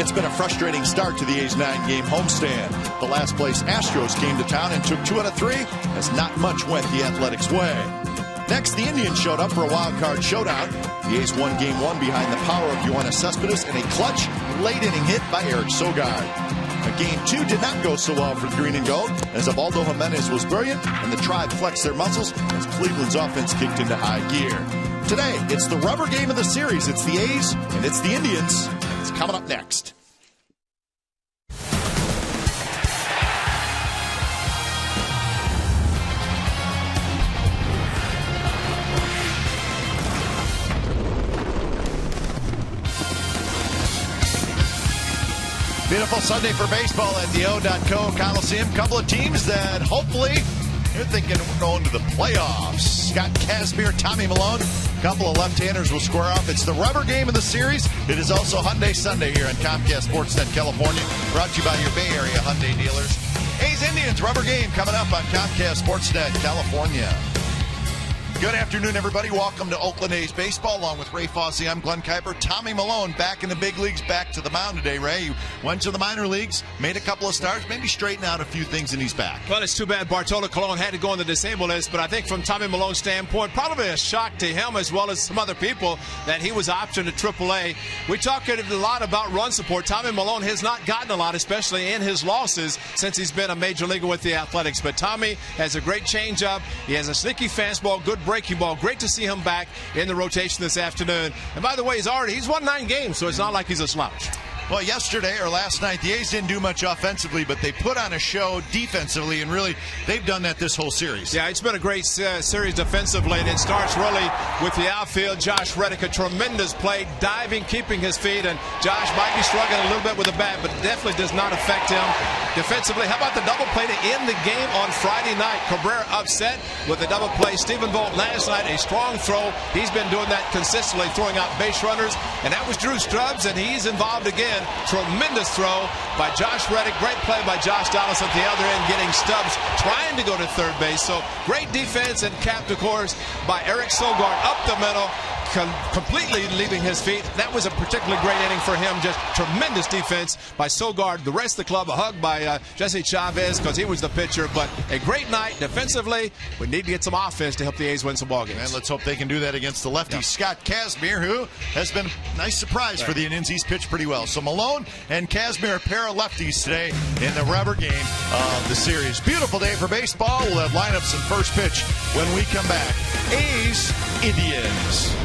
It's been a frustrating start to the A's 9-game homestand. The last-place Astros came to town and took 2 out of 3, as not much went the Athletics' way. Next, the Indians showed up for a wild-card showdown. The A's won Game 1 behind the power of Yoenis Cespedes and a clutch, late-inning hit by Eric Sogard. Game 2 did not go so well for the Green and Gold, as Ubaldo Jimenez was brilliant, and the Tribe flexed their muscles as Cleveland's offense kicked into high gear. Today, it's the rubber game of the series. It's the A's, and it's the Indians. It's coming up next. Beautiful Sunday for baseball at the O.K Coliseum. Couple of teams that hopefully you're thinking we're going to the playoffs. Scott Kazmir, Tommy Milone. A couple of left-handers will square off. It's the rubber game of the series. It is also Hyundai Sunday here on Comcast Sportsnet California. Brought to you by your Bay Area Hyundai dealers. A's Indians rubber game coming up on Comcast Sportsnet California. Good afternoon, everybody. Welcome to Oakland A's baseball. Along with Ray Fosse, I'm Glenn Kuiper. Tommy Milone back in the big leagues, back to the mound today, Ray. He went to the minor leagues, made a couple of starts, maybe straighten out a few things, and he's back. Well, it's too bad Bartolo Colon had to go on the disabled list, but I think from Tommy Milone's standpoint, probably a shock to him as well as some other people that he was optioned to AAA. We talked a lot about run support. Tommy Milone has not gotten a lot, especially in his losses, since he's been a major leaguer with the Athletics. But Tommy has a great changeup. He has a sneaky fastball, good breaking ball. Great to see him back in the rotation this afternoon. And by the way, he's won 9 games, so it's not like he's a slouch. Well, yesterday or last night, the A's didn't do much offensively, but they put on a show defensively, and really, they've done that this whole series. Yeah, it's been a great series defensively, and it starts really with the outfield. Josh Reddick, a tremendous play, diving, keeping his feet, and Josh might be struggling a little bit with the bat, but definitely does not affect him defensively. How about the double play to end the game on Friday night? Cabrera upset with the double play. Stephen Vogt last night, a strong throw. He's been doing that consistently, throwing out base runners, and that was Drew Stubbs, and he's involved again. Tremendous throw by Josh Reddick. Great play by Josh Dallas at the other end, getting Stubbs trying to go to third base. So great defense, and capped, of course, by Eric Sogard up the middle, completely leaving his feet. That was a particularly great inning for him. Just tremendous defense by Sogard. The rest of the club, a hug by Jesse Chavez, because he was the pitcher. But a great night defensively. We need to get some offense to help the A's win some ball games. And let's hope they can do that against the lefty, Scott Kazmir, who has been a nice surprise for the Indians. He's pitched pretty well. So Milone and Kazmir, a pair of lefties today in the rubber game of the series. Beautiful day for baseball. We'll have lineups and first pitch when we come back. A's, Indians.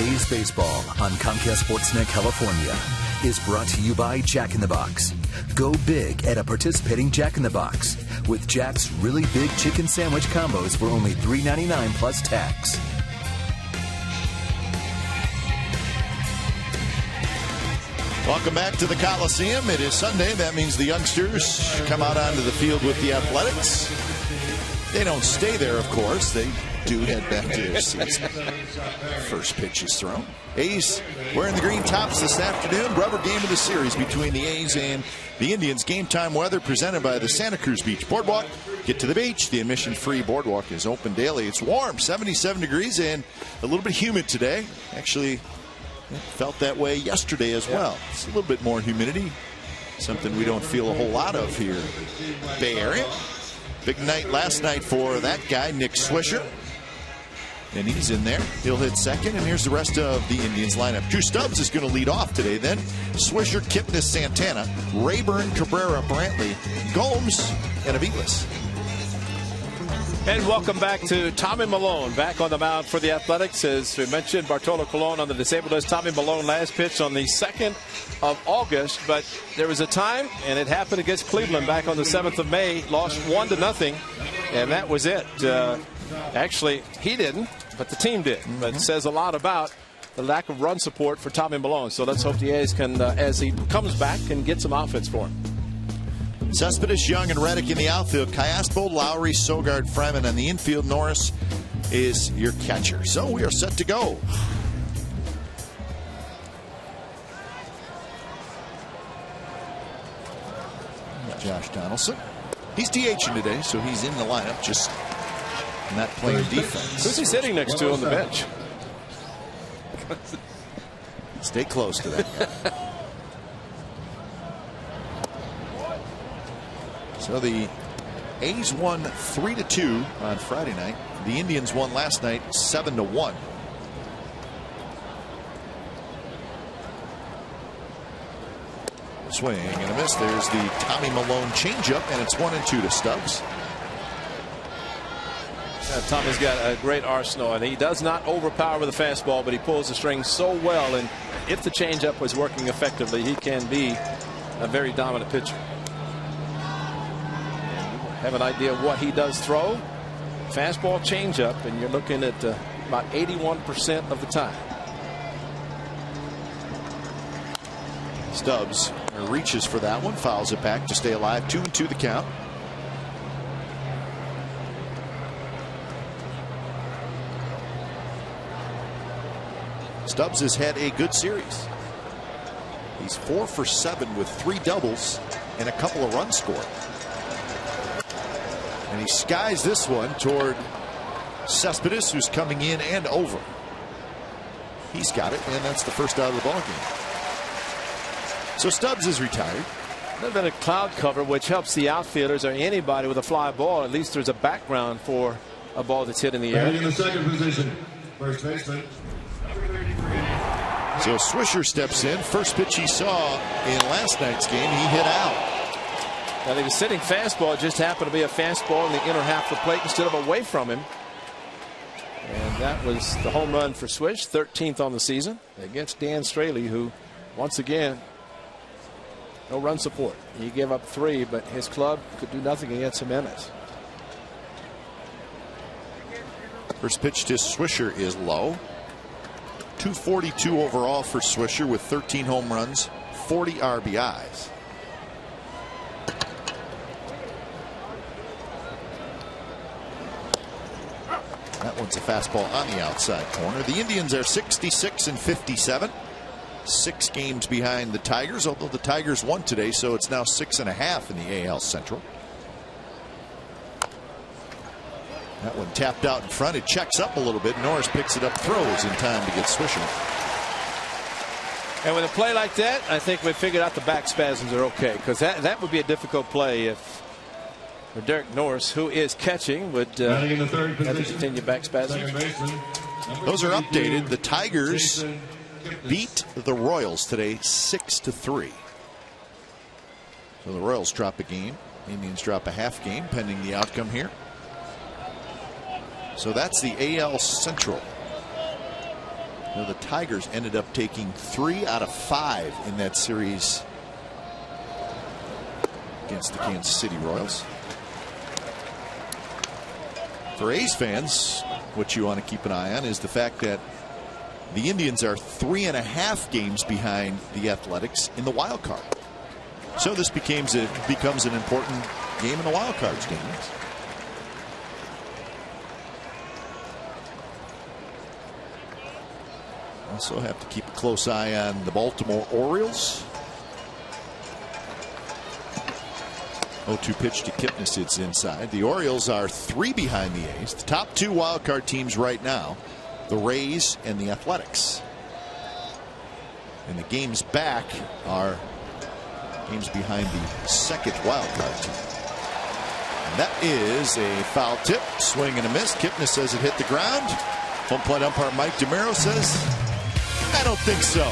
A's Baseball on Comcast Sportsnet California is brought to you by Jack in the Box. Go big at a participating Jack in the Box with Jack's really big chicken sandwich combos for only $3.99 plus tax. Welcome back to the Coliseum. It is Sunday. That means the youngsters come out onto the field with the Athletics. They don't stay there, of course. They do head back to their seats. First pitch is thrown. A's wearing the green tops this afternoon. Rubber game of the series between the A's and the Indians. Game time weather presented by the Santa Cruz Beach Boardwalk. Get to the beach. The admission-free boardwalk is open daily. It's warm, 77 degrees, and a little bit humid today. Actually, it felt that way yesterday as well. It's a little bit more humidity, something we don't feel a whole lot of here in the Bay Area. Big night last night for that guy, Nick Swisher. And he's in there. He'll hit second, and here's the rest of the Indians lineup. Drew Stubbs is going to lead off today. Then Swisher, Kipnis, Santana, Rayburn, Cabrera, Brantley, Gomes, and Aviles. And welcome back to Tommy Milone, back on the mound for the Athletics. As we mentioned, Bartolo Colon on the disabled list. Tommy Milone last pitch on the 2nd of August, but there was a time, and it happened against Cleveland back on the 7th of May, lost 1-0, and that was it. Actually, he didn't, but the team did. But it says a lot about the lack of run support for Tommy Milone. So let's hope the A's can, as he comes back, can get some offense for him. Cespedes, Young, and Reddick in the outfield. Cayaspo, Lowry, Sogard, Freeman on the infield. Norris is your catcher. So we are set to go. Josh Donaldson. He's DHing today, so he's in the lineup, just not playing defense. Who's he sitting next to on the bench? Stay close to that. So the A's won 3-2 on Friday night. The Indians won last night 7-1. Swing and a miss. There's the Tommy Milone changeup, and it's 1-2 to Stubbs. Tommy's got a great arsenal, and he does not overpower with the fastball, but he pulls the string so well. And if the changeup was working effectively, he can be a very dominant pitcher. Have an idea of what he does throw. Fastball, changeup, and you're looking at about 81% of the time. Stubbs reaches for that one, fouls it back to stay alive. 2-2 the count. Stubbs has had a good series. He's 4 for 7 with 3 doubles and a couple of runs scored. And he skies this one toward Cespedes, who's coming in and over. He's got it, and that's the first out of the ballgame. So Stubbs is retired. A little bit of cloud cover, which helps the outfielders or anybody with a fly ball. At least there's a background for a ball that's hit in the air. In the second position, first baseman. So Swisher steps in. First pitch he saw in last night's game, he hit out. Now, he was sitting fastball. It just happened to be a fastball in the inner half of the plate instead of away from him. And that was the home run for Swish, 13th on the season against Dan Straley, who, once again, no run support. He gave up 3, but his club could do nothing against Jimenez. First pitch to Swisher is low. 242 overall for Swisher with 13 home runs, 40 RBIs. That one's a fastball on the outside corner. The Indians are 66-57. 6 games behind the Tigers, although the Tigers won today, so it's now 6.5 in the AL Central. That one tapped out in front. It checks up a little bit. Norris picks it up, throws in time to get Swisher. And with a play like that, I think we figured out the back spasms are okay, because that would be a difficult play if Derek Norris, who is catching, would have to continue back spasms. Those are updated. The Tigers beat the Royals today 6-3. So the Royals drop a game. Indians drop a half game pending the outcome here. So that's the AL Central. You know, the Tigers ended up taking 3 out of 5 in that series against the Kansas City Royals. For A's fans, what you want to keep an eye on is the fact that the Indians are 3.5 games behind the Athletics in the wild card. So this becomes an important game in the wild card standings. Also have to keep a close eye on the Baltimore Orioles. 0-2 pitch to Kipnis. It's inside. The Orioles are 3 behind the A's. The top 2 wild card teams right now, the Rays and the Athletics. And the games back are games behind the second wild card team. And that is a foul tip. Swing and a miss. Kipnis says it hit the ground. Home plate umpire Mike DeMero says, I don't think so.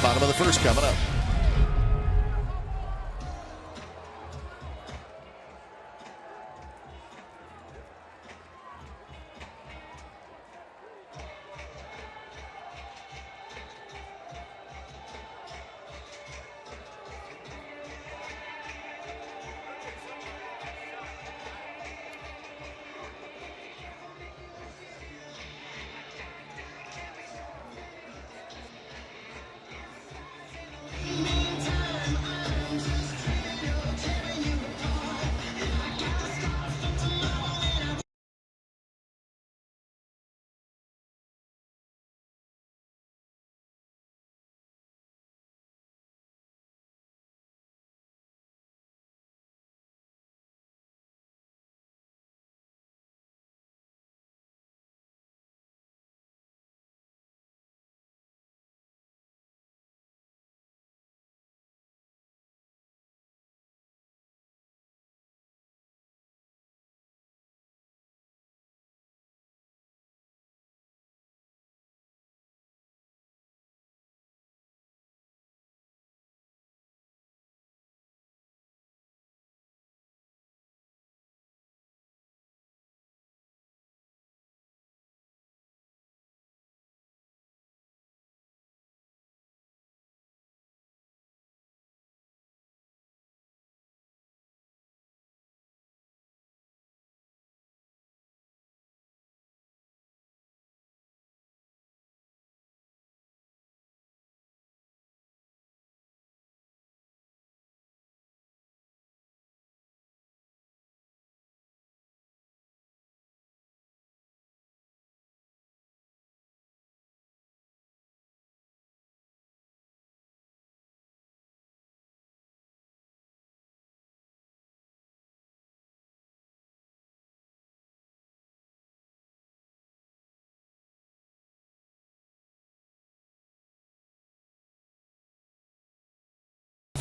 Bottom of the first coming up.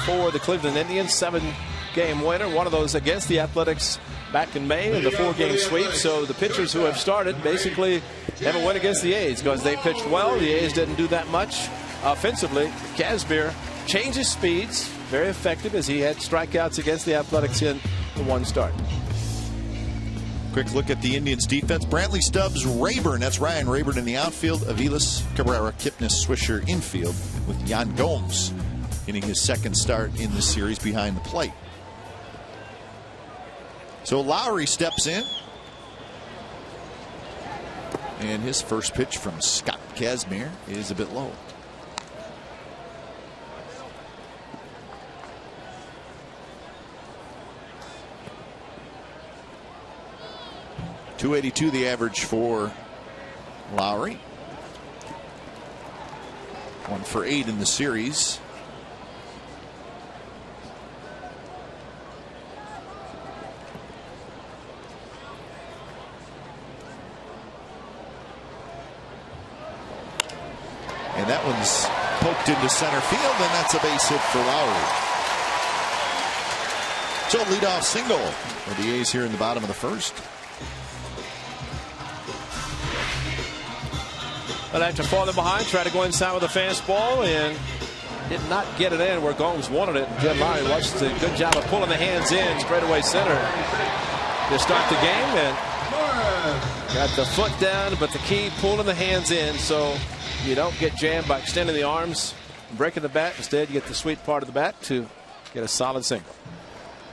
For the Cleveland Indians, 7-game winner, one of those against the Athletics back in May in the 4-game sweep. So the pitchers who have started basically have a win against the A's because they pitched well. The A's didn't do that much offensively. Kazmir changes speeds, very effective as he had strikeouts against the Athletics in the one start. Quick look at the Indians defense. Brantley, Stubbs, Rayburn. That's Ryan Rayburn in the outfield. Aviles, Cabrera, Kipnis, Swisher infield with Yan Gomes getting his second start in this series behind the plate. So Lowry steps in. And his first pitch from Scott Kazmir is a bit low. .282 the average for Lowry. 1 for 8 in the series. And that one's poked into center field, and that's a base hit for Lowry. So leadoff single for the A's here in the bottom of the first. But after falling behind, tried to go inside with a fastball and did not get it in where Gomes wanted it. Jed Lowry watched a good job of pulling the hands in straightaway center to start the game, and got the foot down, but the key pulling the hands in. So you don't get jammed by extending the arms, breaking the bat. Instead, you get the sweet part of the bat to get a solid single.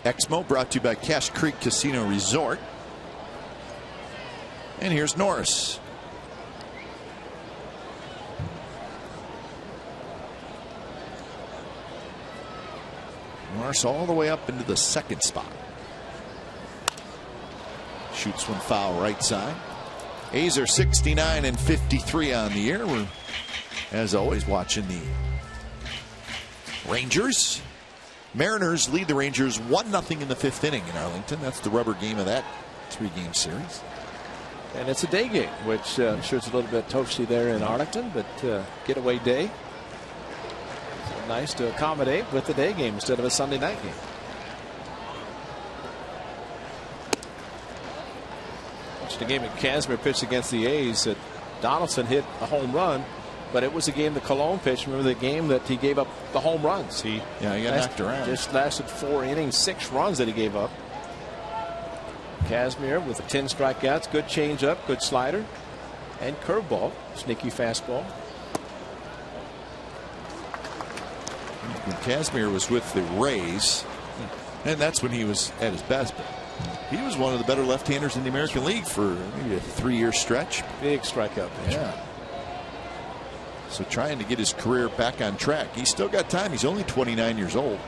Exmo brought to you by Cache Creek Casino Resort. And here's Norris. Norris all the way up into the second spot. Shoots one foul right side. A's are 69 and 53 on the year. We're, as always, watching the Rangers. Mariners lead the Rangers 1-0 in the 5th inning in Arlington. That's the rubber game of that 3-game series. And it's a day game, which I'm sure it's a little bit toasty there in Arlington, but getaway day. So nice to accommodate with the day game instead of a Sunday night game. Watched the game that Kazmir pitched against the A's. That Donaldson hit a home run, but it was a game that Cologne pitched. Remember the game that he gave up the home runs? He got knocked around. Just lasted 4 innings, 6 runs that he gave up. Kazmir with 10 strikeouts, good changeup, good slider, and curveball, sneaky fastball. When Kazmir was with the Rays, and that's when he was at his best, but he was one of the better left-handers in the American League for maybe a 3-year stretch. Big strikeout pitcher. Yeah. So trying to get his career back on track. He's still got time. He's only 29 years old.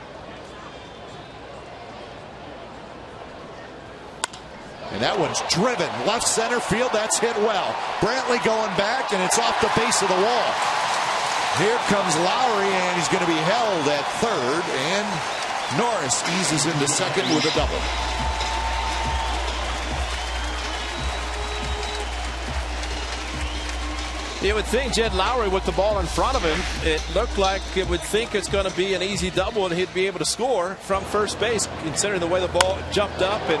And that one's driven left center field. That's hit well. Brantley going back, and it's off the base of the wall. Here comes Lowry, and he's going to be held at third, and Norris eases into second with a double. You would think Jed Lowry with the ball in front of him, it looked like it would think it's going to be an easy double and he'd be able to score from first base, considering the way the ball jumped up, and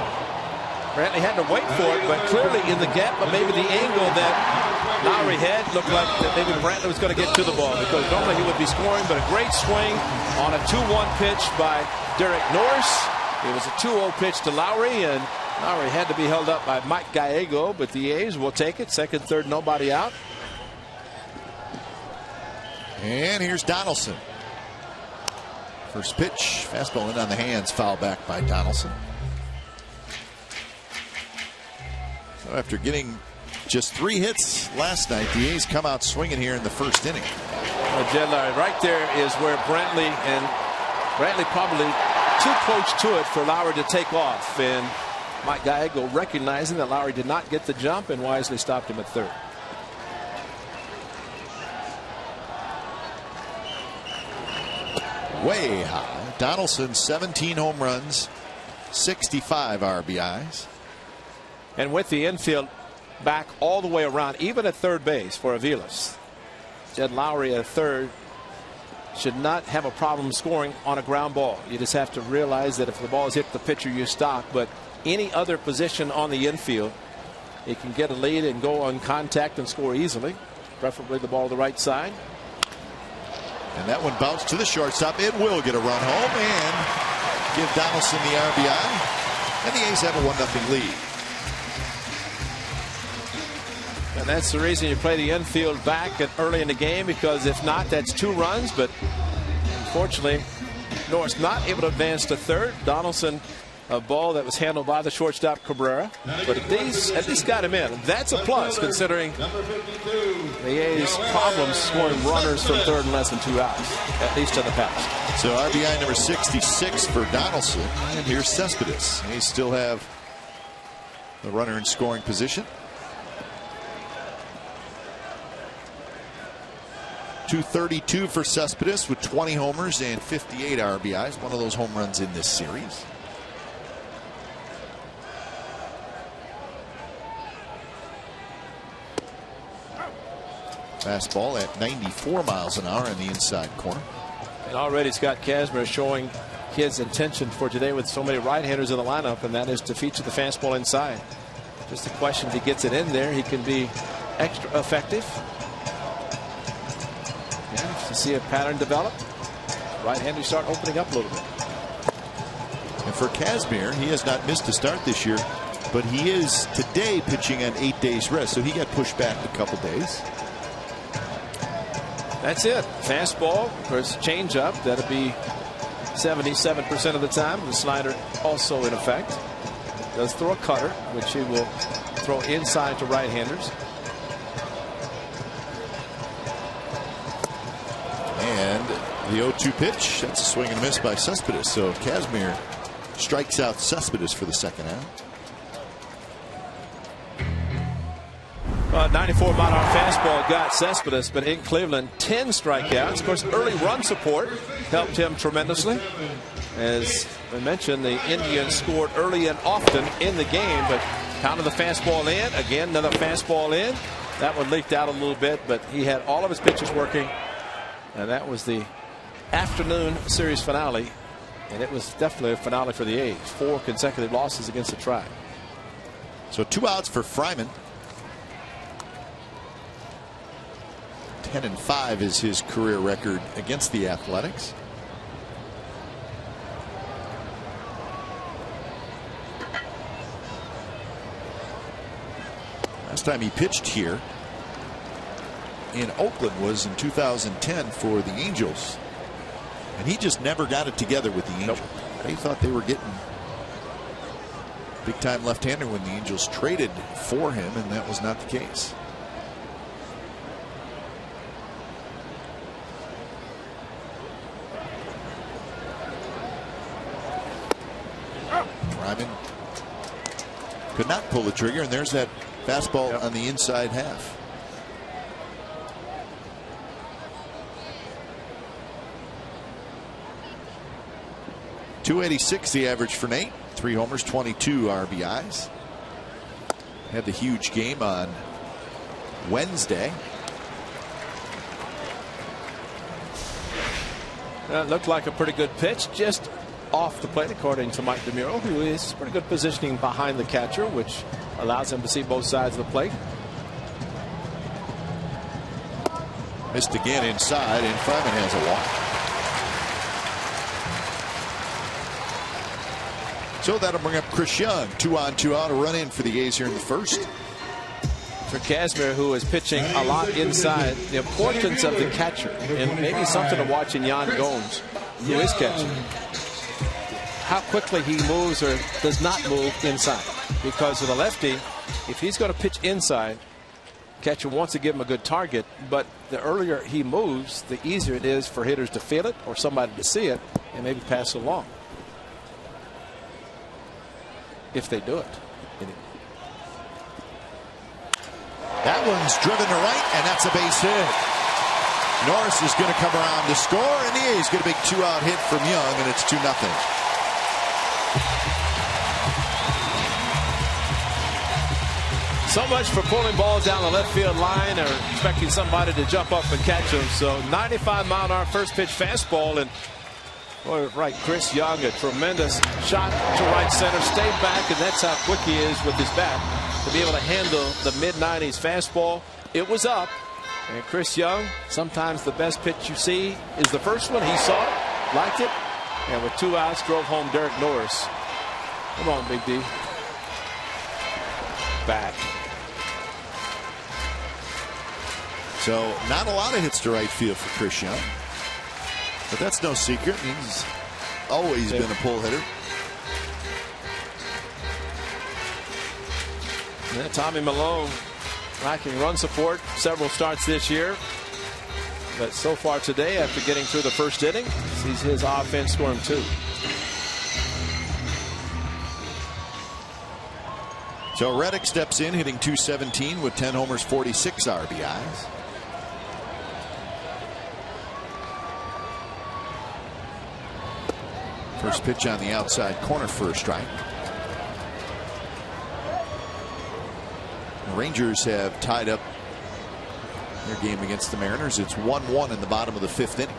Brantley had to wait for it, but clearly in the gap, but maybe the angle that Lowry had looked like that maybe Brantley was going to get to the ball, because normally he would be scoring, but a great swing on a 2-1 pitch by Derek Norris. It was a 2-0 pitch to Lowry, and Lowry had to be held up by Mike Gallego, but the A's will take it. Second, third, nobody out. And here's Donaldson. First pitch, fastball in on the hands, foul back by Donaldson. So after getting just 3 hits last night, the A's come out swinging here in the first inning. Jed Lowry, right there is where Brantley probably too close to it for Lowry to take off, and Mike Gallego recognizing that Lowry did not get the jump and wisely stopped him at third. Way high. Donaldson 17 home runs, 65 RBIs. And with the infield back all the way around, even at third base for Aviles, Jed Lowry at third should not have a problem scoring on a ground ball. You just have to realize that if the ball is hit the pitcher, you stop. But any other position on the infield, he can get a lead and go on contact and score easily, preferably the ball to the right side. And that one bounced to the shortstop. It will get a run home and give Donaldson the RBI. And the A's have a 1-0 lead. And that's the reason you play the infield back early in the game, because if not, that's 2 runs. But unfortunately, Norris not able to advance to third. Donaldson, a ball that was handled by the shortstop Cabrera, but at least got him in. That's a plus, considering the A's problems scoring runners from third in less than 2 outs, at least in the past. So RBI number 66 for Donaldson, and here's Cespedes. They still have the runner in scoring position. .232 for Cespedes with 20 homers and 58 RBIs. One of those home runs in this series. Fastball at 94 miles an hour in the inside corner. And already Scott Kazmir showing his intention for today with so many right-handers in the lineup, and that is to feature the fastball inside. Just a question, if he gets it in there, he can be extra effective. Yeah, to see a pattern develop, right-handers start opening up a little bit. And for Kazmir, he has not missed a start this year, but he is today pitching on 8 days rest, so he got pushed back a couple days. That's it. Fastball, of course, changeup. That'll be 77% of the time. The slider also in effect. Does throw a cutter, which he will throw inside to right-handers. And the 0-2 pitch. That's a swing and miss by Cespedes. So Kazmir strikes out Cespedes for the second out. 94-mile-an-hour fastball got Cespedes, but in Cleveland, 10 strikeouts. Of course, early run support helped him tremendously. As I mentioned, the Indians scored early and often in the game, but counted the fastball in. Again, another fastball in. That one leaked out a little bit, but he had all of his pitches working. And that was the afternoon series finale. And it was definitely a finale for the A's. 4 consecutive losses against the Tribe. So 2 outs for Fryman. 10-5 is his career record against the Athletics. Last time he pitched here in Oakland was in 2010 for the Angels. And he just never got it together with the Angels. Nope. They thought they were getting big time left-hander when the Angels traded for him, and that was not the case. Ryman could not pull the trigger, and there's that fastball on the inside half. .286 the average for Nate. 3 homers, 22 RBIs. Had the huge game on Wednesday. It looked like a pretty good pitch, just off the plate, according to Mike DeMuro, who is pretty good positioning behind the catcher, which allows him to see both sides of the plate. Missed again inside, and Fryman has a walk. So that'll bring up Chris Young. 2 on, 2 out, a run in for the A's here in the first. For Kazmir, who is pitching a lot inside, the importance of the catcher, and maybe something to watch in Yan Gomes, who is catching. How quickly he moves or does not move inside. Because with a lefty, if he's going to pitch inside, catcher wants to give him a good target, but the earlier he moves, the easier it is for hitters to feel it or somebody to see it and maybe pass it along. If they do it. That one's driven to right, and that's a base hit. Norris is going to come around to score, and the A's get a big 2-out hit from Young, and it's 2-0. So much for pulling balls down the left field line or expecting somebody to jump up and catch them. So 95-mile-an-hour first pitch fastball, and boy, right, Chris Young, a tremendous shot to right center, stayed back, and that's how quick he is with his bat to be able to handle the mid-90s fastball. It was up, and Chris Young, sometimes the best pitch you see is the first one. He saw it, liked it, and with 2 outs, drove home Derek Norris. Come on, Big D. Back. So not a lot of hits to right field for Chris Young. But that's no secret. He's always been a pull hitter. Yeah, Tommy Malone lacking run support several starts this year. But so far today, after getting through the first inning, sees his offense scoring 2. So Reddick steps in, hitting .217 with 10 homers, 46 RBIs. First pitch on the outside corner for a strike. The Rangers have tied up their game against the Mariners. It's 1-1 in the bottom of the 5th inning.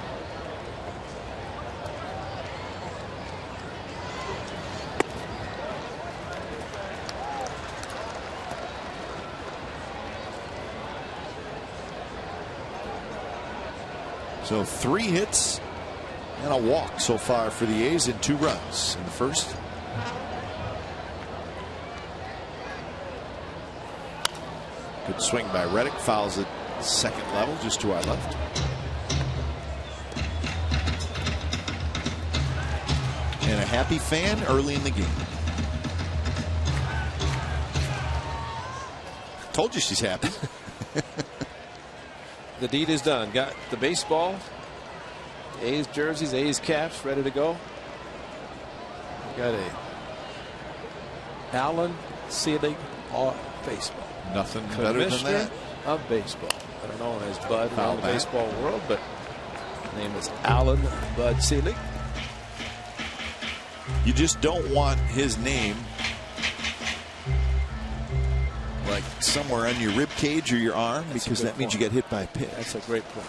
So 3 hits and a walk so far for the A's in 2 runs in the first. Good swing by Reddick, fouls at second level just to our left. and a happy fan early in the game. Told you she's happy. The deed is done. Got the baseball, A's jerseys, A's caps ready to go. Got a Alan Selig baseball. Nothing better than that. Of baseball. Better known as Bud in the baseball world, but his name is Alan Bud Selig. You just don't want his name like somewhere on your rib cage or your arm, because that means you get hit by a pitch. That's a great point.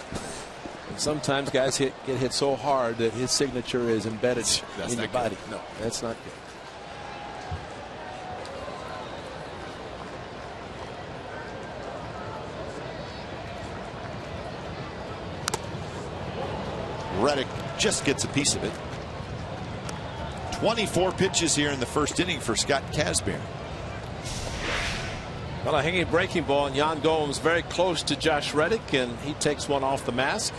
And sometimes guys get hit so hard that his signature is embedded in your body. No, that's not good. Reddick just gets a piece of it. 24 pitches here in the first inning for Scott Kazmir. Well, a hanging breaking ball, and Yan Gomes very close to Josh Reddick, and he takes one off the mask.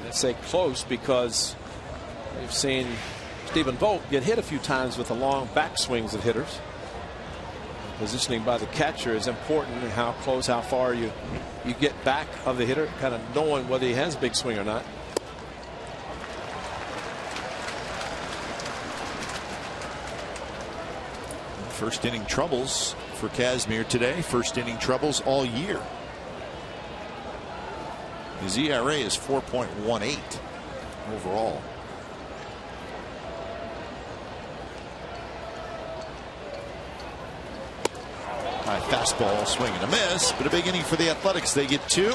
I say close because we've seen Stephen Vogt get hit a few times with the long back swings of hitters. Positioning by the catcher is important, and how close, how far you get back of the hitter, kind of knowing whether he has a big swing or not. First inning troubles for Kazmir today. First inning troubles all year. His ERA is 4.18 overall. High fastball, swing and a miss, but a big inning for the Athletics. They get 2,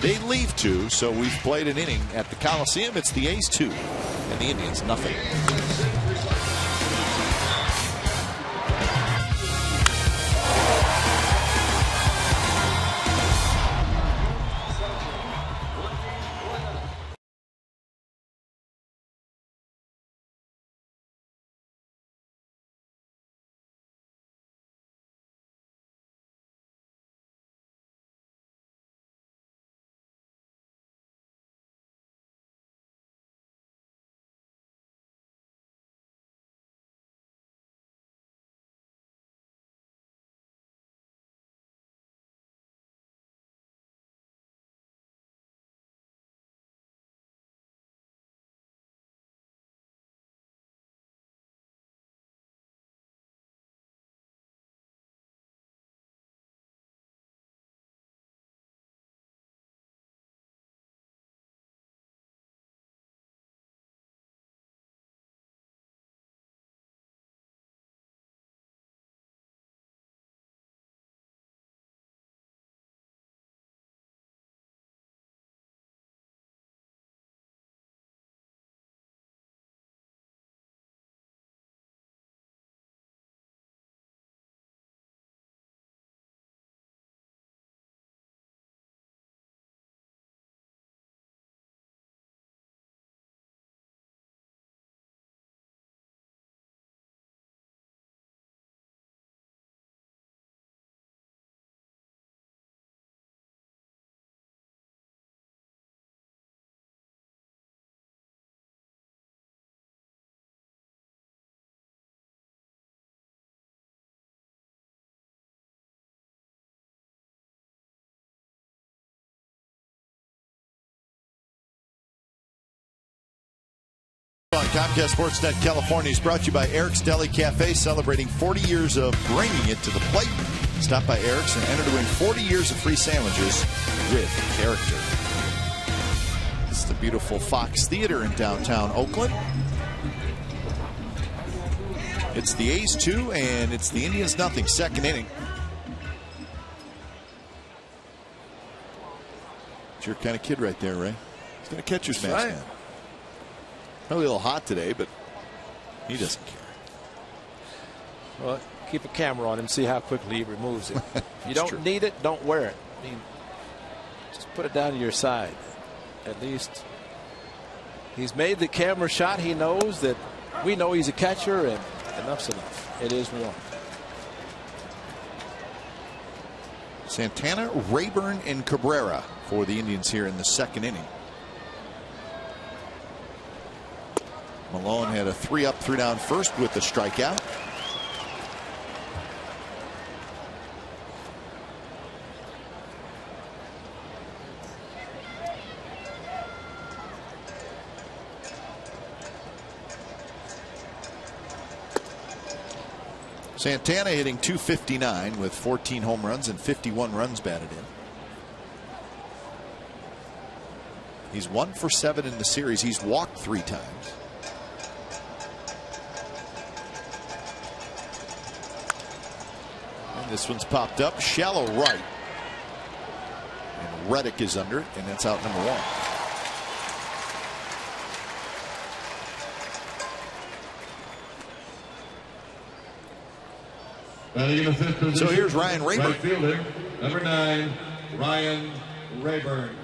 they leave 2, so we've played an inning at the Coliseum. It's the A's 2 and the Indians nothing. On Comcast Sportsnet California is brought to you by Eric's Deli Cafe, celebrating 40 years of bringing it to the plate. Stop by Eric's and enter to win 40 years of free sandwiches with character. It's the beautiful Fox Theater in downtown Oakland. It's the A's 2 and it's the Indians nothing. Second inning. It's your kind of kid right there, Ray. He's got a catcher's mask on. Probably a little hot today, but he doesn't care. Well, keep a camera on him, see how quickly he removes it. If you don't need it, don't wear it. I mean, just put it down to your side. At least he's made the camera shot. He knows that we know he's a catcher, and enough's enough. It is one. Santana, Rayburn, and Cabrera for the Indians here in the second inning. Malone had a 3-up, 3-down first with the strikeout. Santana hitting .259 with 14 home runs and 51 runs batted in. He's 1 for 7 in the series. He's walked 3 times. And this one's popped up shallow right. And Reddick is under it, and that's out number 1. So here's Ryan Rayburn. Right fielder, number 9, Ryan Rayburn.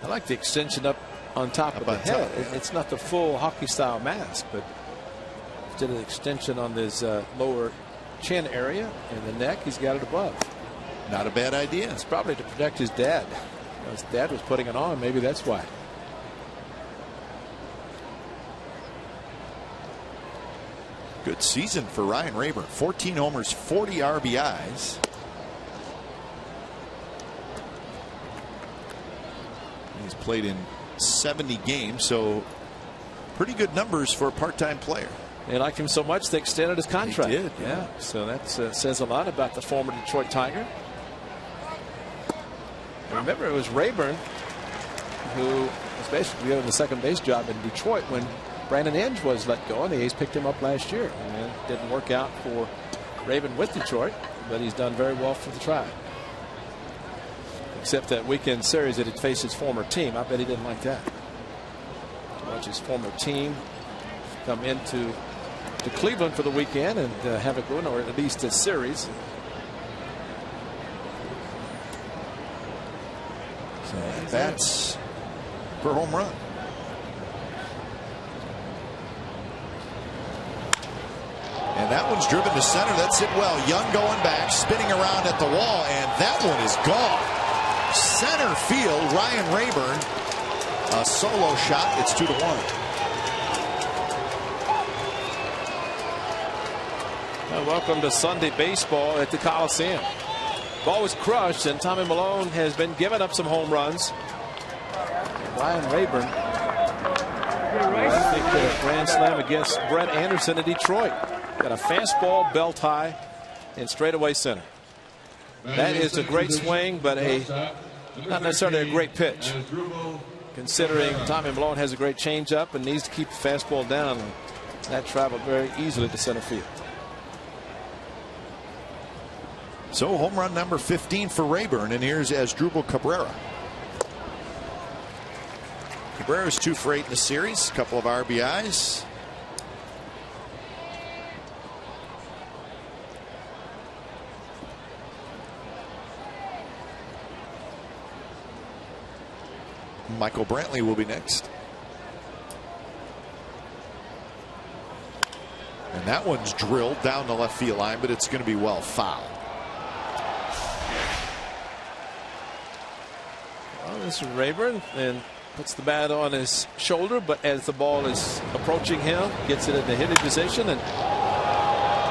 I like the extension up on top of the head. It's not the full hockey style mask, but instead of the extension on his lower chin area and the neck, he's got it above. Not a bad idea. It's probably to protect his dad. His dad was putting it on. Maybe that's why. Good season for Ryan Rayburn. 14 homers, 40 RBIs. He's played in 70 games, so pretty good numbers for a part-time player. They liked him so much they extended his contract. They did, yeah. So that says a lot about the former Detroit Tiger. And remember, it was Rayburn who was basically given the second base job in Detroit when Brandon Inge was let go, and the A's picked him up last year. And it didn't work out for Rayburn with Detroit, but he's done very well for the Tribe. Except that weekend series that it faced his former team. I bet he didn't like that. To watch his former team come into Cleveland for the weekend and have a good, or at least a series. So that's per home run. And that one's driven to center. That's hit well. Young going back, spinning around at the wall, and that one is gone. Center field, Ryan Rayburn, a solo shot. It's 2-1. Well, welcome to Sunday baseball at the Coliseum. Ball was crushed, and Tommy Malone has been giving up some home runs. Ryan Rayburn, I think a grand slam against Brett Anderson in Detroit. Got a fastball, belt high, and straightaway center. That is a great swing, but not necessarily a great pitch. Considering Tommy Malone has a great changeup and needs to keep the fastball down, and that traveled very easily to center field. So home run number 15 for Rayburn, and here's Asdrubal Cabrera. Cabrera's 2 for 8 in the series, a couple of RBIs. Michael Brantley will be next. And that one's drilled down the left field line, but it's going to be well foul. Well, this is Rayburn, and puts the bat on his shoulder, but as the ball is approaching him, gets it in the hitting position, and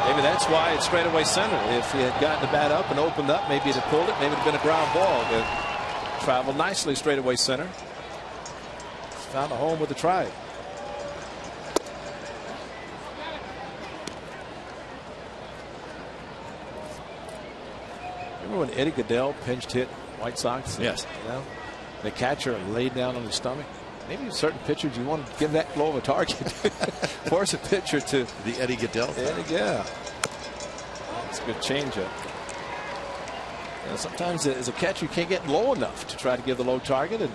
maybe that's why it's straightaway center. If he had gotten the bat up and opened up, maybe he'd have pulled it, maybe it'd have been a ground ball, but traveled nicely straightaway center. Found a home with the Tribe. Remember when Eddie Goodell pinched hit White Sox? Yes. You know, the catcher laid down on his stomach. Maybe certain pitchers you want to give that low of a target. Force a pitcher to the Eddie Goodell. Yeah. That's a good changeup. You know, sometimes as a catcher you can't get low enough to try to give the low target, and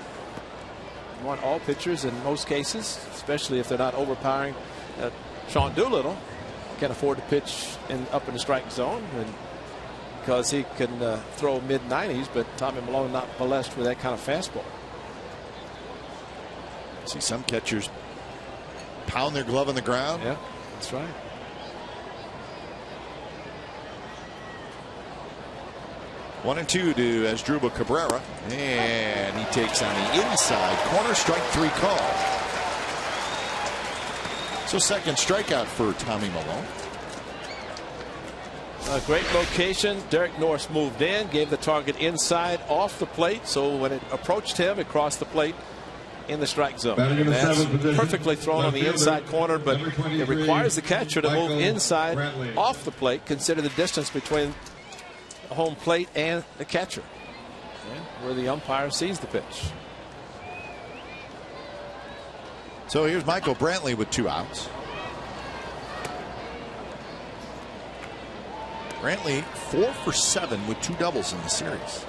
you want all pitchers in most cases, especially if they're not overpowering. Sean Doolittle can afford to pitch up in the strike zone, and because he can throw mid-90s, but Tommy Malone not blessed with that kind of fastball. See some catchers pound their glove on the ground. Yeah, that's right. 1-2 to Asdrubal Cabrera, and he takes on the inside corner. Strike 3 call. So second strikeout for Tommy Milone. A great location. Derek Norris moved in, gave the target inside off the plate. So when it approached him, it crossed the plate in the strike zone. That's perfectly thrown on the inside corner, but it requires the catcher to move inside off the plate. Consider the distance between the home plate and the catcher, where the umpire sees the pitch. So here's Michael Brantley with 2 outs. Brantley 4 for 7 with 2 doubles in the series.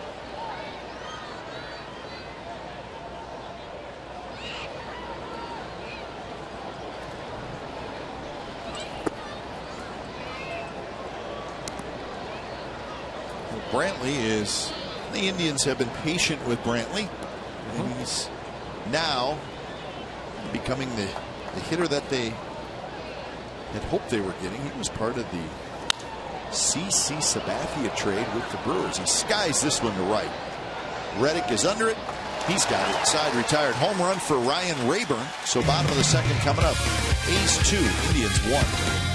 Brantley is, the Indians have been patient with Brantley, and he's now becoming the hitter that they had hoped they were getting. He was part of the CC Sabathia trade with the Brewers. He skies this one to right. Reddick is under it. He's got it. Side retired. Home run for Ryan Rayburn. So bottom of the second coming up. A's 2, Indians 1.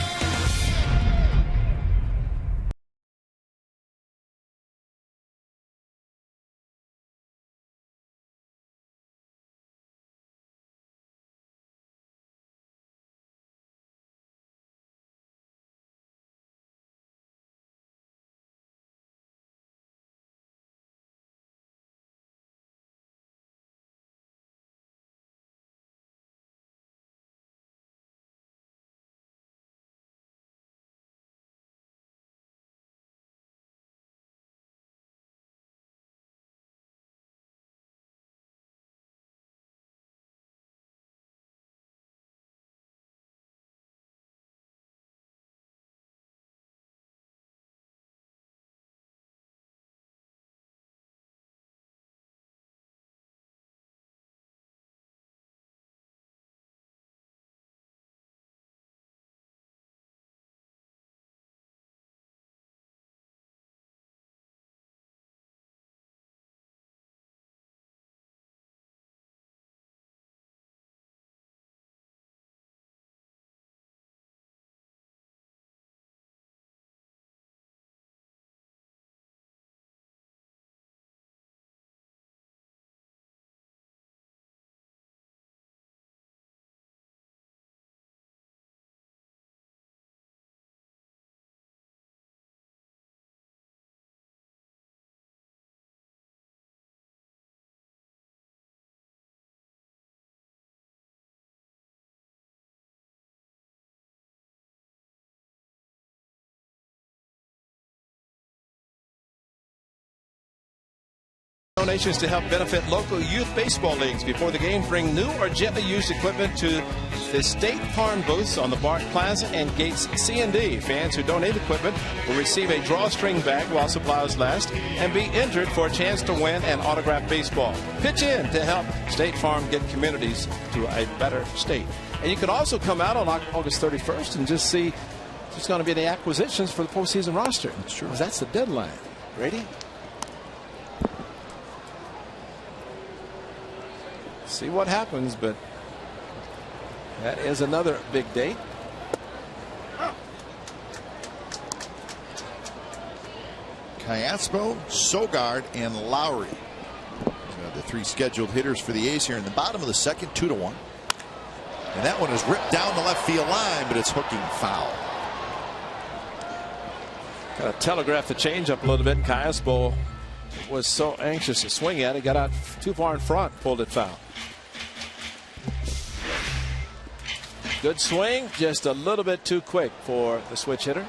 Donations to help benefit local youth baseball leagues. Before the game, bring new or gently used equipment to the State Farm booths on the BART Plaza and Gates C&D. Fans who donate equipment will receive a drawstring bag while supplies last and be entered for a chance to win an autographed baseball. Pitch in to help State Farm get communities to a better state. And you can also come out on August 31st and just see who's going to be the acquisitions for the postseason roster. That's true. Because that's the deadline. Ready? See what happens, but that is another big date. Cayaspo, Sogard, and Lowry. So the 3 scheduled hitters for the A's here in the bottom of the second, 2-1. And that one is ripped down the left field line, but it's hooking foul. Got to telegraph the changeup a little bit. Cayaspo was so anxious to swing at it, got out too far in front, pulled it foul. Good swing, just a little bit too quick for the switch hitter.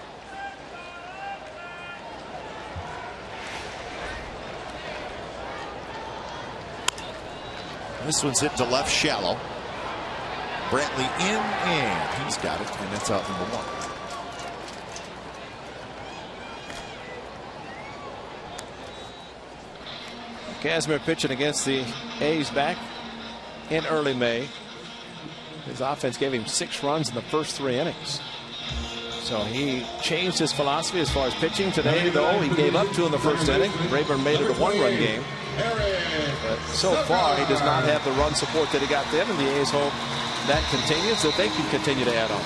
This one's hit to left shallow. Brantley in, and he's got it, and that's out number 1. Kazmir pitching against the A's back in early May. His offense gave him 6 runs in the first 3 innings. So he changed his philosophy as far as pitching today, though. He gave up 2 in the first inning. Rayburn made it a 1-run game. But so far, he does not have the run support that he got then, and the A's hope that continues, that they can continue to add on.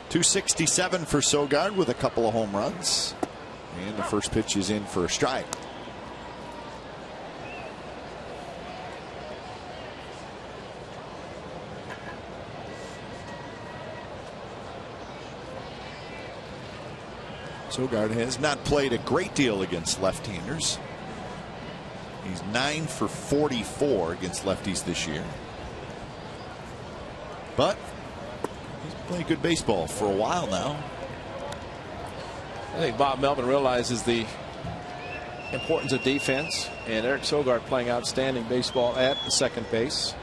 .267 for Sogard with a couple of home runs. And the first pitch is in for a strike. Sogard has not played a great deal against left-handers. He's 9 for 44 against lefties this year. But he's playing good baseball for a while now. I think Bob Melvin realizes the importance of defense, and Eric Sogard playing outstanding baseball at the second base.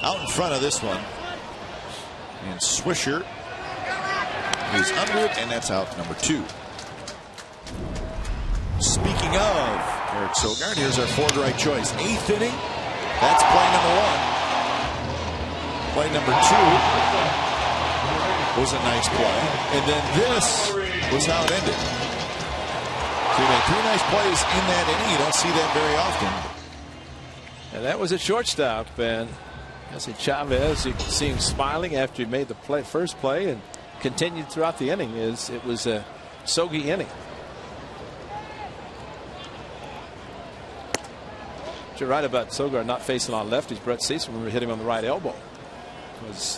Out in front of this one. And Swisher is under it, and that's out number 2. Speaking of Eric Sogard, here's our Ford right choice. 8th inning. That's play number 1. Play number 2 was a nice play. And then this was how it ended. So you made 3 nice plays in that inning. You don't see that very often. And that was at shortstop. And I see Chavez, you can see him smiling after he made the first play and continued throughout the inning. It was a Sogi inning. But you're right about Sogard not facing on lefties. Brett Cecil hit him on the right elbow. It was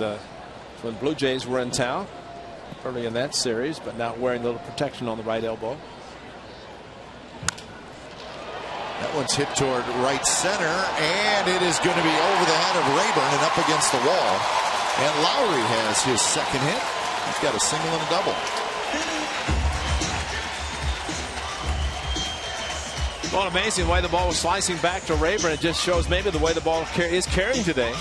when the Blue Jays were in town early in that series, but now wearing a little protection on the right elbow. That one's hit toward right center, and it is going to be over the head of Rayburn and up against the wall. And Lowry has his second hit. He's got a single and a double. Well, amazing the way the ball was slicing back to Rayburn. It just shows maybe the way the ball is carrying today,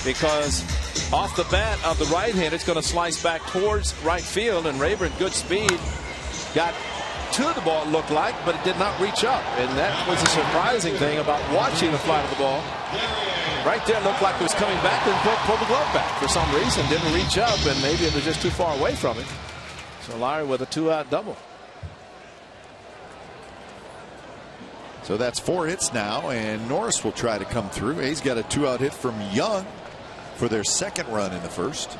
because off the bat of the right hand, it's going to slice back towards right field, and Rayburn, good speed, got to the ball, it looked like, but it did not reach up. And that was a surprising thing about watching the flight of the ball. Right there, it looked like it was coming back and pulled the glove back for some reason. Didn't reach up, and maybe it was just too far away from it. So Lowry with a 2-out double. So that's 4 hits now, and Norris will try to come through. He's got a 2-out hit from Young for their second run in the first.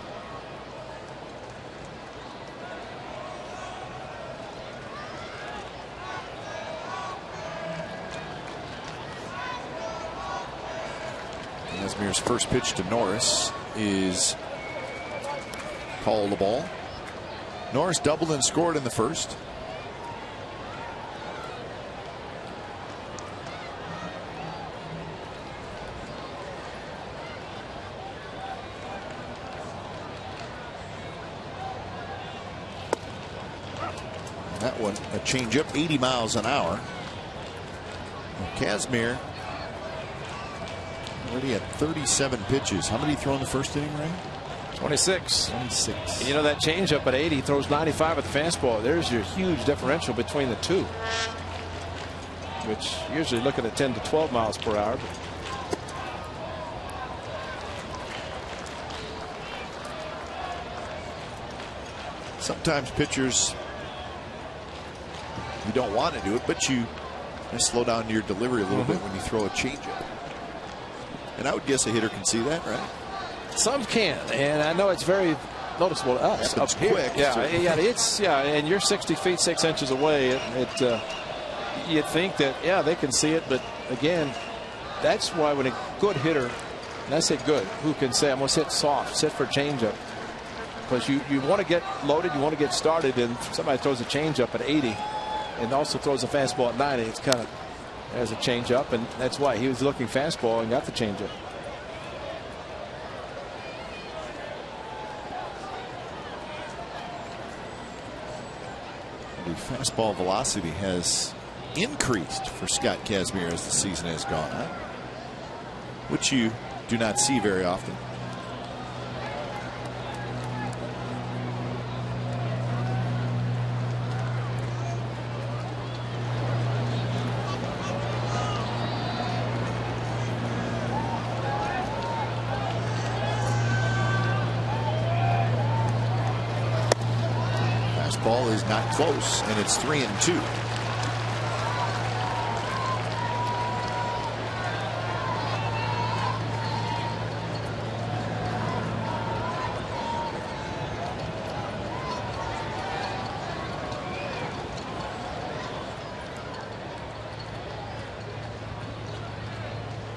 Kazmir's first pitch to Norris is called the ball. Norris doubled and scored in the first. That one, a changeup, 80 miles an hour. Kazmir already had 37 pitches. How many did he throw in the first inning, Ray? 26. 26. And you know that changeup at 80, he throws 95 with the fastball. There's your huge differential between the two, which usually looking at 10 to 12 miles per hour. Sometimes pitchers, you don't want to do it, but you slow down your delivery a little bit when you throw a changeup. And I would guess a hitter can see that, right? Some can, and I know it's very noticeable to us up here. Quick, and you're 60 feet 6 inches away. You'd think that they can see it, but again, that's why when a good hitter, and I say good, who can say I'm going to sit soft, sit for a changeup, because you want to get loaded, you want to get started, and somebody throws a changeup at 80. And also throws a fastball at 90. It's kind of, there's a changeup, and that's why he was looking fastball and got the changeup. The fastball velocity has increased for Scott Kazmir as the season has gone on, which you do not see very often. fastball is not close, and it's 3-2.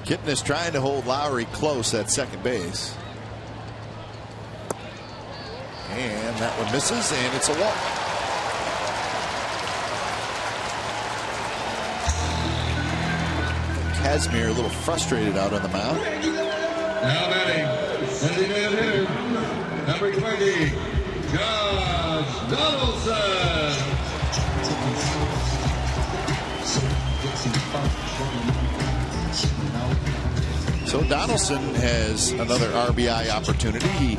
Kitten is trying to hold Lowry close at second base. And that one misses, and it's a walk. Kazmir a little frustrated out on the mound. Now batting, designated hitter, number 20, Josh Donaldson. So Donaldson has another RBI opportunity.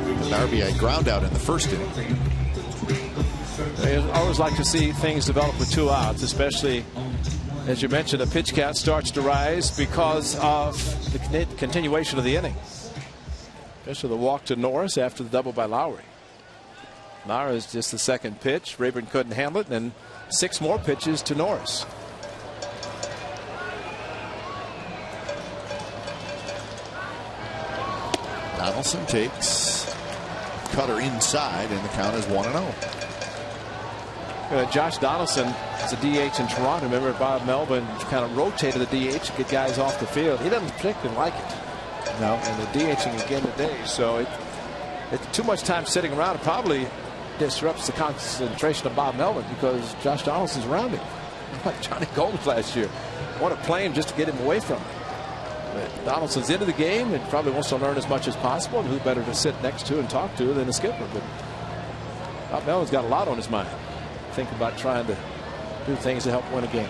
An RBI ground out in the first inning. I always like to see things develop with 2 outs, especially, as you mentioned, a pitch count starts to rise because of the continuation of the inning. Especially the walk to Norris after the double by Lowry. Lowry is just the second pitch. Rayburn couldn't handle it, and then 6 more pitches to Norris. Donaldson takes cutter inside, and the count is 1-0. Josh Donaldson is a DH in Toronto. Remember, Bob Melvin kind of rotated the DH to get guys off the field. He doesn't particularly like it. No. And the DHing again today. So it's too much time sitting around. It probably disrupts the concentration of Bob Melvin because Josh Donaldson's around him. Like Johnny Gomes last year. Want to play him just to get him away from him. But Donaldson's into the game and probably wants to learn as much as possible. And who better to sit next to and talk to than the skipper? But Bob Melvin's got a lot on his mind. Think about trying to do things to help win a game.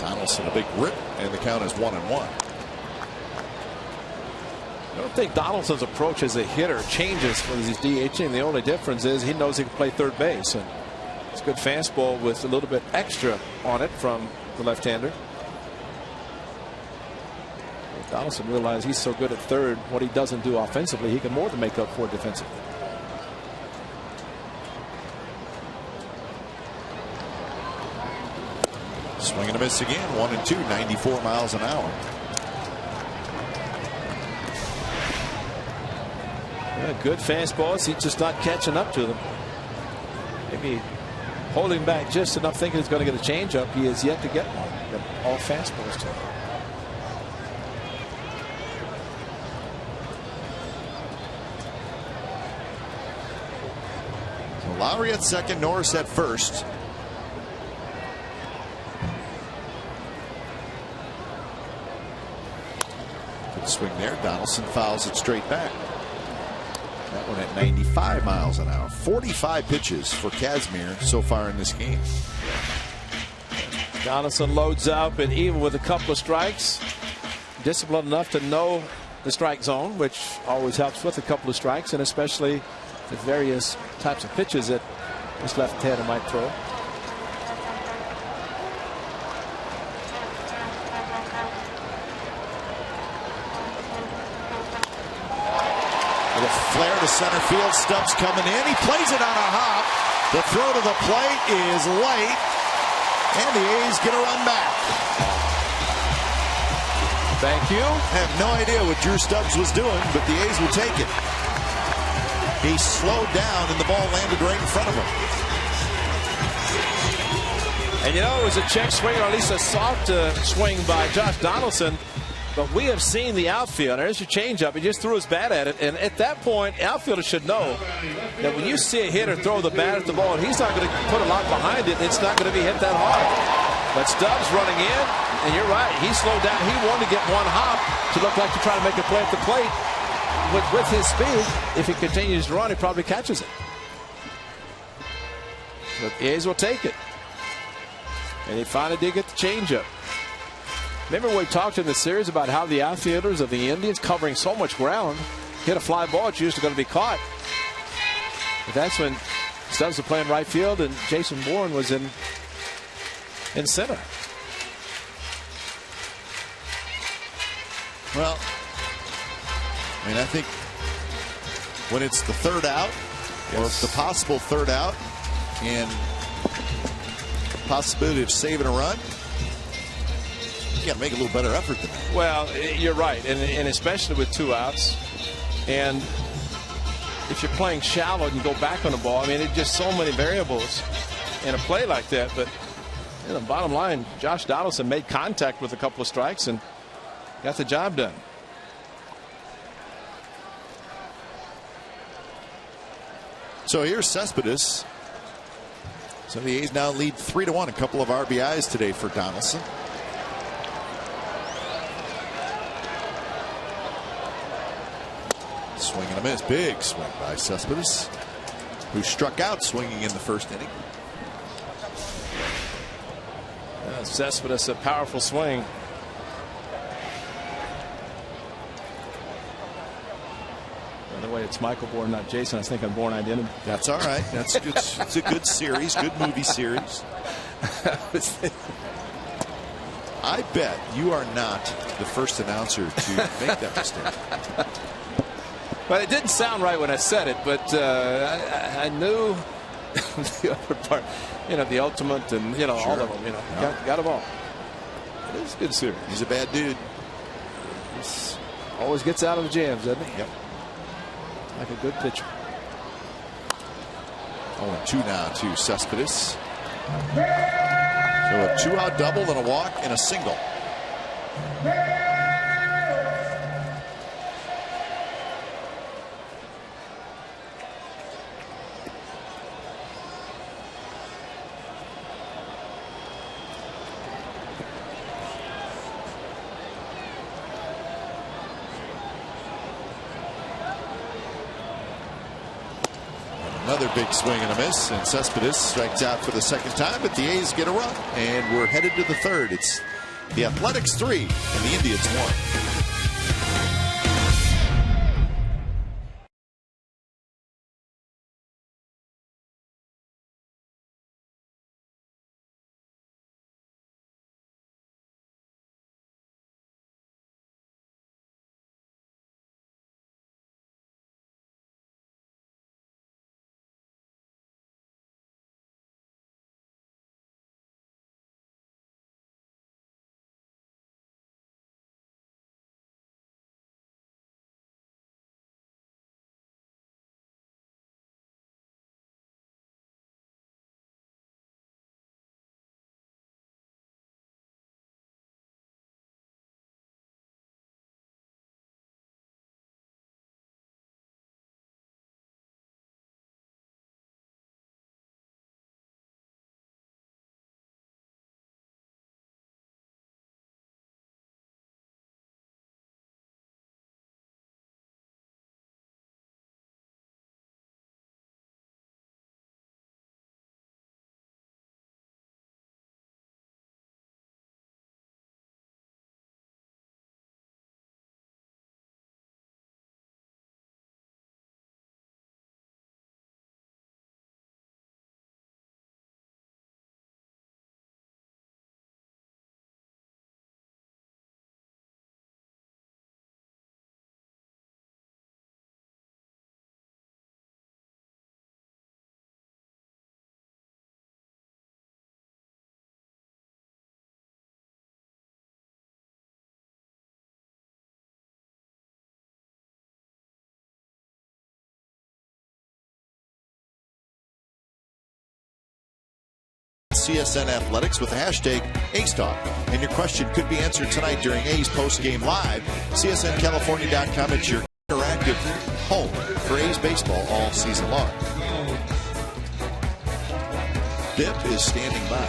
Donaldson a big rip, and the count is 1-1. I don't think Donaldson's approach as a hitter changes when he's DHing. The only difference is he knows he can play third base, and it's a good fastball with a little bit extra on it from the left-hander. Donaldson realized he's so good at third. What he doesn't do offensively, he can more than make up for defensively. Swing and a miss again. 1-2, 94 miles an hour. Yeah, good fastballs. He's just not catching up to them. Maybe holding back just enough, thinking he's going to get a changeup. He has yet to get one. Got all fastballs to him. Lowry at second, Norris at first. Good swing there. Donaldson fouls it straight back. That one at 95 miles an hour. 45 pitches for Kazmir so far in this game. Donaldson loads up, and even with a couple of strikes, disciplined enough to know the strike zone, which always helps with a couple of strikes, and especially the various types of pitches that this left-hander might throw. With a flare to center field, Stubbs coming in. He plays it on a hop. The throw to the plate is late, and the A's get a run back. Thank you. I have no idea what Drew Stubbs was doing, but the A's will take it. He slowed down, and the ball landed right in front of him. And you know, it was a check swing, or at least a soft swing by Josh Donaldson. But we have seen the outfielder. There's your changeup. He just threw his bat at it. And at that point, outfielders should know that when you see a hitter throw the bat at the ball, he's not going to put a lot behind it. It's not going to be hit that hard. But Stubbs running in, and you're right. He slowed down. He wanted to get one hop to look like to try to make a play at the plate. With his speed, if he continues to run, he probably catches it. But the A's will take it. And he finally did get the changeup. Remember we talked in the series about how the outfielders of the Indians, covering so much ground, hit a fly ball, it's usually going to be caught. But that's when Stubbs was playing right field and Jason Bourne was in center. Well, I mean, I think when it's the third out, or it's the possible third out, and possibility of saving a run, you got to make a little better effort than that. Well, you're right, and especially with 2 outs, and if you're playing shallow and you go back on the ball, I mean, it's just so many variables in a play like that. But you know, bottom line, Josh Donaldson made contact with a couple of strikes and got the job done. So here's Cespedes. So the A's now lead 3-1. A couple of RBIs today for Donaldson. Swing and a miss. Big swing by Cespedes, who struck out swinging in the first inning. Cespedes, a powerful swing. By the way, it's Michael Bourne, not Jason. I think I'm Bourne Identity. That's all right. That's good. It's a good series, good movie series. I bet you are not the first announcer to make that mistake. Well, it didn't sound right when I said it, but I knew the other part, you know, the ultimate, and you know, all of them, you know, got them all. It is a good series. He's a bad dude. He always gets out of the jams, doesn't he? Yep. Like a good pitcher. 0-2 now to Cespedes. So a 2-out double, then a walk, and a single. Another big swing and a miss, and Cespedes strikes out for the second time, but the A's get a run, and we're headed to the third. It's the Athletics 3 and the Indians 1. CSN Athletics with the hashtag A's Talk. And your question could be answered tonight during A's Postgame Live. CSNCalifornia.com. It's your interactive home for A's baseball all season long. Bipp is standing by.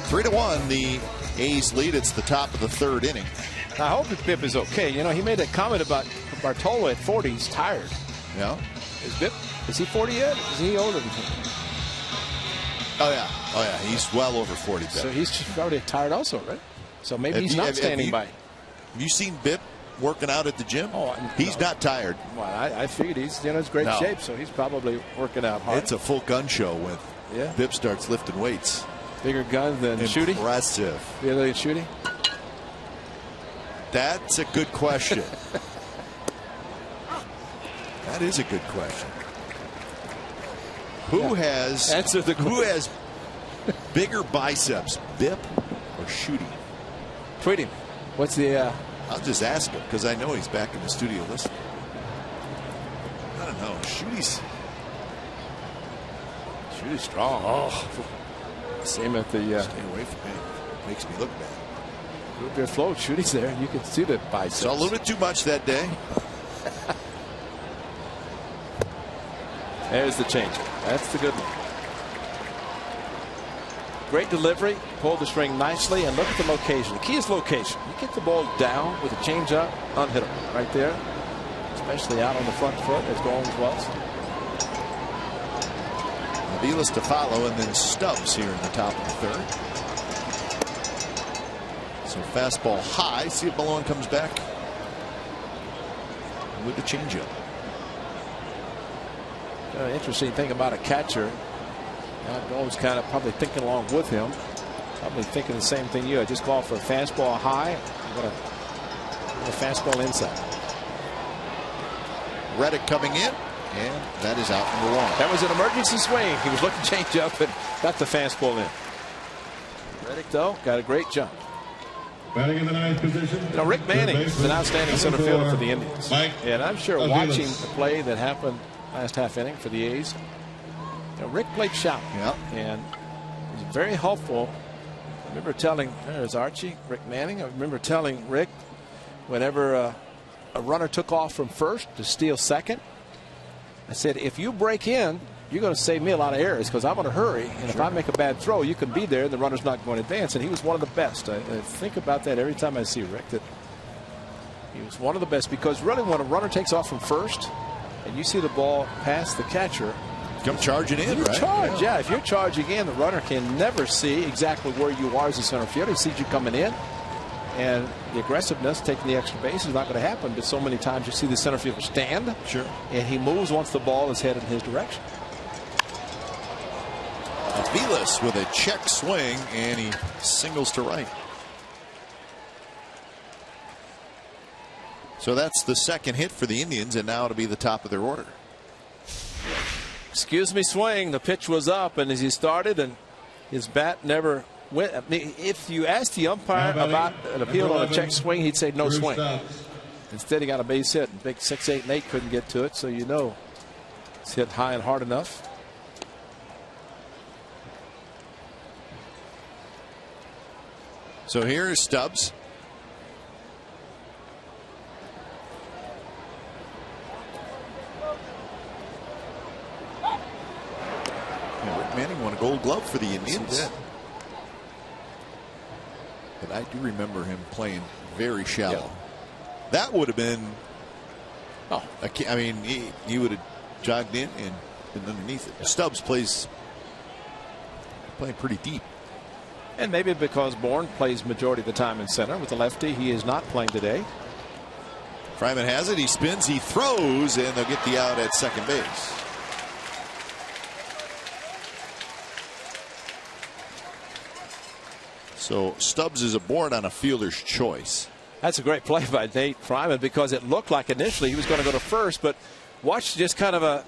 3-1, the A's lead. It's the top of the third inning. I hope that Bipp is okay. You know, he made a comment about Bartolo at 40. He's tired. Yeah. Is Bipp, is he 40 yet? Is he older than 40? Oh, yeah. Oh, yeah. He's well over 40. Bipp. So he's already tired also, right? So maybe he's not standing by. Have you seen Bipp working out at the gym? Oh, he's not tired. Well, I figured he's in great shape, so he's probably working out hard. It's a full gun show when Bipp starts lifting weights. Bigger gun than Shooty? Impressive. Really Shooty? That's a good question. That is a good question. Who has bigger biceps, Bip or Shooty? Tweet him. What's the? I'll just ask him because I know he's back in the studio listening. I don't know. Shooty's strong. Oh, same at the. Stay away from him. Makes me look bad. A little bit of flow. Shooty's there. You can see the biceps. Saw a little bit too much that day. There's the changer. That's the good one. Great delivery. Pulled the string nicely, and look at the location. The key is location. You get the ball down with a changeup, unhittable right there, especially out on the front foot as Goins was. Aviles to follow, and then Stubbs here in the top of the third. So fastball high. See if Malone comes back with the changeup. Interesting thing about a catcher. I'm always kind of probably thinking along with him. Probably thinking the same thing you. I just called for a fastball high. I'm going to a fastball inside. Reddick coming in, and that is out number one. That was an emergency swing. He was looking to change up and got the fastball in. Reddick, though, got a great jump. Batting in the ninth position. You know, Rick Manning is an outstanding center fielder for the Indians. And I'm sure watching the play that happened last half inning for the A's, you know, Rick played shallow. Yep. And it was very helpful. I remember telling, there's Archie, Rick Manning. I remember telling Rick whenever a runner took off from first to steal second, I said, if you break in, you're going to save me a lot of errors because I'm going to hurry. And if I make a bad throw, you can be there and the runner's not going to advance. And he was one of the best. I think about that every time I see Rick, that he was one of the best, because really when a runner takes off from first and you see the ball pass the catcher, come charging in, right? Charge, yeah. If you're charging in, the runner can never see exactly where you are as a center fielder. He sees you coming in, and the aggressiveness, taking the extra base, is not going to happen. But so many times you see the center fielder stand, and he moves once the ball is headed in his direction. Aviles with a check swing, and he singles to right. So that's the second hit for the Indians, and now it'll be the top of their order. Excuse me, swing. The pitch was up, and as he started, and his bat never went. I mean, if you asked the umpire about an appeal on a check swing, he'd say no swing. Instead, he got a base hit, and big 6, 8, and 8 couldn't get to it, so you know it's hit high and hard enough. So here is Stubbs. Rick Manning won a Gold Glove for the Indians. Yes, but I do remember him playing very shallow. That would have been. Oh, I mean, he would have jogged in and been underneath it. Stubbs playing pretty deep. And maybe because Bourne plays majority of the time in center with the lefty, he is not playing today. Fryman has it. He spins. He throws, and they'll get the out at second base. So Stubbs is aboard on a fielder's choice. That's a great play by Nate Fryman, because it looked like initially he was going to go to first, but watch just kind of a,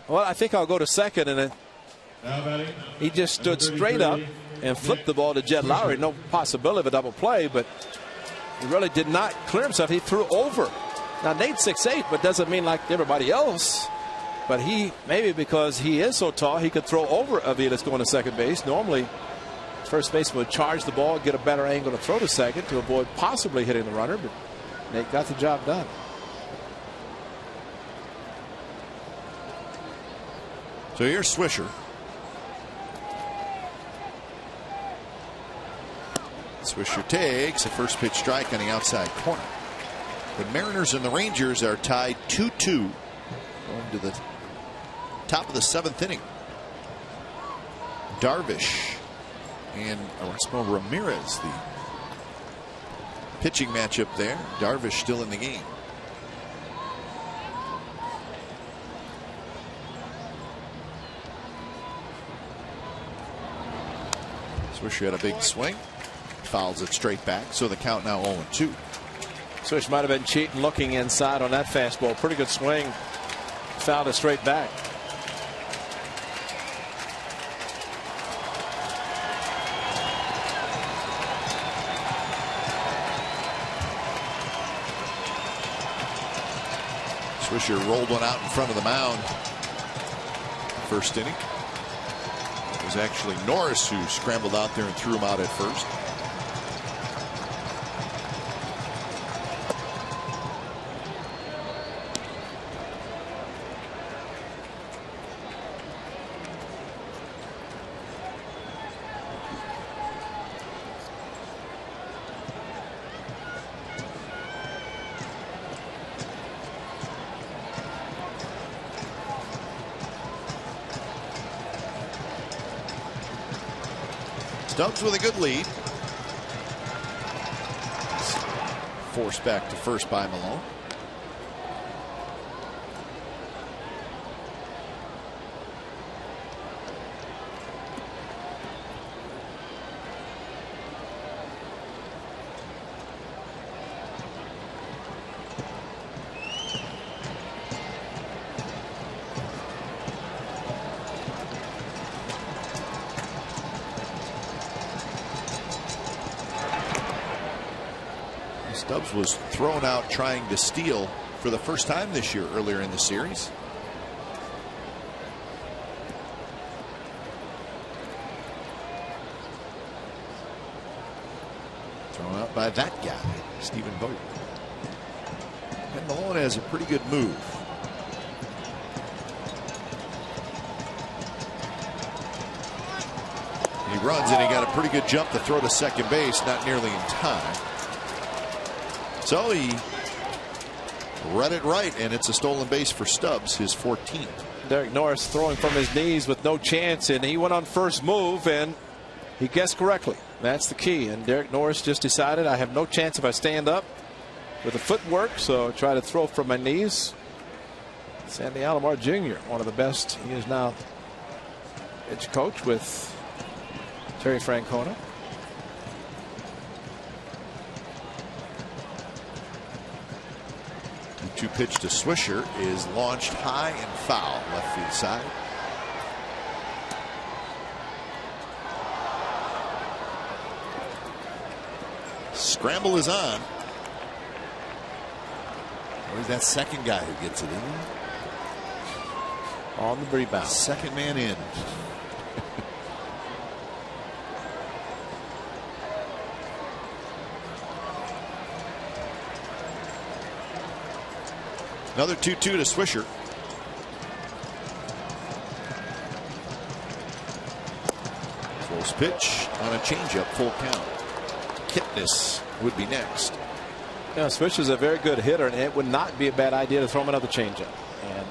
well, I think I'll go to second, and then he just stood straight up and flipped the ball to Jed Lowry. No possibility of a double play, but he really did not clear himself. He threw over. Now Nate's 6'8", but doesn't mean like everybody else. But he, maybe because he is so tall, he could throw over Aviles going to second base. Normally, first baseman would charge the ball, get a better angle to throw to second to avoid possibly hitting the runner, but Nate got the job done. So here's Swisher. Swisher takes a first pitch strike on the outside corner. The Mariners and the Rangers are tied 2-2 going to the top of the seventh inning. Darvish and Erasmo Ramirez, the pitching matchup there. Darvish still in the game. Swisher had a big swing. Fouls it straight back, so the count now 0-2. Swish might have been cheating, looking inside on that fastball. Pretty good swing. Fouled it straight back. Swisher rolled one out in front of the mound. First inning. It was actually Norris who scrambled out there and threw him out at first. Stubbs with a good lead. Forced back to first by Malone. Stubbs was thrown out trying to steal for the first time this year earlier in the series. Thrown out by that guy, Stephen Vogt. And Malone has a pretty good move. He runs and he got a pretty good jump to throw to second base, not nearly in time. So he read it right, and it's a stolen base for Stubbs, his 14th. Derek Norris throwing from his knees with no chance, and he went on first move, and he guessed correctly. That's the key. And Derek Norris just decided, I have no chance if I stand up with the footwork, so try to throw from my knees. Sandy Alomar Jr., one of the best. He is now pitch coach with Terry Francona. The 2 pitch to Swisher is launched high and foul left field side. Scramble is on. Where's that second guy who gets it in? On the rebound. Second man in. Another 2-2 to Swisher. Close pitch on a changeup, full count. Kipnis would be next. Yeah, Swisher's a very good hitter, and it would not be a bad idea to throw him another changeup. And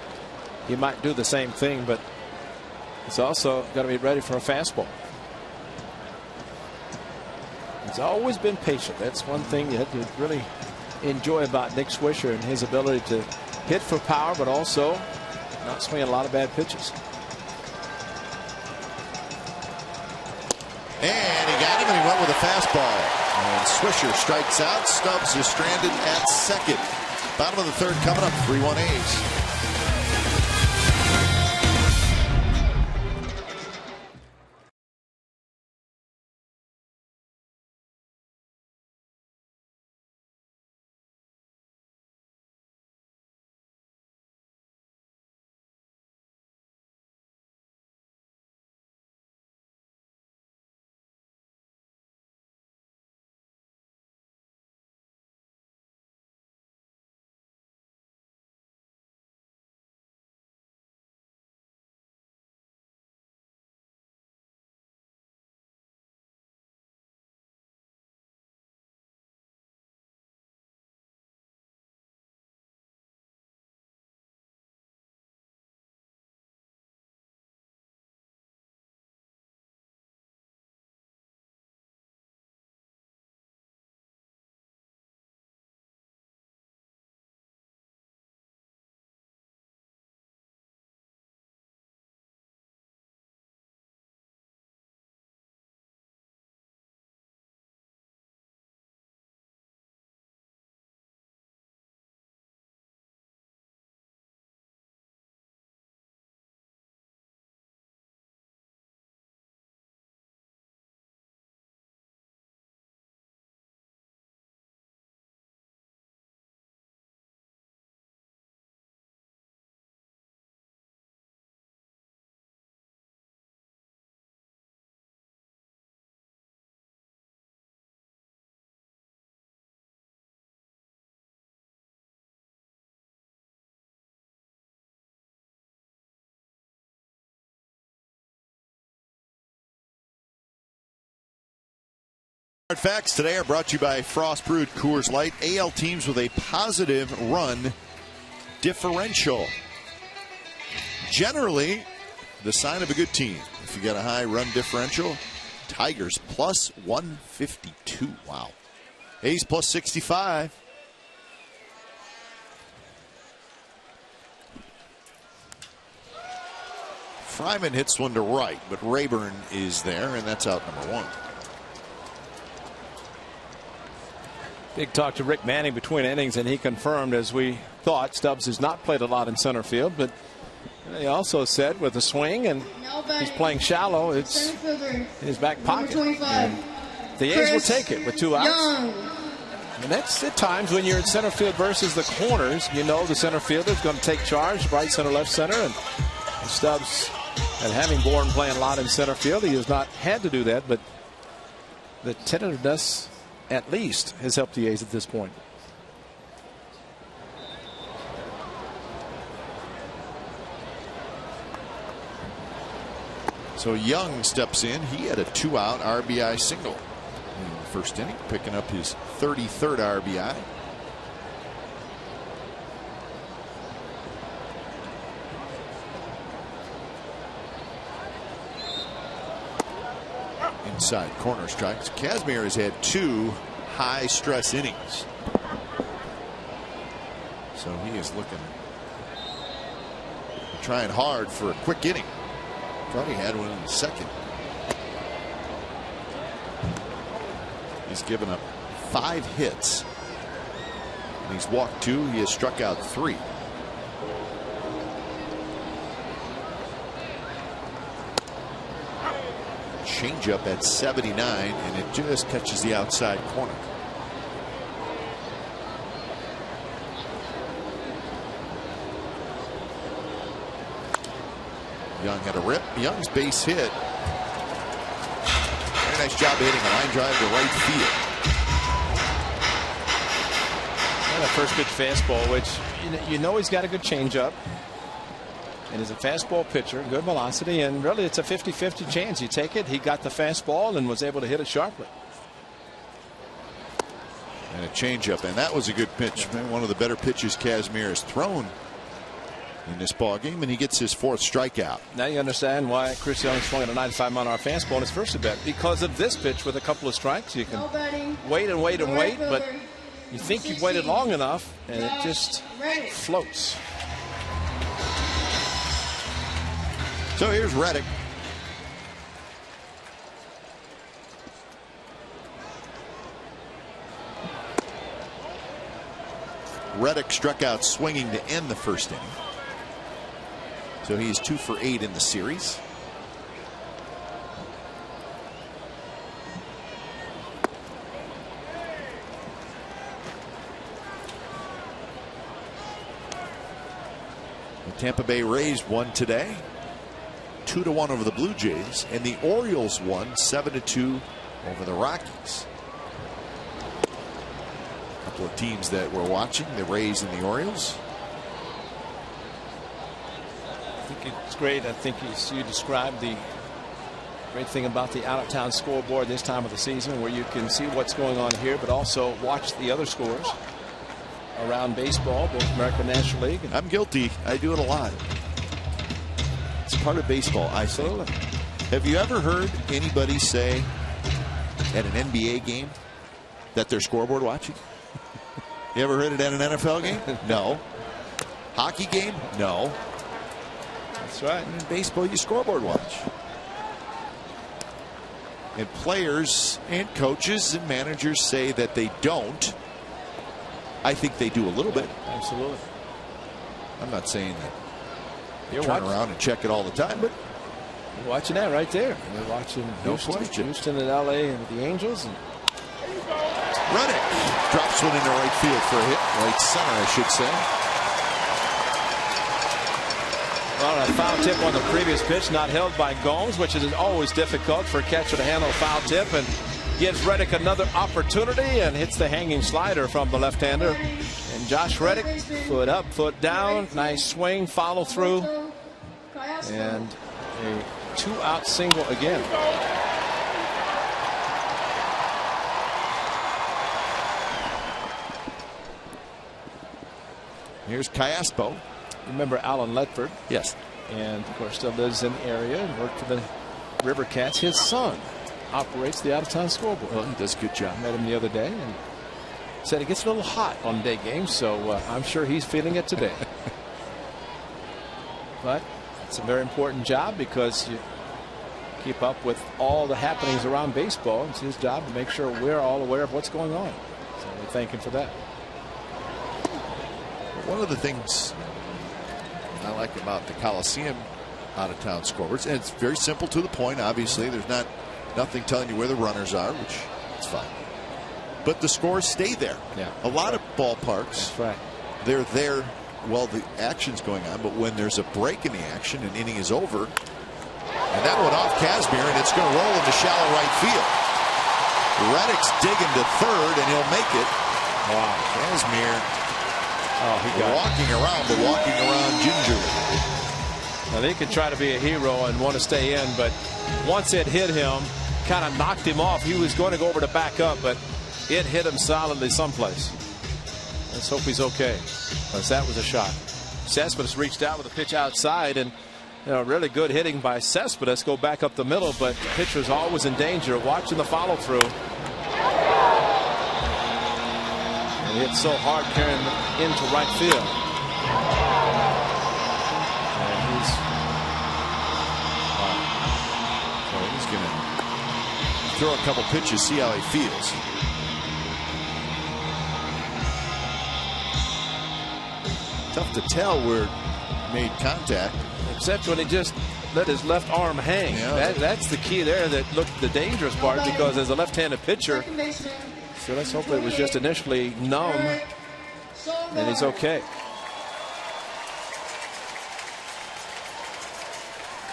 he might do the same thing, but he's also got to be ready for a fastball. He's always been patient. That's one thing you have to really enjoy about Nick Swisher and his ability to hit for power, but also not swing a lot of bad pitches. And he got him, and he went with a fastball. And Swisher strikes out. Stubbs is stranded at second. Bottom of the third coming up. 3-1 A's. Hard facts today are brought to you by Frost Brewed Coors Light. AL teams with a positive run differential. Generally, the sign of a good team. If you got a high run differential, Tigers plus 152. Wow. A's plus 65. Fryman hits one to right, but Rayburn is there, and that's out number 1. Big talk to Rick Manning between innings, and he confirmed, as we thought, Stubbs has not played a lot in center field, but he also said with a swing, and he's playing shallow, it's in his back pocket. And the A's will take it with 2 outs. And that's at times when you're in center field versus the corners, you know the center fielder is going to take charge, right center, left center, and Stubbs, and having Bourne playing a lot in center field, he has not had to do that, but the tentativeness at least has helped the A's at this point. So Young steps in. He had a 2-out RBI single in the first inning, picking up his 33rd RBI. Inside corner strikes. Kazmir has had 2 high stress innings, so he is looking, trying hard for a quick inning. Thought he had one in the second. He's given up 5 hits, and he's walked 2. He has struck out 3. Changeup at 79, and it just catches the outside corner. Young had a rip. Young's base hit. Very nice job hitting a line drive to right field. And a first pitch fastball, which you know he's got a good changeup. And is a fastball pitcher, good velocity, and really it's a 50-50 chance. You take it. He got the fastball and was able to hit it sharply. And a changeup, and that was a good pitch. One of the better pitches Kazmir has thrown in this ball game, and he gets his 4th strikeout. Now you understand why Chris Young swung at a 95-mile-an-hour fastball in his first at bat, because of this pitch with a couple of strikes. You can wait and wait and wait, but you think you've waited long enough, and it just floats. So here's Reddick. Reddick struck out swinging to end the first inning. So he's 2 for 8 in the series. The Tampa Bay Rays won today, 2-1 over the Blue Jays, and the Orioles won 7-2 over the Rockies. A couple of teams that we're watching, the Rays and the Orioles. I think it's great. I think you described the great thing about the out-of-town scoreboard this time of the season, where you can see what's going on here, but also watch the other scores around baseball, both American National League. I'm guilty. I do it a lot. It's part of baseball, I think. Have you ever heard anybody say at an NBA game that they're scoreboard watching? You ever heard it at an NFL game? No. Hockey game? No. That's right. In baseball, you scoreboard watch. And players and coaches and managers say that they don't. I think they do a little bit. Absolutely. I'm not saying that You're turn around and check it all the time, but you're watching that right there. You're watching Houston and LA and the Angels. And Reddick drops one into right field for a hit. Right center, I should say. Well, a foul tip on the previous pitch, not held by Gomes, which is always difficult for a catcher to handle a foul tip, and gives Reddick another opportunity and hits the hanging slider from the left-hander. And Josh Reddick, foot up, foot down, nice swing, follow through, and a 2-out single again. Here's Cayaspo. Remember Alan Ledford? Yes. And of course still lives in the area and worked for the River Cats. His son operates the out-of-town scoreboard. Well, he does a good job. I met him the other day and said it gets a little hot on day games, so I'm sure he's feeling it today. But it's a very important job because you keep up with all the happenings around baseball. It's his job to make sure we're all aware of what's going on. So we thank him for that. One of the things I like about the Coliseum out-of-town scoreboards, and it's very simple to the point. Obviously, there's nothing telling you where the runners are, which is fine. But the scores stay there. Yeah. A lot of ballparks, That's right. they're there while the action's going on, but when there's a break in the action, an inning is over, and that one off Kazmir, and it's going to roll into shallow right field. Reddick's digging to third, and he'll make it. Wow. Kazmir He got walking around, but walking around gingerly. Now they could try to be a hero and want to stay in, but once it hit him, kind of knocked him off. He was going to go over to back up, but it hit him solidly someplace. Let's hope he's okay, because that was a shot. Cespedes reached out with a pitch outside, and really good hitting by Cespedes. Go back up the middle, but the pitcher's always in danger. Watching the follow through. And hit so hard carrying into right field. And So he's going to throw a couple pitches, see how he feels. Tough to tell where he made contact. Except when he just let his left arm hang. Yeah. That's the key there that looked the dangerous part, because as a left-handed pitcher, so let's hope it was just initially numb and he's okay.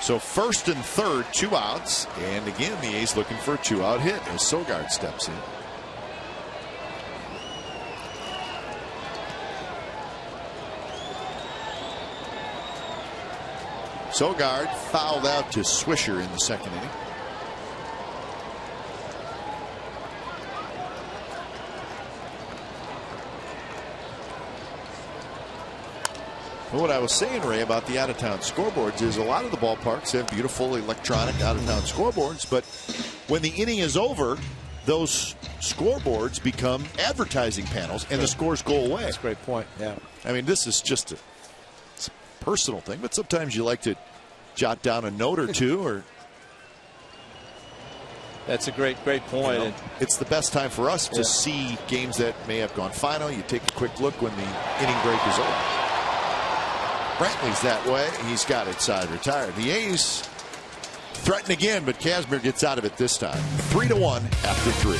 So first and third, 2 outs, and again the A's looking for a 2-out hit as Sogard steps in. Sogard fouled out to Swisher in the second inning. What I was saying, Ray, about the out-of-town scoreboards is a lot of the ballparks have beautiful electronic out-of-town scoreboards, but when the inning is over, those scoreboards become advertising panels and the scores go away. That's a great point. Yeah. I mean, this is just it's a personal thing, but sometimes you like to jot down a note or two. Or That's a great point. It's the best time for us to see games that may have gone final. You take a quick look when the inning break is over. Brantley's that way. He's got it side retired. The A's threaten again, but Kazmir gets out of it this time. 3-1 after 3.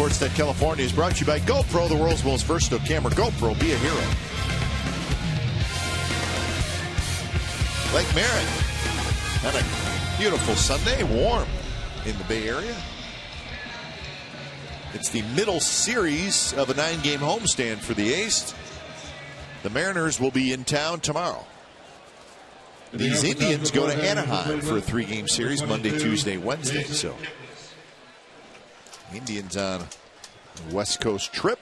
Sportsnet California is brought to you by GoPro, the world's most versatile camera. GoPro, be a hero. Lake Merritt had a beautiful Sunday, warm in the Bay Area. It's the middle series of a 9-game homestand for the A's. The Mariners will be in town tomorrow. These Indians go to Anaheim for a 3-game series Monday, Tuesday, Wednesday. So Indians on a West Coast trip.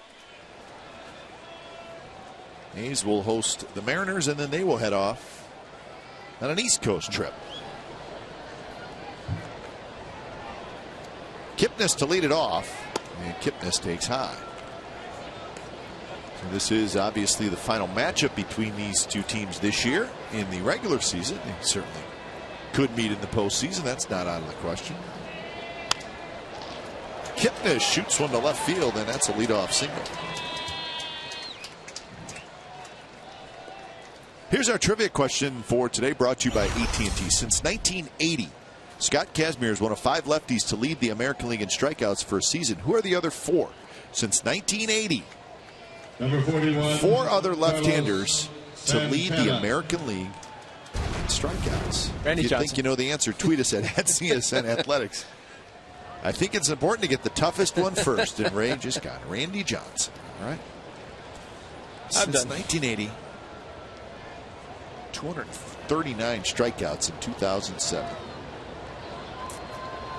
A's will host the Mariners, and then they will head off on an East Coast trip. Kipnis to lead it off, and Kipnis takes high. So this is obviously the final matchup between these two teams this year in the regular season. They certainly could meet in the postseason. That's not out of the question. Kipnis shoots one to left field, and that's a leadoff single. Here's our trivia question for today, brought to you by AT&T. Since 1980, Scott Kazmir is one of 5 lefties to lead the American League in strikeouts for a season. Who are the other 4? Since 1980, Number 41, 4 other left-handers to lead the American League in strikeouts. Randy If you Johnson. think you know the answer, tweet us at CSN Athletics. I think it's important to get the toughest one first, and Ray just got Randy Johnson. All right. Since 1980, 239 strikeouts in 2007.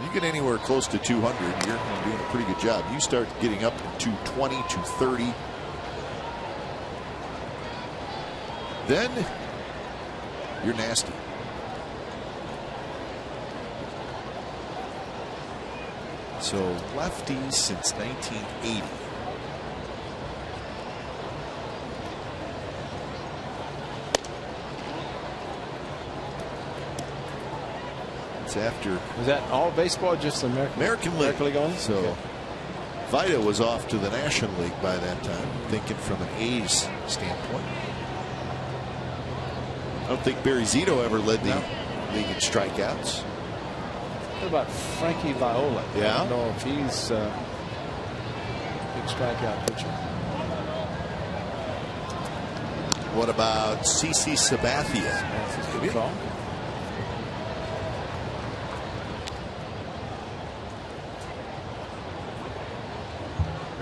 You get anywhere close to 200, you're doing a pretty good job. You start getting up to 220, 230. Then you're nasty. So lefties since 1980. It's after. Was that all baseball, just the American League only? So okay. Vida was off to the National League by that time, thinking from an A's standpoint. I don't think Barry Zito ever led the league in strikeouts. What about Frankie Viola? Yeah. I don't know if he's a big strikeout pitcher. What about CC Sabathia? That's a good call.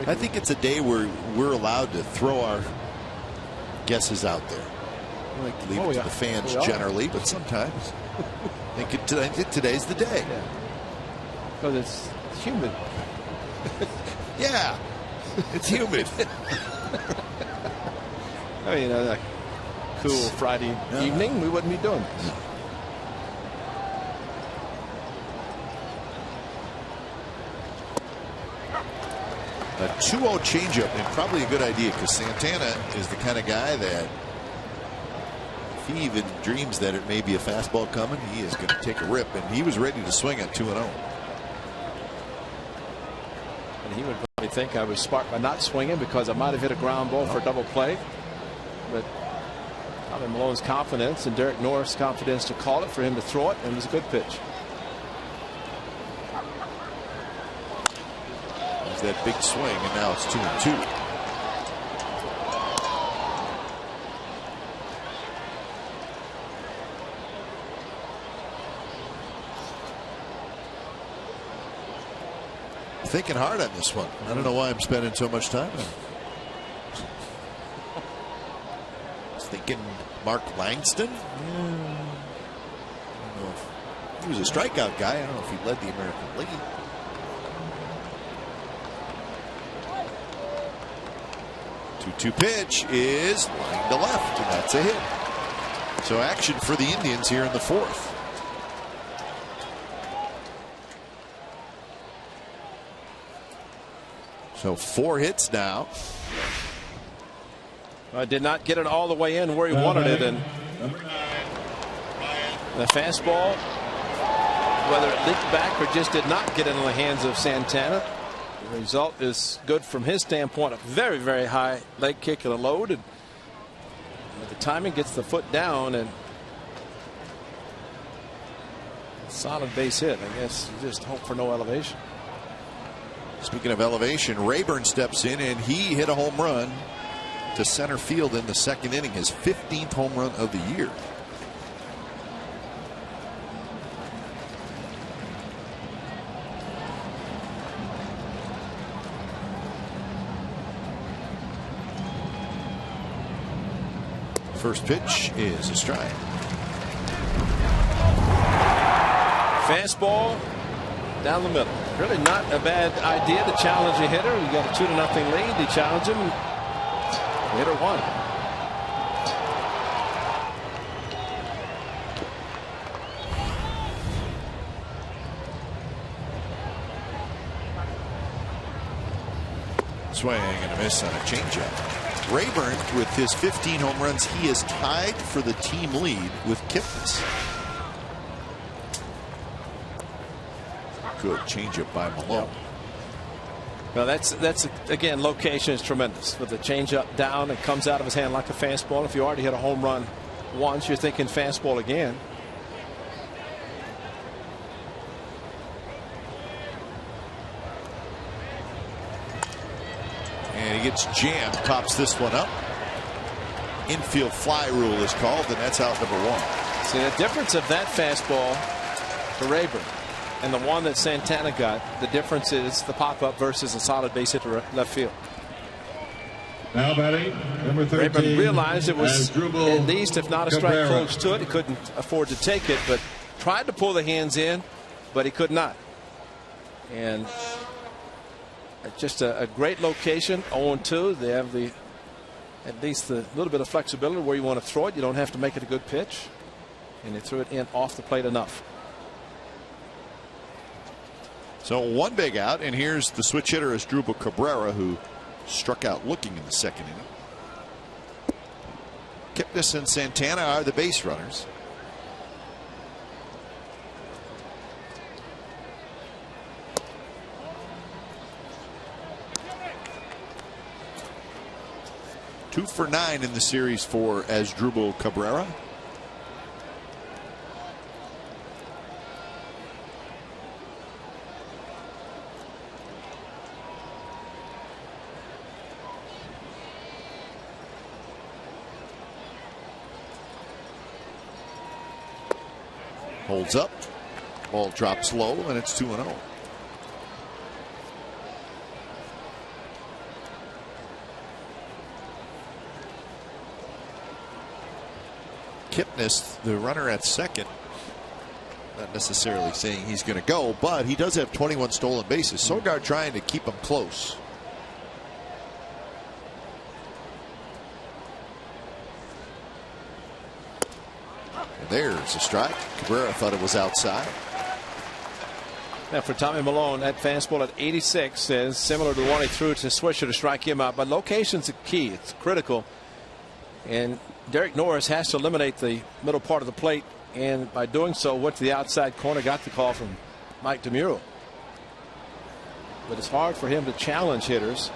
I think it's a day where we're allowed to throw our guesses out there. I like to leave it to the fans generally, but sometimes I think today's the day. Yeah. Because it's humid. Yeah, it's humid. I mean, like cool Friday evening, we wouldn't be doing this. A 2-0 changeup, and probably a good idea, because Santana is the kind of guy that if he even dreams that it may be a fastball coming, he is going to take a rip, and he was ready to swing at 2-0. And he would probably think I was smart by not swinging because I might have hit a ground ball for a double play. But Tommy Malone's confidence and Derek Norris' confidence to call it for him to throw it, and it was a good pitch. There's that big swing, and now it's 2-2. Thinking hard on this one. I don't know why I'm spending so much time on it. I was thinking Mark Langston. I don't know if he was a strikeout guy. I don't know if he led the American League. Two pitch is line to left, and that's a hit. So action for the Indians here in the 4th. So 4 hits now. I did not get it all the way in where he wanted it, and the fastball, whether it leaked back or just did not get into the hands of Santana, the result is good from his standpoint. A very, very high leg kick and a load, and the timing gets the foot down, and solid base hit. I guess you just hope for no elevation. Speaking of elevation, Rayburn steps in and he hit a home run to center field in the second inning, his 15th home run of the year. First pitch is a strike. Fastball down the middle. Really not a bad idea to challenge a hitter. You got a 2-0 lead. You challenge him. The hitter won. Swing and a miss on a changeup. Rayburn, with his 15 home runs, he is tied for the team lead with Kipnis. Good changeup by Malone. Well, that's again, location is tremendous. With the changeup down, it comes out of his hand like a fastball. If you already hit a home run once, you're thinking fastball again. And he gets jammed, pops this one up. Infield fly rule is called, and that's out number one. See, the difference of that fastball to Rayburn and the one that Santana got, the difference is the pop-up versus a solid base hit to left field. Now batting, number 13. Rayburn realized it was Asdrubal at least, if not a strike, Cabrera. close to it. He couldn't afford to take it, but tried to pull the hands in, but he could not. And just a great location. 0-2. They have at least the little bit of flexibility where you want to throw it. You don't have to make it a good pitch. And they threw it in off the plate enough. So one big out, and here's the switch hitter Asdrubal Cabrera, who struck out looking in the second inning. Kipnis and Santana are the base runners. Two for 9 in the series for Asdrubal Cabrera. Holds up. Ball drops low, and it's 2-0. Kipnis, the runner at second, not necessarily saying he's going to go, but he does have 21 stolen bases. Sogard trying to keep him close. And there's a strike. Cabrera thought it was outside. Now for Tommy Malone, that fastball at 86 is similar to the one he threw to Swisher to strike him out. But location's a key. It's critical. And Derek Norris has to eliminate the middle part of the plate, and by doing so went to the outside corner, got the call from Mike DeMuro. But it's hard for him to challenge hitters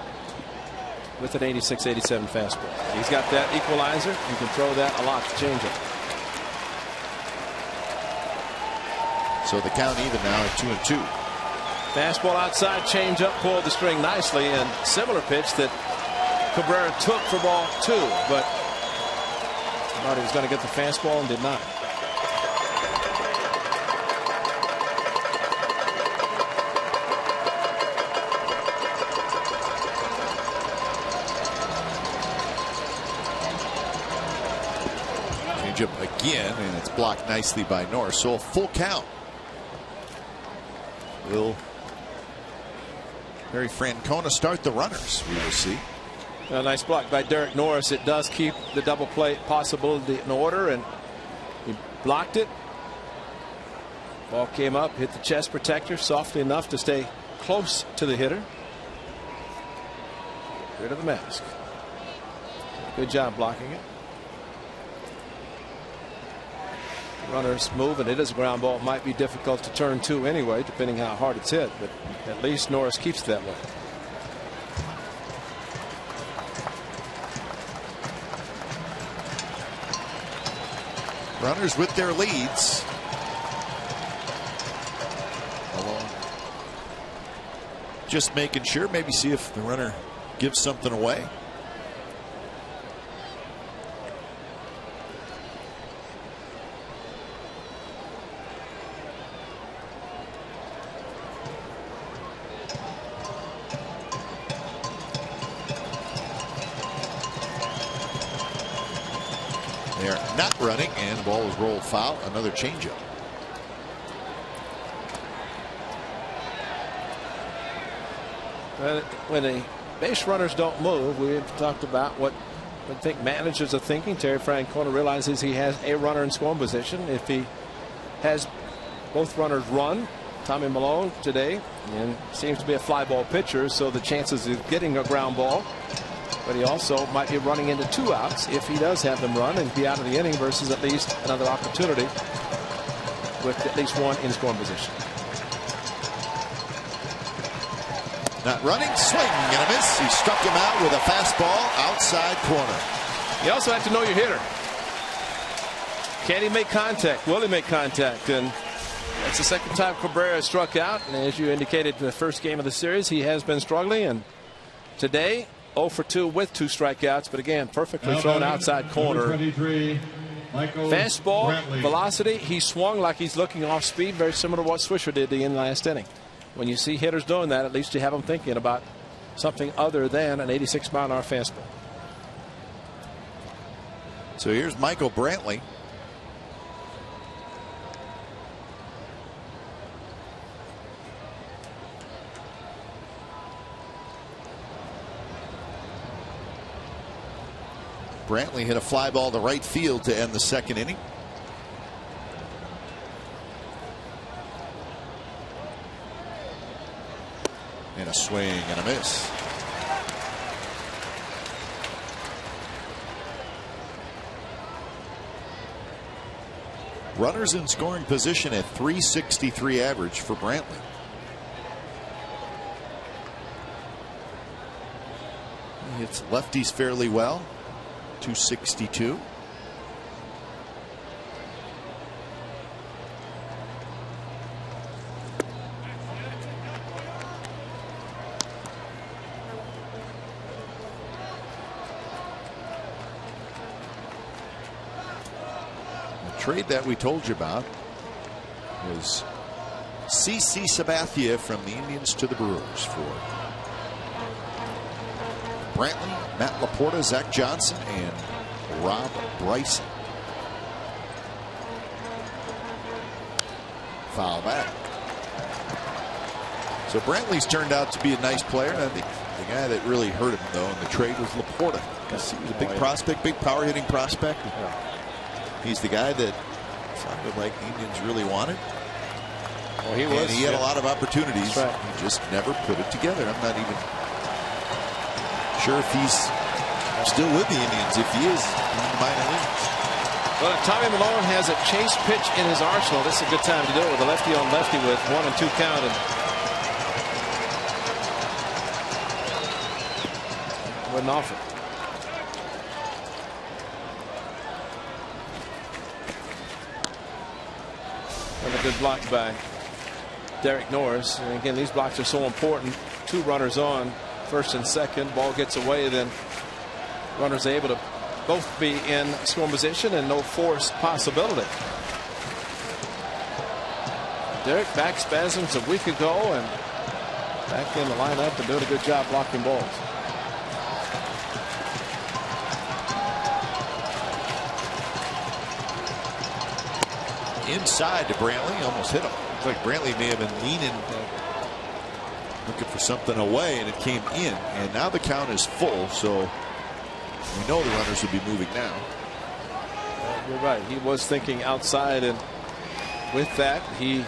with an 86-87 fastball. He's got that equalizer. You can throw that a lot to change it. So the count even now at 2-2. Fastball outside, changeup, pulled the string nicely, and similar pitch that Cabrera took for ball 2, but thought he was going to get the fastball and did not. Changeup again, and it's blocked nicely by Norris. So a full count. Will Harry Francona start the runners? We will see. A nice block by Derek Norris. It does keep the double play possibility in order, and he blocked it. Ball came up, hit the chest protector softly enough to stay close to the hitter. Rid of the mask. Good job blocking it. Runners move, and it is a ground ball. It might be difficult to turn to anyway, depending how hard it's hit, but at least Norris keeps it that way. Runners with their leads. just making sure, maybe see if the runner gives something away. They're not running, and the ball is rolled foul. Another changeup. When the base runners don't move, we talked about what I think managers are thinking. Terry Francona realizes he has a runner in scoring position. If he has both runners run, Tommy Milone today, and seems to be a fly ball pitcher, so the chances of getting a ground ball. But he also might be running into 2 outs if he does have them run and be out of the inning versus at least another opportunity with at least one in scoring position. Not running, swing and a miss. He struck him out with a fastball outside corner. You also have to know your hitter. Can he make contact? Will he make contact? And that's the second time Cabrera struck out. And as you indicated in the first game of the series, he has been struggling. And today, 0 for 2 with 2 strikeouts. But again, perfectly thrown outside corner. Fastball, Brantley. velocity. He swung like he's looking off speed, very similar to what Swisher did in the last inning. When you see hitters doing that, at least you have them thinking about something other than an 86-mile-an-hour fastball. So here's Michael Brantley. Brantley hit a fly ball to right field to end the second inning. And a swing and a miss. Runners in scoring position at .363 average for Brantley. He hits lefties fairly well. .262. Trade that we told you about was CC Sabathia from the Indians to the Brewers for Brantley, Matt Laporta, Zach Johnson, and Rob Bryson. Foul back. So Brantley's turned out to be a nice player. And I think the guy that really hurt him, though, in the trade was Laporta. Because he was a big prospect, big power hitting prospect. He's the guy that sounded like the Indians really wanted. Well, he was. And he had a lot of opportunities. Right. He just never put it together. I'm not even sure if he's still with the Indians. If he is, in the minor leagues. Well, if Tommy Milone has a chase pitch in his arsenal, this is a good time to do it with a lefty on lefty with 1 and 2 count. And wouldn't offer. A good block by Derek Norris. And again, these blocks are so important. 2 runners on, first and second. Ball gets away, then runners are able to both be in scoring position and no force possibility. Derek back spasms a week ago and back in the lineup and doing a good job blocking balls. Inside to Brantley, almost hit him. Looks like Brantley may have been leaning, looking for something away, and it came in. And now the count is full, so we know the runners will be moving now. You're right. He was thinking outside, and with that, he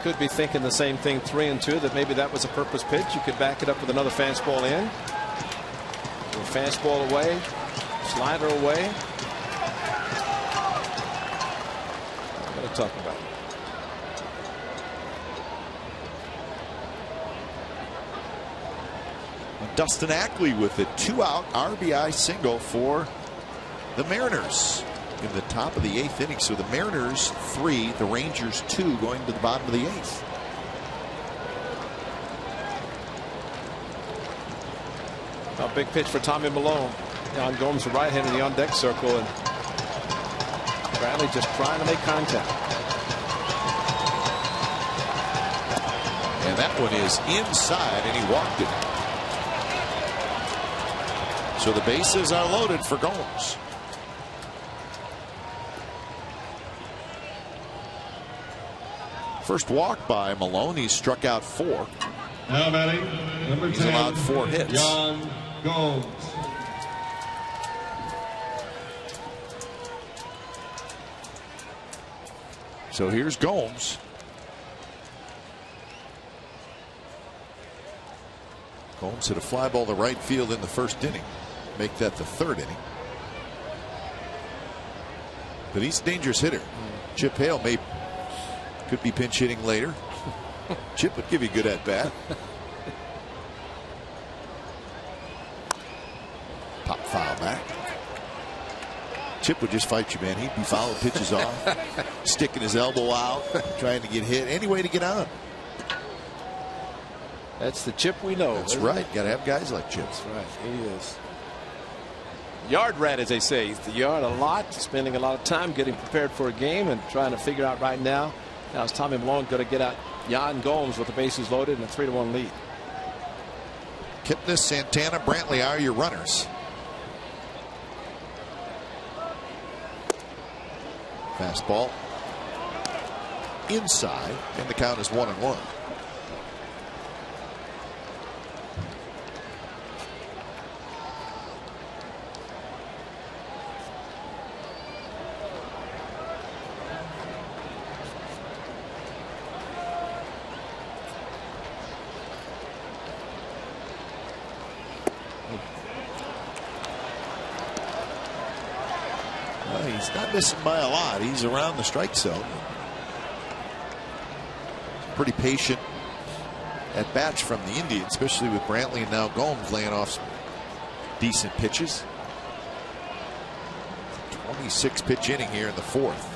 could be thinking the same thing 3 and 2, that maybe that was a purpose pitch. You could back it up with another fastball in. A fastball away, slider away. Talk about it. Dustin Ackley with a 2-out RBI single for the Mariners in the top of the 8th inning. So the Mariners 3, the Rangers 2, going to the bottom of the 8th. A big pitch for Tommy Malone. Yan Gomes, the right hand in the on deck circle, and Bradley just trying to make contact. And that one is inside, and he walked it. So the bases are loaded for Gomes. First walk by Malone. He's struck out 4. Now batting, number 10. He's allowed 4 hits. Yan Gomes. So here's Gomes. Gomes hit a fly ball to right field in the first inning. Make that the 3rd inning. But he's a dangerous hitter. Chip Hale could be pinch hitting later. Chip would give you a good at bat. Pop foul back. Chip would just fight you, man. He'd be fouling pitches off, sticking his elbow out, trying to get hit any way to get on. That's the Chip we know. That's right. Got to have guys like Chip. That's right. He is. Yard rat, as they say. He's the yard a lot, spending a lot of time getting prepared for a game and trying to figure out right now. Now is Tommy Malone going to get out Yan Gomes with the bases loaded and a 3-1 lead. Kipnis, Santana, Brantley are your runners. Fastball inside, and the count is 1-1. He's not missing by a lot. He's around the strike zone. Pretty patient at bats from the Indians, especially with Brantley and now Gomes laying off some decent pitches. 26 pitch inning here in the 4th.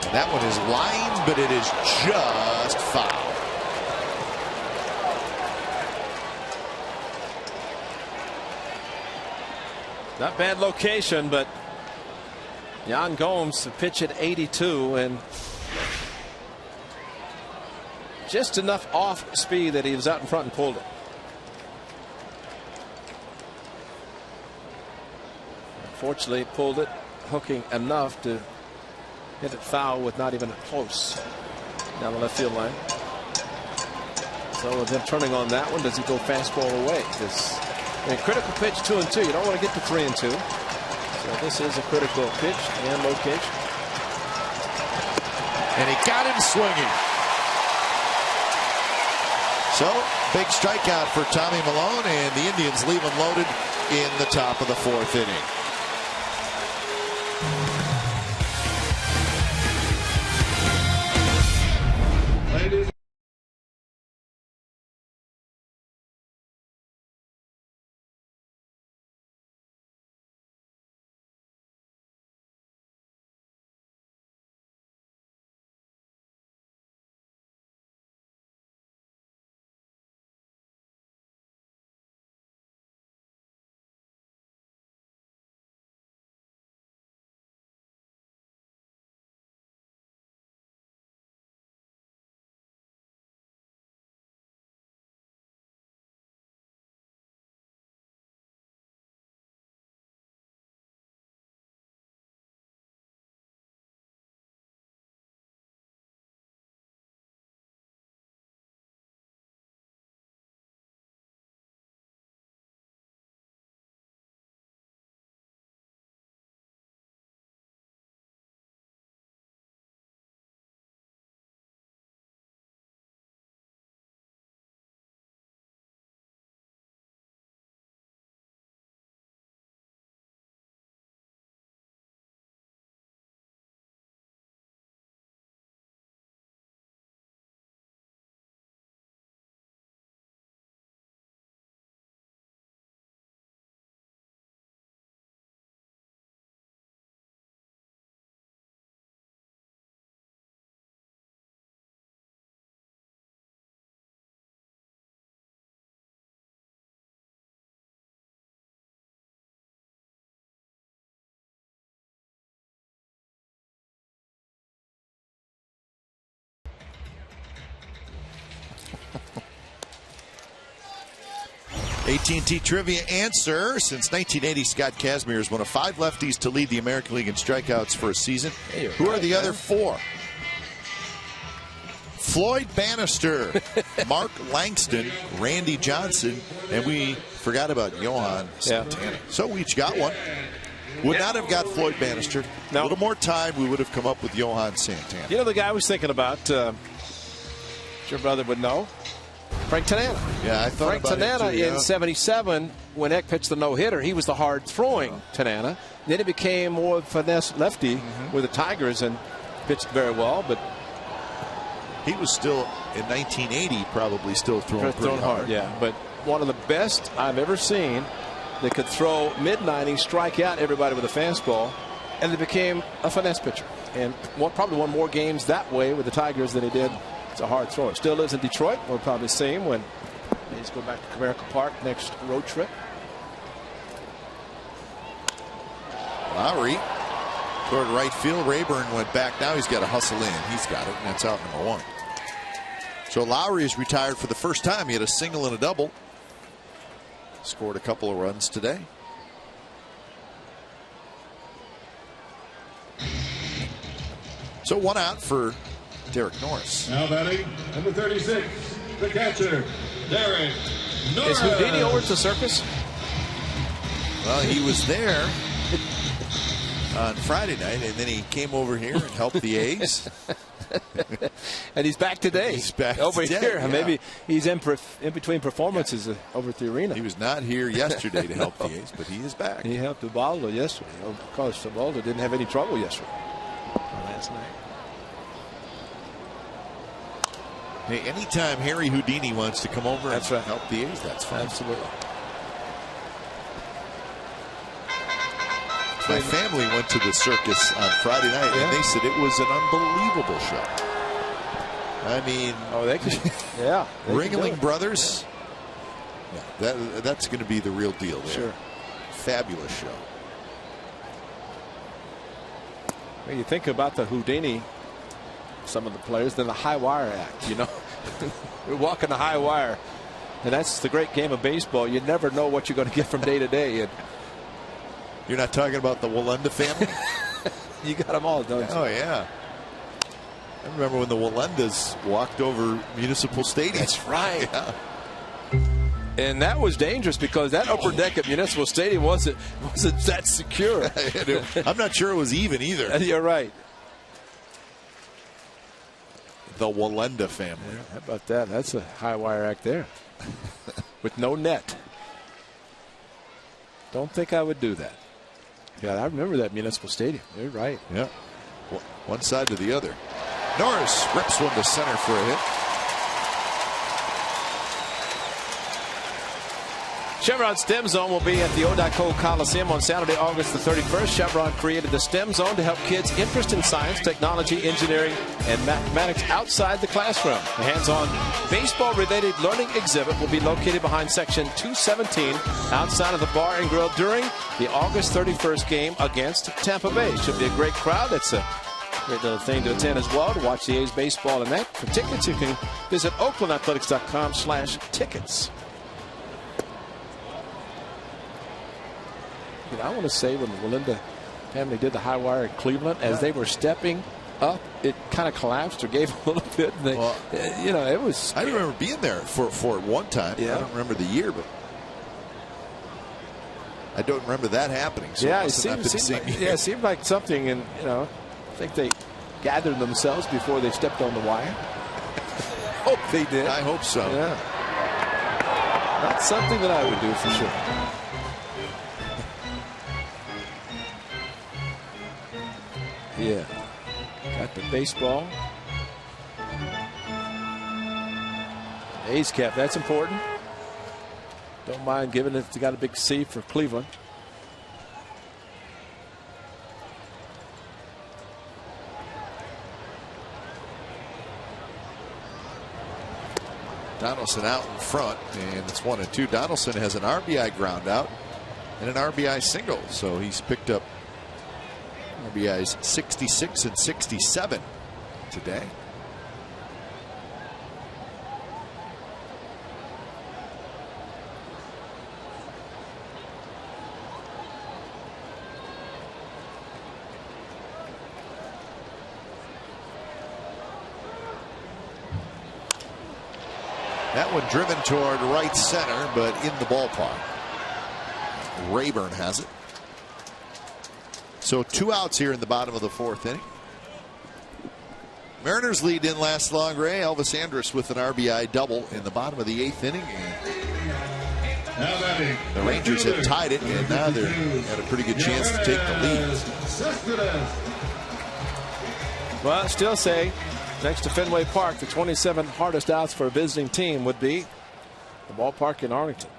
And that one is lined, but it is just foul. Not bad location, but Yan Gomes, the pitch at 82, and just enough off speed that he was out in front and pulled it. Unfortunately, pulled it, hooking enough to hit it foul with not even a close down the left field line. So with him turning on that one, does he go fastball away? Critical pitch 2-2. You don't want to get to 3-2. So this is a critical pitch and location. And he got him swinging. So big strikeout for Tommy Malone, and the Indians leave him loaded in the top of the 4th inning. AT&T trivia answer. Since 1980, Scott Kazmir is one of 5 lefties to lead the American League in strikeouts for a season. Who are the other 4? Floyd Bannister, Mark Langston, Randy Johnson, and we forgot about Johan Santana. So we each got one. Would not have got Floyd Bannister. A little more time, we would have come up with Johan Santana. You know the guy I was thinking about, your brother would know, Frank Tanana. Yeah, I thought Frank about Tanana it too, in '77, when Eck pitched the no-hitter, he was the hard-throwing Tanana. Then he became more finesse lefty with the Tigers and pitched very well, but he was still, in 1980, probably still throwing pretty hard. Yeah, but one of the best I've ever seen that could throw mid-90s, strike out everybody with a fastball, and they became a finesse pitcher. And probably won more games that way with the Tigers than he did as a hard thrower. Still lives in Detroit. We'll probably see him when he's go back to Comerica Park next road trip. Lowry toward right field. Rayburn went back. Now he's got to hustle in. He's got it, and that's out number 1. So Lowry is retired for the first time. He had a single and a double. Scored a couple of runs today. So 1 out for Derek Norris. Now batting, number 36, the catcher, Derek Norris. Is Houdini over at the circus? Well, he was there on Friday night, and then he came over here and helped the A's. And he's back today. He's back over today, here. yeah. Maybe he's in between performances over at the arena. He was not here yesterday to help the A's, but he is back. He helped Ubaldo yesterday. Of course, Ubaldo didn't have any trouble yesterday. Last night. Hey, anytime Harry Houdini wants to come over and right. help the A's, that's fine. Absolutely. My family went to the circus on Friday night, and they said it was an unbelievable show. I mean, they could, yeah. Ringling Brothers, that's going to be the real deal there. Sure. Fabulous show. When you think about the Houdini, some of the players, then the high wire act, you know. We're walking the high wire, and that's the great game of baseball. You never know what you're going to get from day to day. And you're not talking about the Walenda family? You got them all, don't you? Oh, yeah. I remember when the Walendas walked over Municipal Stadium. That's right. Yeah. And that was dangerous because that upper deck at Municipal Stadium wasn't that secure. I'm not sure it was even either. You're right. The Walenda family. Yeah, how about that? That's a high wire act there. With no net. Don't think I would do that. Yeah, I remember that Municipal Stadium. You're right. Yeah. One side to the other. Norris rips one to center for a hit. Chevron STEM Zone will be at the O.Co Coliseum on Saturday, August the 31st. Chevron created the STEM Zone to help kids interested in science, technology, engineering, and mathematics outside the classroom. The hands-on baseball-related learning exhibit will be located behind Section 217 outside of the Bar and Grill during the August 31st game against Tampa Bay. Should be a great crowd. It's a great little thing to attend as well to watch the A's baseball and that. For tickets, you can visit oaklandathletics.com/tickets. I want to say when the Walenda family did the high wire in Cleveland, as they were stepping up, it kind of collapsed or gave a little bit. And they, it was. I remember being there for it one time. Yeah. I don't remember the year, but I don't remember that happening. So yeah, it seemed like something, and I think they gathered themselves before they stepped on the wire. Hope they did. I hope so. Yeah, not something that I would do for sure. Yeah, got the baseball. A's cap, that's important. Don't mind giving it. Got a big C for Cleveland. Donaldson out in front, and it's 1-2. Donaldson has an RBI ground out and an RBI single, so he's picked up RBIs 66 and 67 today. That one driven toward right center, but in the ballpark. Rayburn has it. So 2 outs here in the bottom of the 4th inning. Mariners lead didn't last long, Ray. Elvis Andrus with an RBI double in the bottom of the 8th inning. And the Rangers have tied it, and now they're got a pretty good chance to take the lead. Well, I still say next to Fenway Park, the 27 hardest outs for a visiting team would be the ballpark in Arlington.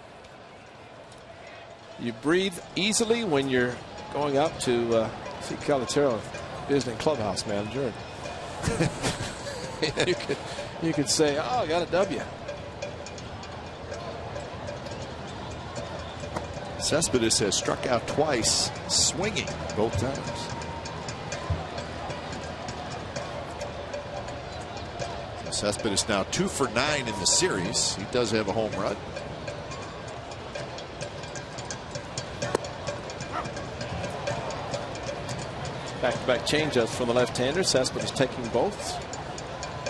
You breathe easily when you're going up to see Calatero, visiting clubhouse manager. you could say, oh, I got a W. Cespedes has struck out twice, swinging both times. Cespedes now 2 for 9 in the series. He does have a home run. Back-to-back changeups from the left-hander. Cespedes taking both.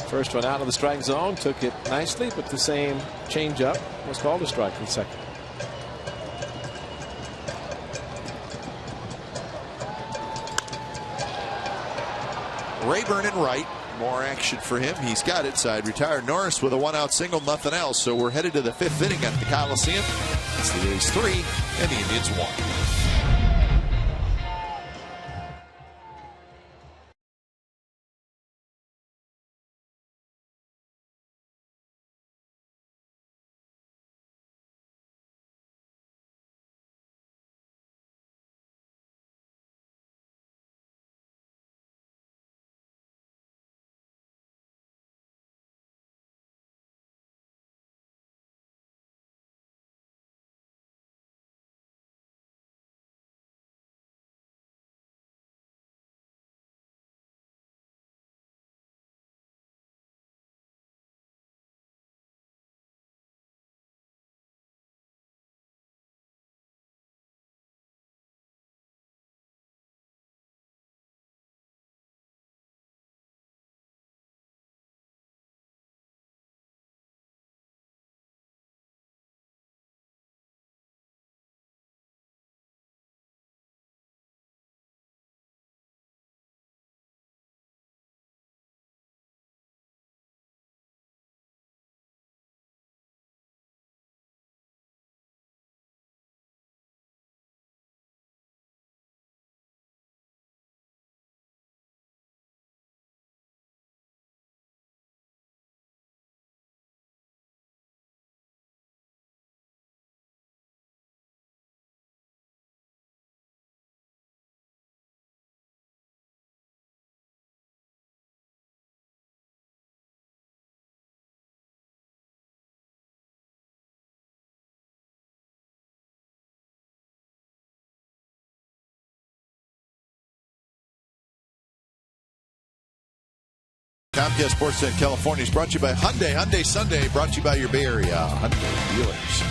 First one out of the strike zone, took it nicely, but the same changeup was called a strike in second. Rayburn in right. More action for him. He's got it. Side retired. Norris with a 1-out single, nothing else. So we're headed to the 5th inning at the Coliseum. It's the A's 3 and the Indians 1. Comcast Sportsnet California is brought to you by Hyundai. Hyundai Sunday brought to you by your Bay Area Hyundai dealers.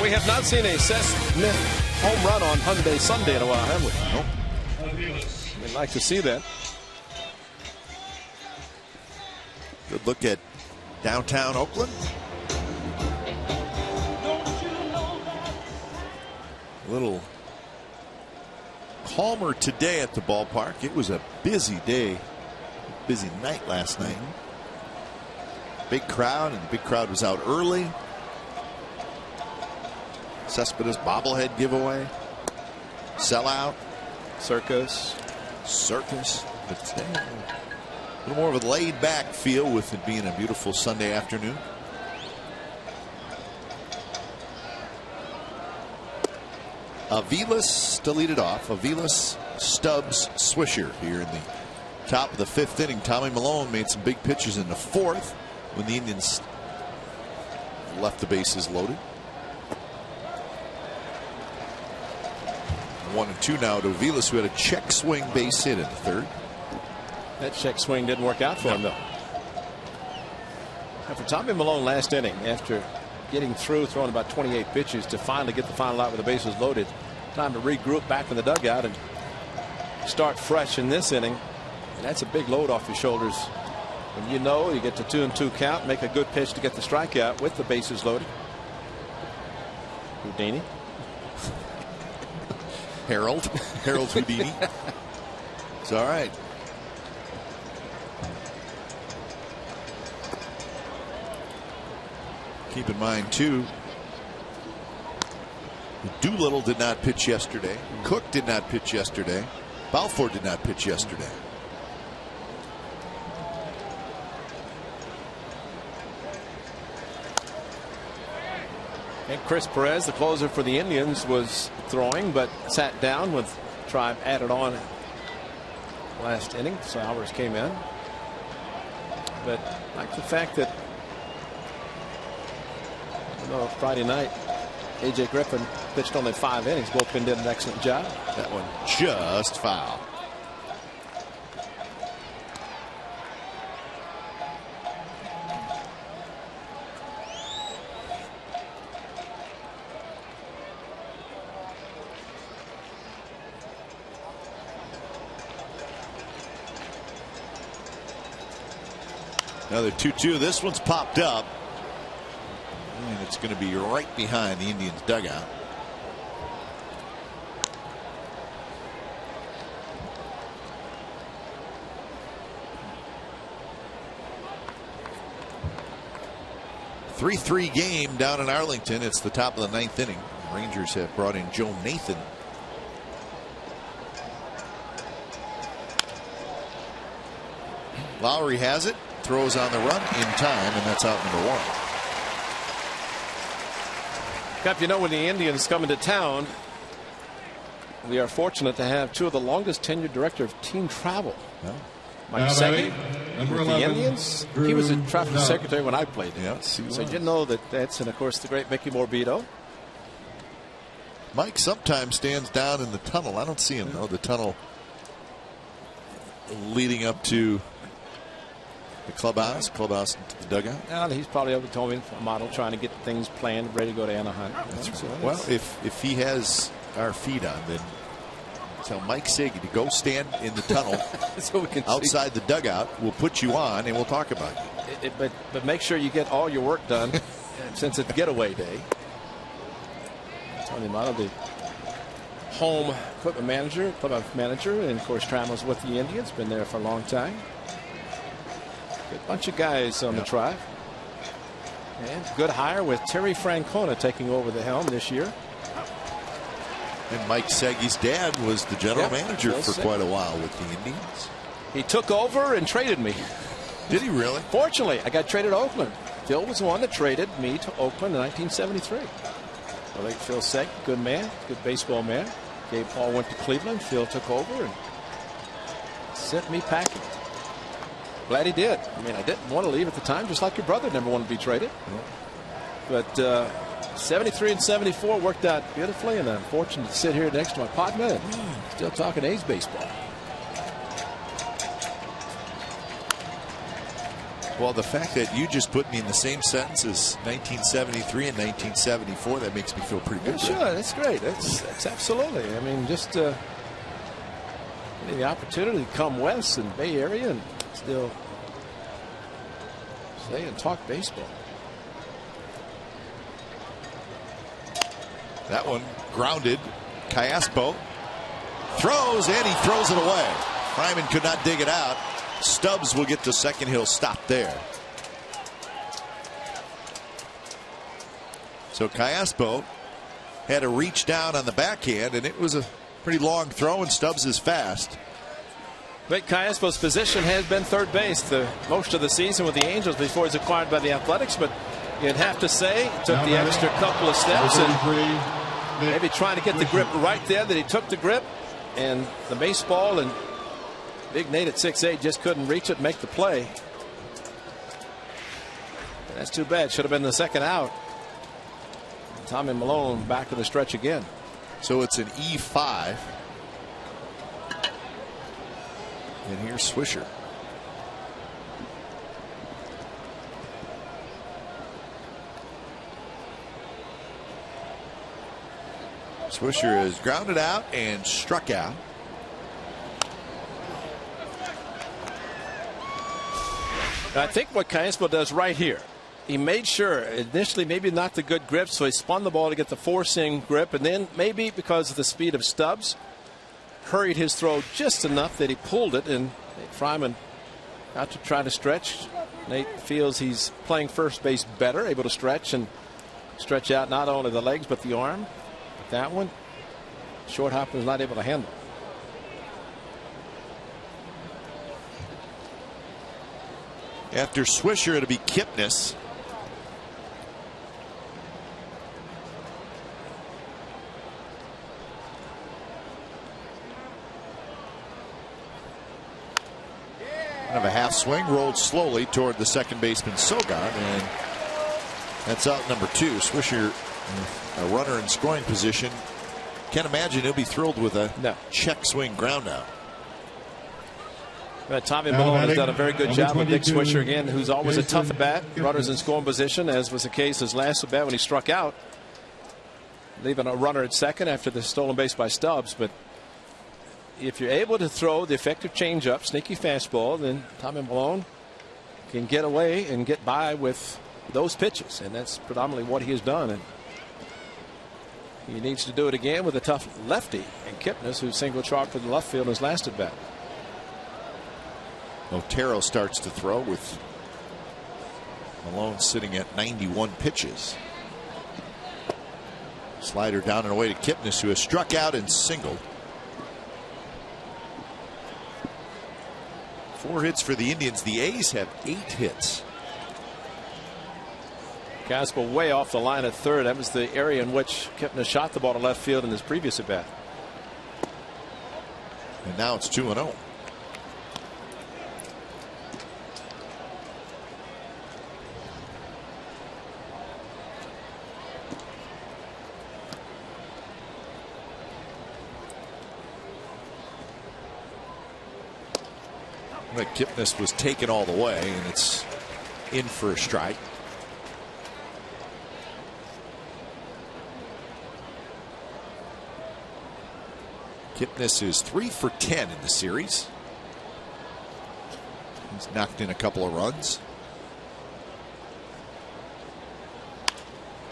We have not seen a Seth Smith home run on Hyundai Sunday in a while, have we? Nope. We'd like to see that. Good look at downtown Oakland. A little calmer today at the ballpark. It was a busy day, busy night last night. Big crowd, and the big crowd was out early. Cespedes bobblehead giveaway, sellout, circus. But today, a little more of a laid-back feel with it being a beautiful Sunday afternoon. Aviles to lead it off. Aviles, Stubbs, Swisher here in the top of the 5th inning. Tommy Malone made some big pitches in the 4th when the Indians left the bases loaded. 1-2 now to Aviles, who had a check swing base hit in the 3rd. That check swing didn't work out for him, though. And for Tommy Malone last inning, after getting through, throwing about 28 pitches to finally get the final out with the bases loaded, time to regroup back in the dugout and start fresh in this inning. And that's a big load off his shoulders When you know you get to 2-2 count, make a good pitch to get the strikeout with the bases loaded. Houdini. Harold Houdini. It's all right. Keep in mind too, Doolittle did not pitch yesterday. Cook did not pitch yesterday. Balfour did not pitch yesterday. And Chris Perez, the closer for the Indians, was throwing but sat down with Tribe added on last inning. Flowers came in. But I like the fact that Friday night A.J. Griffin pitched only 5 innings. Bullpen did an excellent job. That one just foul. Another 2-2. This one's popped up. And it's going to be right behind the Indians' dugout. A 3-3 game down in Arlington. It's the top of the 9th inning. Rangers have brought in Joe Nathan. Lowry has it. Throws on the run in time, and that's out number 1. Cap, you know, when the Indians come into town, we are fortunate to have 2 of the longest tenured director of team travel. Yeah. Mike Seggy with the Indians. He was a traffic secretary when I played. Yes, so you know that's, and of course the great Mickey Morbido. Mike sometimes stands down in the tunnel. I don't see him though. The tunnel leading up to the clubhouse into the dugout. Well, he's probably over to me a model trying to get things planned, ready to go to Anaheim. That's right. Well, if he has our feed on, then tell Mike Seggy to go stand in the tunnel so we can outside the dugout. We'll put you on and we'll talk about you. But make sure you get all your work done since it's getaway day. Tony Motto, the home equipment manager, clubhouse manager, and of course travels with the Indians. Been there for a long time. Good bunch of guys on the Tribe. And good hire with Terry Francona taking over the helm this year. And Mike Seggy's dad was the general manager for quite a while with the Indians. He took over and traded me. Did he really? Fortunately, I got traded to Oakland. Phil was the one that traded me to Oakland in 1973. The late Phil Segg, good man, good baseball man. Gabe Paul went to Cleveland. Phil took over and sent me packing. Glad he did. I mean, I didn't want to leave at the time, just like your brother never wanted to be traded. But 73 and 74 worked out beautifully, and I'm fortunate to sit here next to my partner and still talking A's baseball. Well, the fact that you just put me in the same sentence as 1973 and 1974, that makes me feel pretty good. Sure, that's great. That's absolutely. I mean, just the opportunity to come west and Bay Area and still stay and talk baseball. That one grounded. Callaspo throws and he throws it away. Fryman could not dig it out. Stubbs will get to second. He'll stop there. So Callaspo had to reach down on the backhand, and it was a pretty long throw, and Stubbs is fast. But Callaspo's position has been third base the most of the season with the Angels before he's acquired by the Athletics, but you'd have to say took the extra couple of steps and maybe trying to get the grip right there that he took the grip, and the baseball and Big Nate at 6'8" just couldn't reach it and make the play. And that's too bad. Should have been the second out. Tommy Malone back to the stretch again. So it's an E5. And here's Swisher. Swisher is grounded out and struck out. I think what Caespo does right here, he made sure initially maybe not the good grip, so he spun the ball to get the four-seam grip, and then maybe because of the speed of Stubbs, hurried his throw just enough that he pulled it, and Fryman got to try to stretch. Nate feels he's playing first base better, able to stretch out not only the legs but the arm. But that one, short hop was not able to handle. After Swisher, it'll be Kipnis. Kind of a half swing, rolled slowly toward the second baseman Sogard, and that's out number 2. Swisher, a runner in scoring position. Can't imagine he'll be thrilled with a check swing ground out. Tommy Malone has done a very good job with Nick Swisher again, who's always a tough at bat. Runners in scoring position, as was the case his last at bat when he struck out, leaving a runner at second after the stolen base by Stubbs. But if you're able to throw the effective changeup, sneaky fastball, then Tommy Malone can get away and get by with those pitches, and that's predominantly what he has done. And he needs to do it again with a tough lefty and Kipnis, who singled sharp to the left field in his last at bat. Otero starts to throw with Malone sitting at 91 pitches. Slider down and away to Kipnis, who has struck out and singled. 4 hits for the Indians. The A's have 8 hits. Caspel way off the line at third. That was the area in which Kipnis shot the ball to left field in his previous at bat. And now it's 2-0. Kipnis was taken all the way, and it's in for a strike. Kipnis is 3 for 10 in the series. He's knocked in a couple of runs.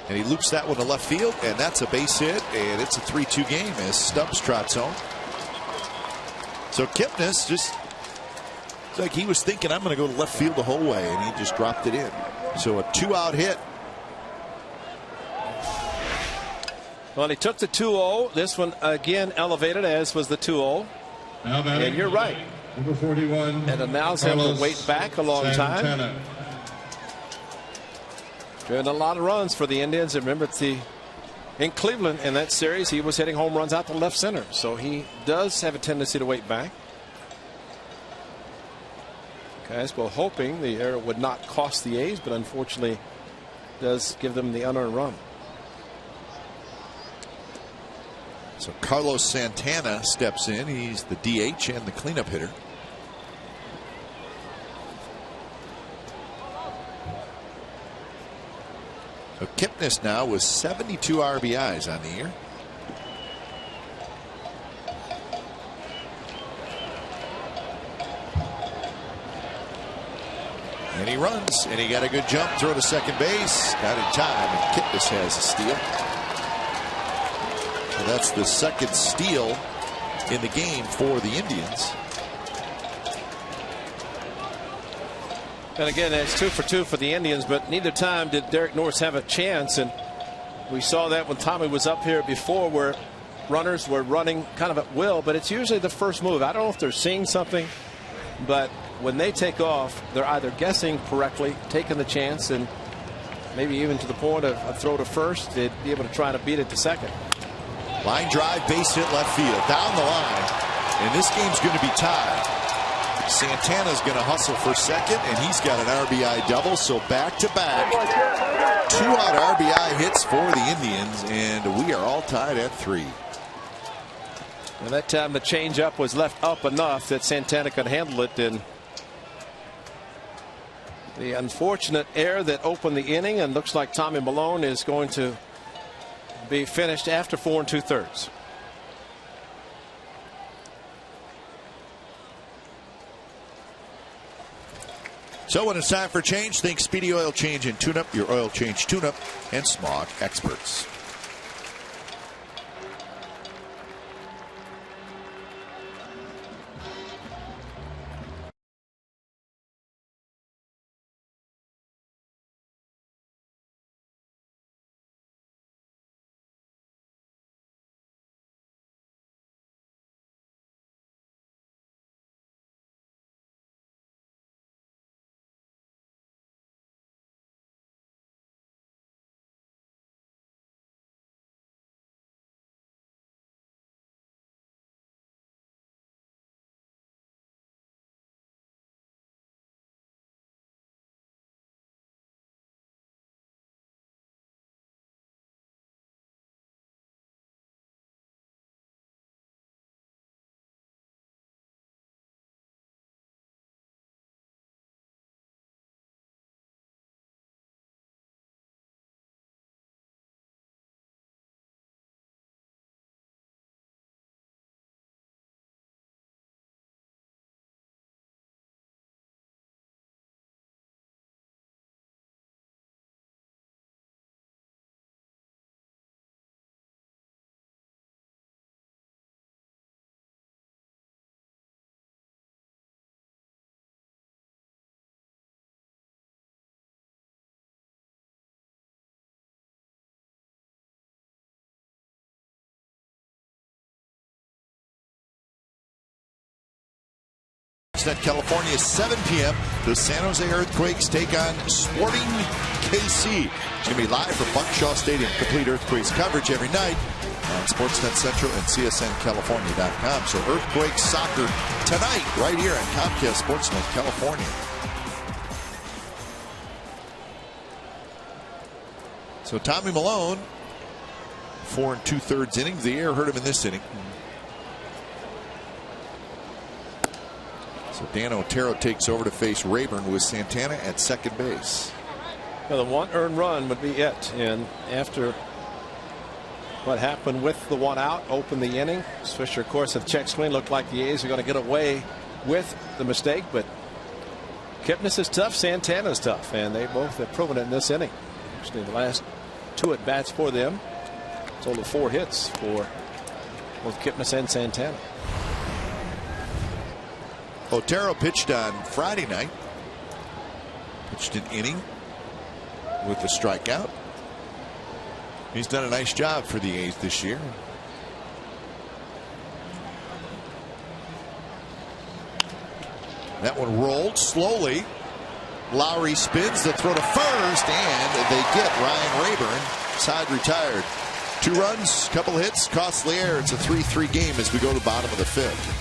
And he loops that one to left field, and that's a base hit, and it's a 3-2 game as Stubbs trots home. So Kipnis just, it's like he was thinking, I'm going to go to left field the whole way, and he just dropped it in. So a 2-out hit. Well, he took the 2-0. This one again elevated, as was the 2-0. And you're right. Number 41. And allows him to wait back a long time. Driven a lot of runs for the Indians. And remember, in Cleveland in that series, he was hitting home runs out to left center. So he does have a tendency to wait back. Caswell hoping the error would not cost the A's, but unfortunately does give them the unearned run. So Carlos Santana steps in. He's the DH and the cleanup hitter. So Kipnis now with 72 RBIs on the year. And he runs, and he got a good jump throw to second base. Got in time, and Kipnis has a steal. So that's the second steal in the game for the Indians. And again, that's 2 for 2 for the Indians, but neither time did Derek Norris have a chance. And we saw that when Tommy was up here before, where runners were running kind of at will, but it's usually the first move. I don't know if they're seeing something, but when they take off, they're either guessing correctly, taking the chance, and maybe even to the point of a throw to first, they'd be able to try to beat it to second. Line drive, base hit left field, down the line, and this game's going to be tied. Santana's going to hustle for second, and he's got an RBI double, so back-to-back 2-out RBI hits for the Indians, and we are all tied at 3. And that time the changeup was left up enough that Santana could handle it, and the unfortunate error that opened the inning, and looks like Tommy Malone is going to be finished after 4 2/3. So when it's time for change, think Speedy Oil Change and Tune-Up, your oil change tune-up and smog experts. California, 7 p.m. The San Jose Earthquakes take on Sporting KC. It's going to be live from Buckshaw Stadium. Complete Earthquakes coverage every night on Sportsnet Central and CSNCalifornia.com. So Earthquakes soccer tonight right here on Comcast Sportsnet California. So Tommy Malone, 4 2/3 innings. The air hurt him in this inning. So Dan Otero takes over to face Rayburn with Santana at second base. Well, the one earned run would be it. And after what happened with the one out, opened the inning. Swisher, of course, at check swing, looked like the A's are going to get away with the mistake. But Kipnis is tough, Santana is tough. And they both have proven it in this inning. Actually, the last 2 at bats for them. Total of 4 hits for both Kipnis and Santana. Otero pitched on Friday night. Pitched an inning with a strikeout. He's done a nice job for the A's this year. That one rolled slowly. Lowry spins the throw to first, and they get Ryan Rayburn. Side retired. 2 runs, couple hits, costly error. It's a 3-3 game as we go to the bottom of the 5th.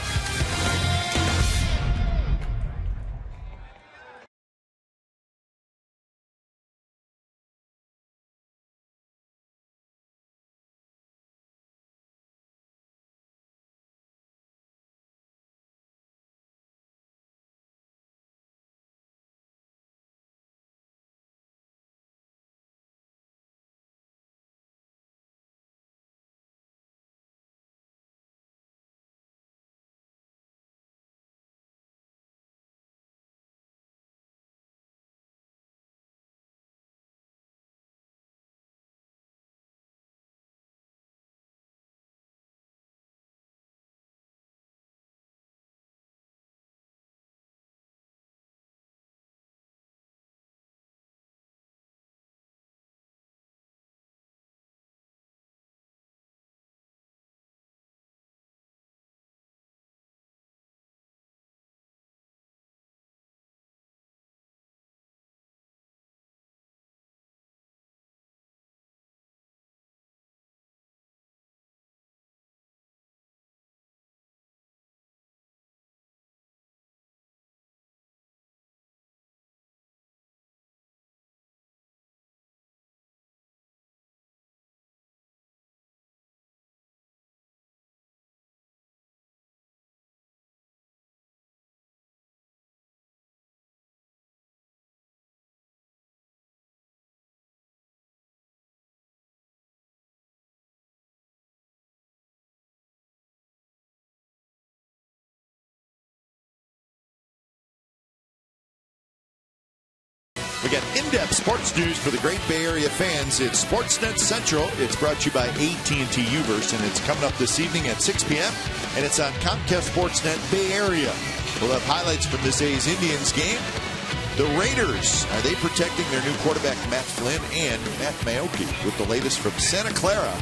We got in-depth sports news for the great Bay Area fans. It's Sportsnet Central. It's brought to you by AT&T Uverse, and it's coming up this evening at 6 p.m., and it's on Comcast Sportsnet Bay Area. We'll have highlights from this A's-Indians game. The Raiders, are they protecting their new quarterback Matt Flynn and Matt Mayoki with the latest from Santa Clara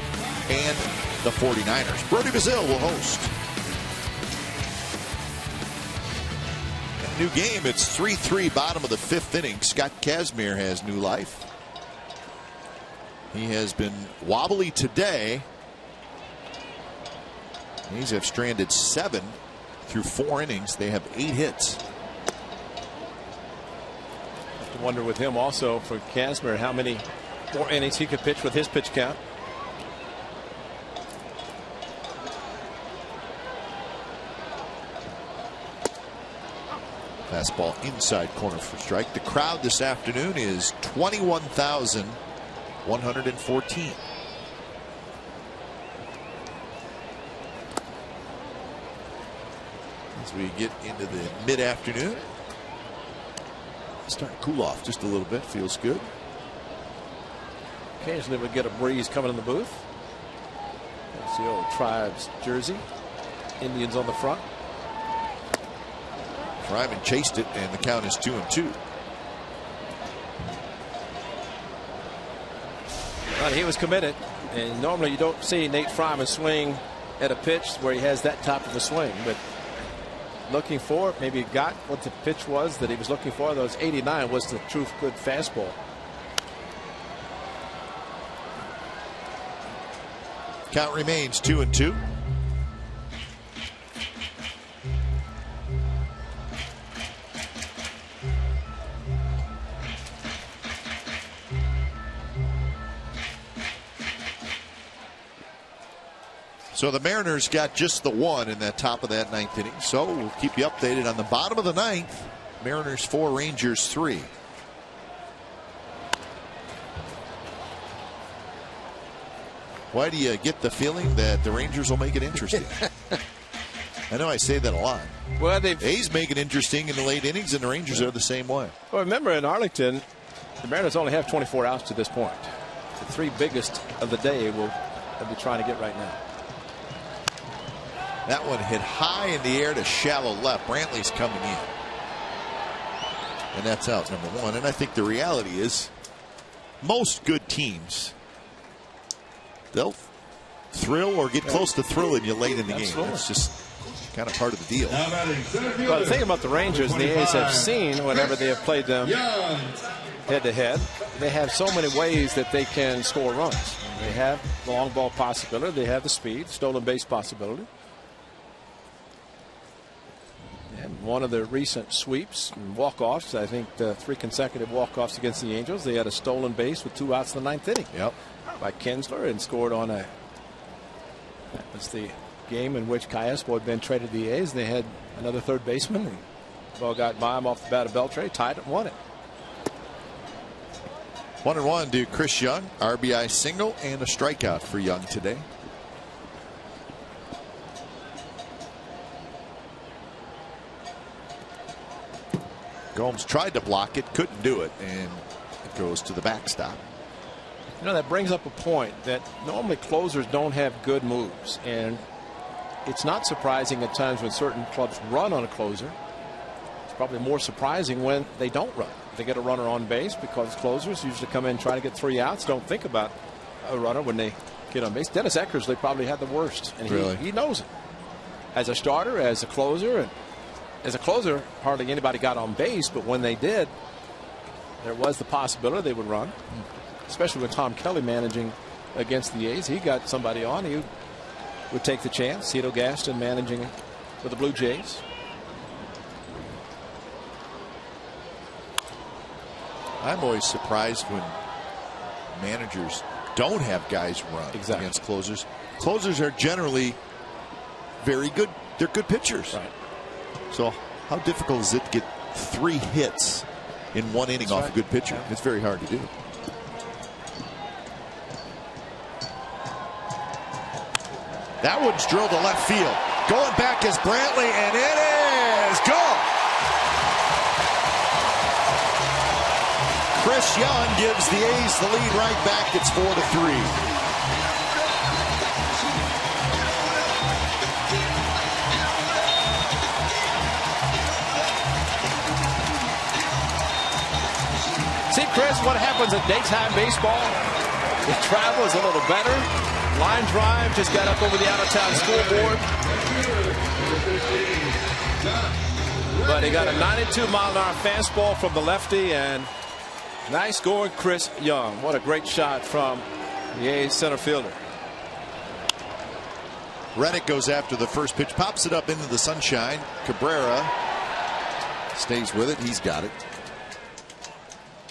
and the 49ers. Brody Bazile will host. New game. It's 3-3 bottom of the 5th inning. Scott Kazmir has new life. He has been wobbly today. He's have stranded 7 through 4 innings. They have 8 hits. Have to wonder with him also for Kazmir how many more innings he could pitch with his pitch count. Fastball inside corner for strike. The crowd this afternoon is 21,114. As we get into the mid-afternoon, starting to cool off just a little bit. Feels good. Occasionally we get a breeze coming in the booth. That's the old Tribes jersey. Indians on the front. Fryman chased it, and the count is 2-2. Well, he was committed, and normally you don't see Nate Fryman swing at a pitch where he has that type of a swing, but looking for it, maybe he got what the pitch was that he was looking for. Those 89 was the true good fastball. Count remains 2-2. So the Mariners got just the 1 in that top of that 9th inning. So we'll keep you updated on the bottom of the 9th. Mariners 4, Rangers 3. Why do you get the feeling that the Rangers will make it interesting? I know I say that a lot. Well, A's make it interesting in the late innings, and the Rangers are the same way. Well, remember in Arlington, the Mariners only have 24 outs to this point. The 3 biggest of the day they'll be trying to get right now. That one hit high in the air to shallow left. Brantley's coming in. And that's out, number 1. And I think the reality is most good teams, they'll thrill or get close to thrilling you late in the game. That's just kind of part of the deal. Well, the thing about the Rangers and the A's have seen whenever they have played them head-to-head, they have so many ways that they can score runs. They have the long ball possibility. They have the speed, stolen base possibility. And one of the recent sweeps and walk-offs, I think the 3 consecutive walk-offs against the Angels, they had a stolen base with 2 outs in the 9th inning. Yep. By Kinsler, and scored on that was the game in which Callaspo had been traded to the A's. They had another third baseman, and the ball got by him off the bat of Beltre, tied it, won it. 1-1 to Chris Young. RBI single and a strikeout for Young today. Gomes tried to block it, couldn't do it, and it goes to the backstop. You know, that brings up a point that normally closers don't have good moves, and it's not surprising at times when certain clubs run on a closer. It's probably more surprising when they don't run. They get a runner on base because closers usually come in and try to get 3 outs, don't think about a runner when they get on base. Dennis Eckersley probably had the worst, and he knows it. As a starter, as a closer, and as a closer, hardly anybody got on base, but when they did, there was the possibility they would run. Especially with Tom Kelly managing against the A's. He got somebody on. He would take the chance. Cito Gaston managing for the Blue Jays. I'm always surprised when managers don't have guys run against closers. Closers are generally very good. They're good pitchers. Right. So how difficult is it to get 3 hits in 1 inning off a good pitcher? Yeah. It's very hard to do. That one's drilled to left field. Going back is Brantley, and it is gone. Chris Young gives the A's the lead right back. It's 4-3. See, Chris, what happens in daytime baseball? The travel is a little better. Line drive just got up over the out-of-town scoreboard. But he got a 92-mile-an-hour fastball from the lefty, and nice going Chris Young. What a great shot from the A's center fielder. Reddick goes after the first pitch, pops it up into the sunshine. Cabrera stays with it. He's got it.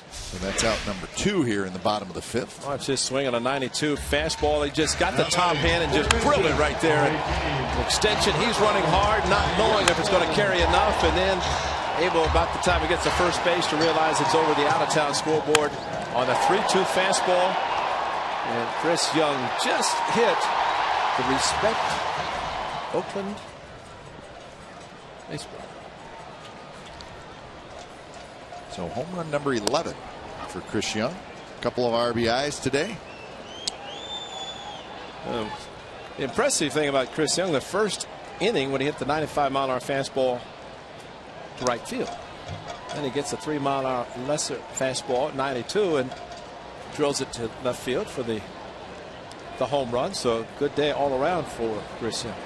So that's out number 2 here in the bottom of the 5th. Watch this swing on a 92 fastball. He just got the top hand and just drilled it right there. And extension, he's running hard, not knowing if it's going to carry enough, and then able, about the time he gets to first base, to realize it's over the out-of-town scoreboard on a 3-2 fastball. And Chris Young just hit the respect Oakland baseball. So home run number 11 for Chris Young. A couple of RBIs today. The impressive thing about Chris Young, the first inning when he hit the 95-mile-an-hour fastball to right field. Then he gets a 3-mile-an-hour lesser fastball at 92 and drills it to left field for the home run. So good day all around for Chris Young.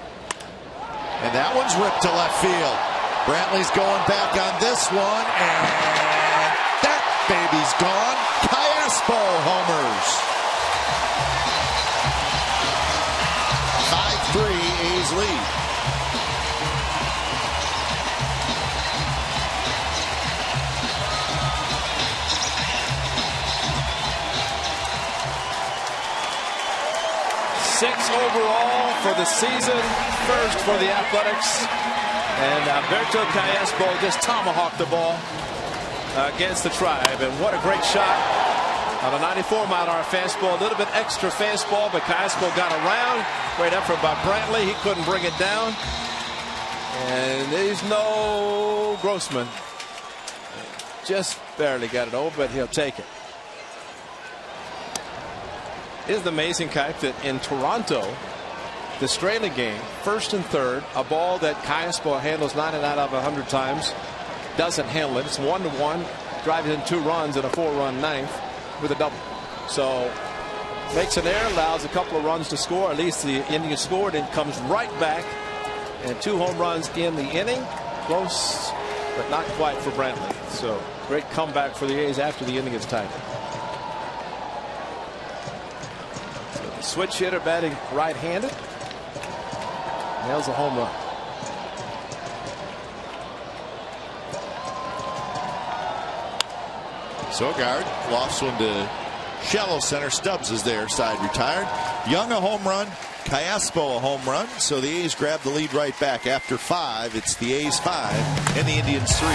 And that one's ripped to left field. Brantley's going back on this one, and that baby's gone. Callaspo homers. 5-3 A's lead. Six overall for the season, first for the Athletics. And Alberto Callaspo just tomahawked the ball against the Tribe. And what a great shot on a 94-mile-an-hour fastball. A little bit extra fastball, but Callaspo got around. Great effort by Brantley. He couldn't bring it down. And there's no Grossman. Just barely got it over, but he'll take it. Isn't it amazing, Kike, that in Toronto, the Straley game, first and third, a ball that Callaspo handles 99 out of 100 times, doesn't handle it. It's 1-1, drives in 2 runs in a 4-run ninth with a double. So makes an error, allows a couple of runs to score. At least the Indians scored, and comes right back, and 2 home runs in the inning. Close, but not quite for Brantley. So great comeback for the A's after the inning is tied. So the switch hitter batting right-handed. Nails a home run. Sogard lofts one to shallow center. Stubbs is there, side retired. Young a home run, Callaspo a home run. So the A's grab the lead right back. After 5, it's the A's 5 and the Indians 3.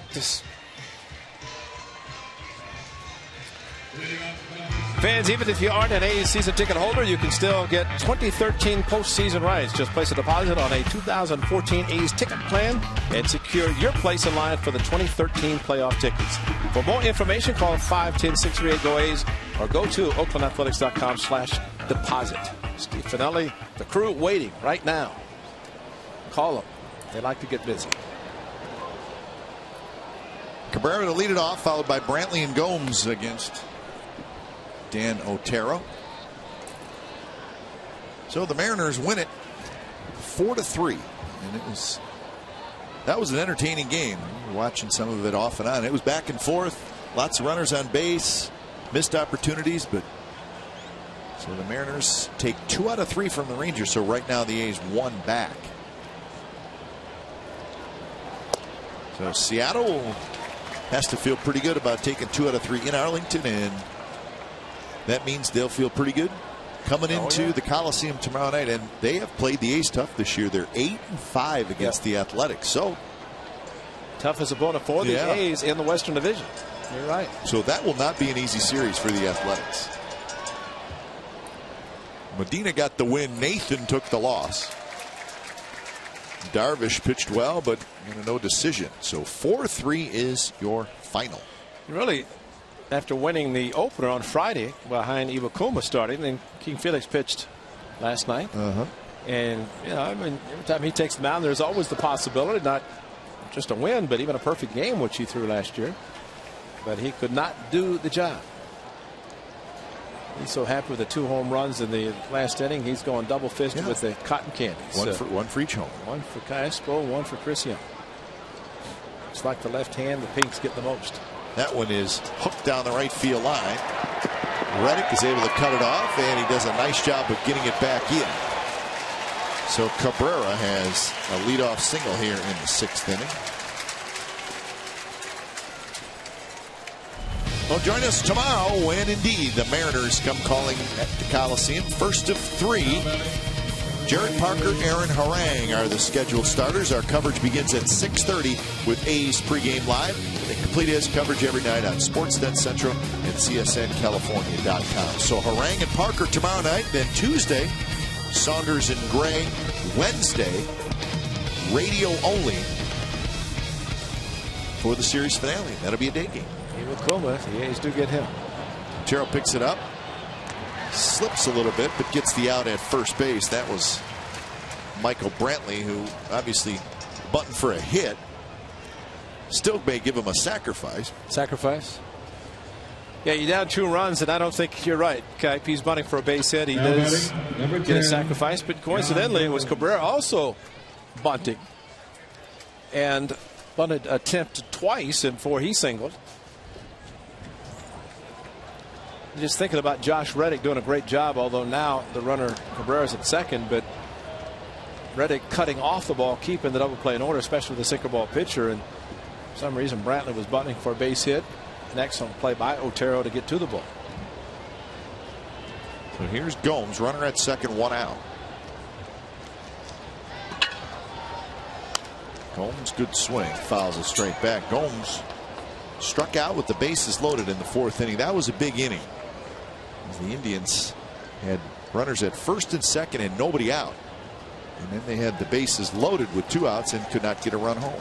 practice. Fans, even if you aren't an A's season ticket holder, you can still get 2013 postseason rights. Just place a deposit on a 2014 A's ticket plan and secure your place in line for the 2013 playoff tickets. For more information, call 510-638-GO-A's or go to oaklandathletics.com/deposit. Steve Finelli, the crew waiting right now. Call them. They like to get busy. Cabrera to lead it off, followed by Brantley and Gomes against Dan Otero. So the Mariners win it 4-3, and that was an entertaining game. Watching some of it off and on, it was back and forth, lots of runners on base, missed opportunities, but so the Mariners take 2 out of 3 from the Rangers. So right now the A's 1 back. So Seattle has to feel pretty good about taking 2 out of 3 in Arlington, and that means they'll feel pretty good coming into the Coliseum tomorrow night. And they have played the A's tough this year. They're 8-5 against the Athletics. So toughest opponent for the A's in the Western Division. You're right. So that will not be an easy series for the Athletics. Medina got the win. Nathan took the loss. Darvish pitched well, but no decision. So 4-3 is your final. Really, after winning the opener on Friday behind Iwakuma starting, then King Felix pitched last night. And I mean, every time he takes the mound, there's always the possibility, not just a win, but even a perfect game, which he threw last year. But he could not do the job. He's so happy with the 2 home runs in the last inning. He's going double-fisted with the cotton candy. One for each home. One for Castro, one for Chris Young. It's like the left hand, the pinks get the most. That one is hooked down the right field line. Reddick is able to cut it off, and he does a nice job of getting it back in. So Cabrera has a leadoff single here in the 6th inning. Well, join us tomorrow when indeed the Mariners come calling at the Coliseum. First of 3. Jared Parker, Aaron Harang are the scheduled starters. Our coverage begins at 6:30 with A's pregame live. They complete A's coverage every night on Sportsnet Central and CSNCalifornia.com. So Harang and Parker tomorrow night. Then Tuesday, Saunders and Gray. Wednesday, radio only for the series finale. That'll be a day game. Iwakuma, the A's do get him. Otero picks it up. Slips a little bit, but gets the out at first base. That was Michael Brantley, who obviously buttoned for a hit. Still may give him a sacrifice. Sacrifice? Yeah, you're down 2 runs, and I don't think you're right, Kipe. He's bunting for a base hit. He does get a sacrifice, but coincidentally, it was Cabrera also bunting. And bunted attempted twice, and 4 he singled. Just thinking about Josh Reddick doing a great job, although now the runner Cabrera's at second, but Reddick cutting off the ball, keeping the double play in order, especially with the sinker ball pitcher. And for some reason, Brantley was bunting for a base hit. An excellent play by Otero to get to the ball. So here's Gomes, runner at second, 1 out. Gomes, good swing, fouls it straight back. Gomes struck out with the bases loaded in the 4th inning. That was a big inning. The Indians had runners at first and second and nobody out. And then they had the bases loaded with 2 outs and could not get a run home.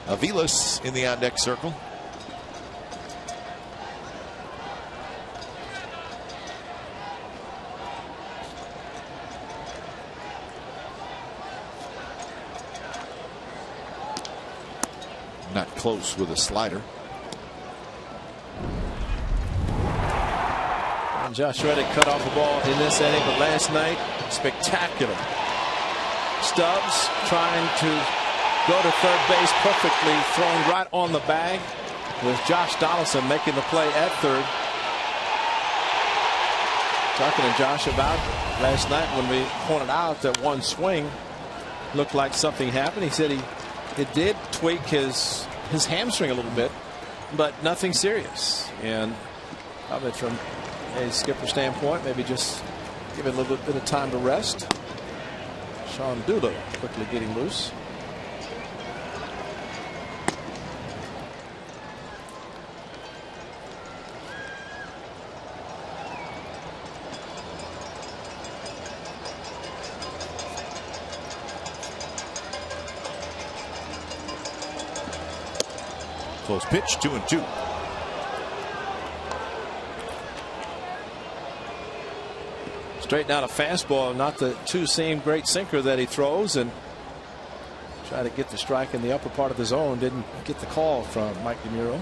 Aviles in the on-deck circle. Not close with a slider. And Josh Reddick cut off the ball in this inning, but last night, spectacular. Stubbs trying to go to third base perfectly, thrown right on the bag, with Josh Donaldson making the play at third. Talking to Josh about last night when we pointed out that one swing looked like something happened. He said it did tweak his hamstring a little bit, but nothing serious. And probably from a skipper standpoint, maybe just give it a little bit of time to rest. Sean Doolittle quickly getting loose. Close pitch, 2-2. Straighten out a fastball, not the two-seam great sinker that he throws, and try to get the strike in the upper part of the zone. Didn't get the call from Mike DeMuro.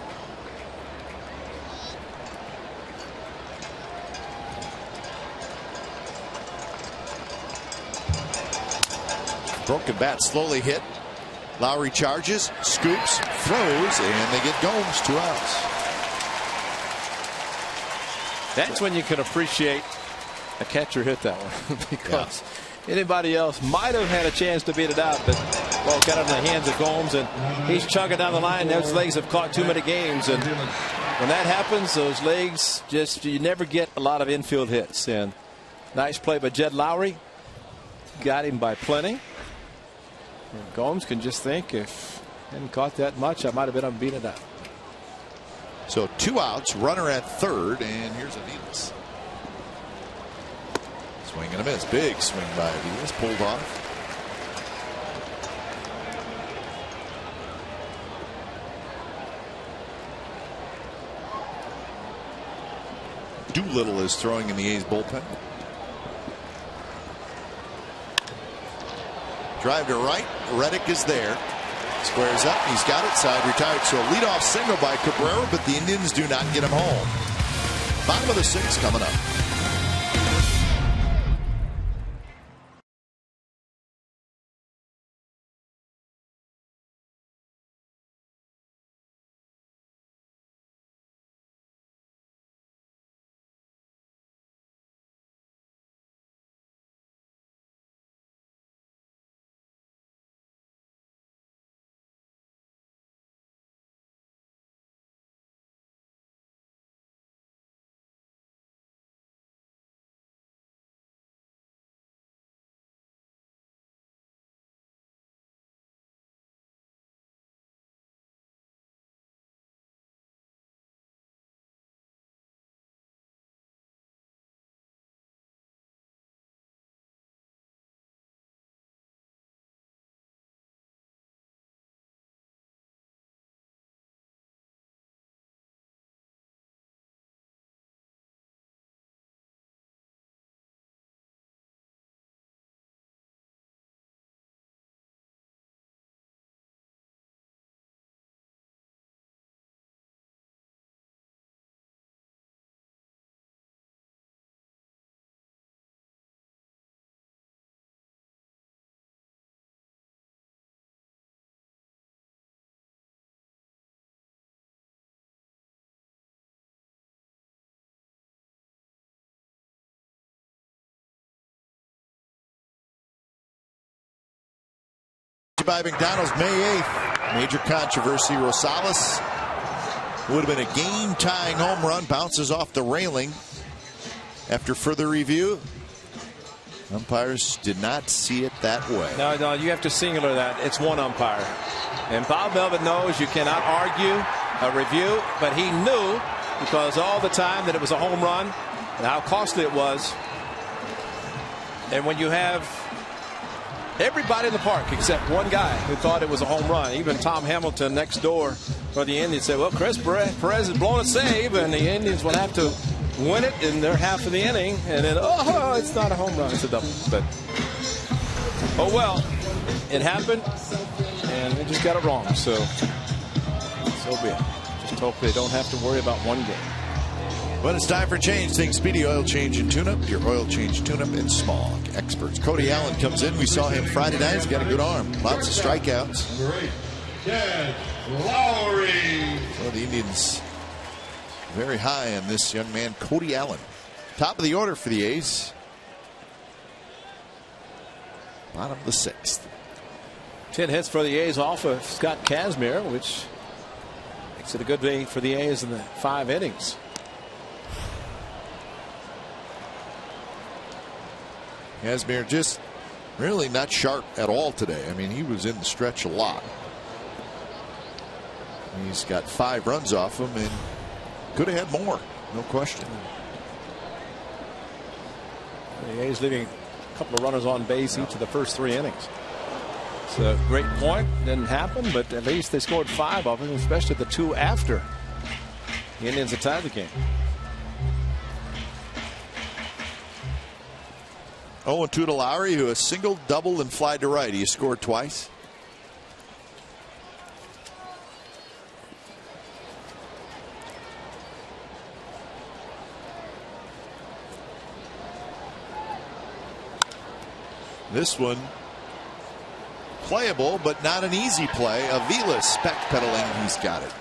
Broken bat slowly hit. Lowry charges, scoops, throws, and they get Gomes. 2 outs. That's when you can appreciate a catcher hit that one, because anybody else might have had a chance to beat it out, but well, got it in the hands of Gomes, and he's chugging down the line. Those legs have caught too many games, and when that happens, those legs you never get a lot of infield hits. And nice play by Jed Lowry, got him by plenty. And Gomes can just think, if I hadn't caught that much, I might have been able to beat it out. So 2 outs, runner at third, and here's Aviles. Swing and a miss. Big swing by Aviles, pulled off. Doolittle is throwing in the A's bullpen. Drive to right. Reddick is there. Squares up. He's got it. Side retired. So a leadoff single by Cabrera, but the Indians do not get him home. Bottom of the 6th coming up. By McDonald's May 8th. Major controversy. Rosales would have been a game-tying home run. Bounces off the railing. After further review, umpires did not see it that way. No, you have to singular that. It's one umpire. And Bob Melvin knows you cannot argue a review, but he knew, because all the time, that it was a home run and how costly it was. And when you have everybody in the park except one guy who thought it was a home run. Even Tom Hamilton next door for the Indians said, well, Chris Perez has blown a save, and the Indians will have to win it in their half of the inning. And then, oh, it's not a home run, it's a double. But, oh, well, it happened, and they just got it wrong. So be it. Just hope they don't have to worry about one game. When it's time for change, think Speedy Oil Change and Tune-Up. Your oil change, tune-up, and smog experts. Cody Allen comes in. We saw him Friday night. He's got a good arm. Lots of strikeouts. Great. Jed Lowry. So the Indians very high on this young man, Cody Allen. Top of the order for the A's. Bottom of the 6th. 10 hits for the A's off of Scott Kazmir, which makes it a good day for the A's in the 5 innings. Casimir just really not sharp at all today. I mean, he was in the stretch a lot. He's got 5 runs off him and could have had more, no question. He's leaving a couple of runners on base each of the first 3 innings. It's a great point. Didn't happen, but at least they scored 5 of them, especially the 2 after the Indians had tied the game. 0-2 to Lowry, who has single, double, and fly to right. He scored twice. This one playable, but not an easy play. Avila's backpedaling. He's got it.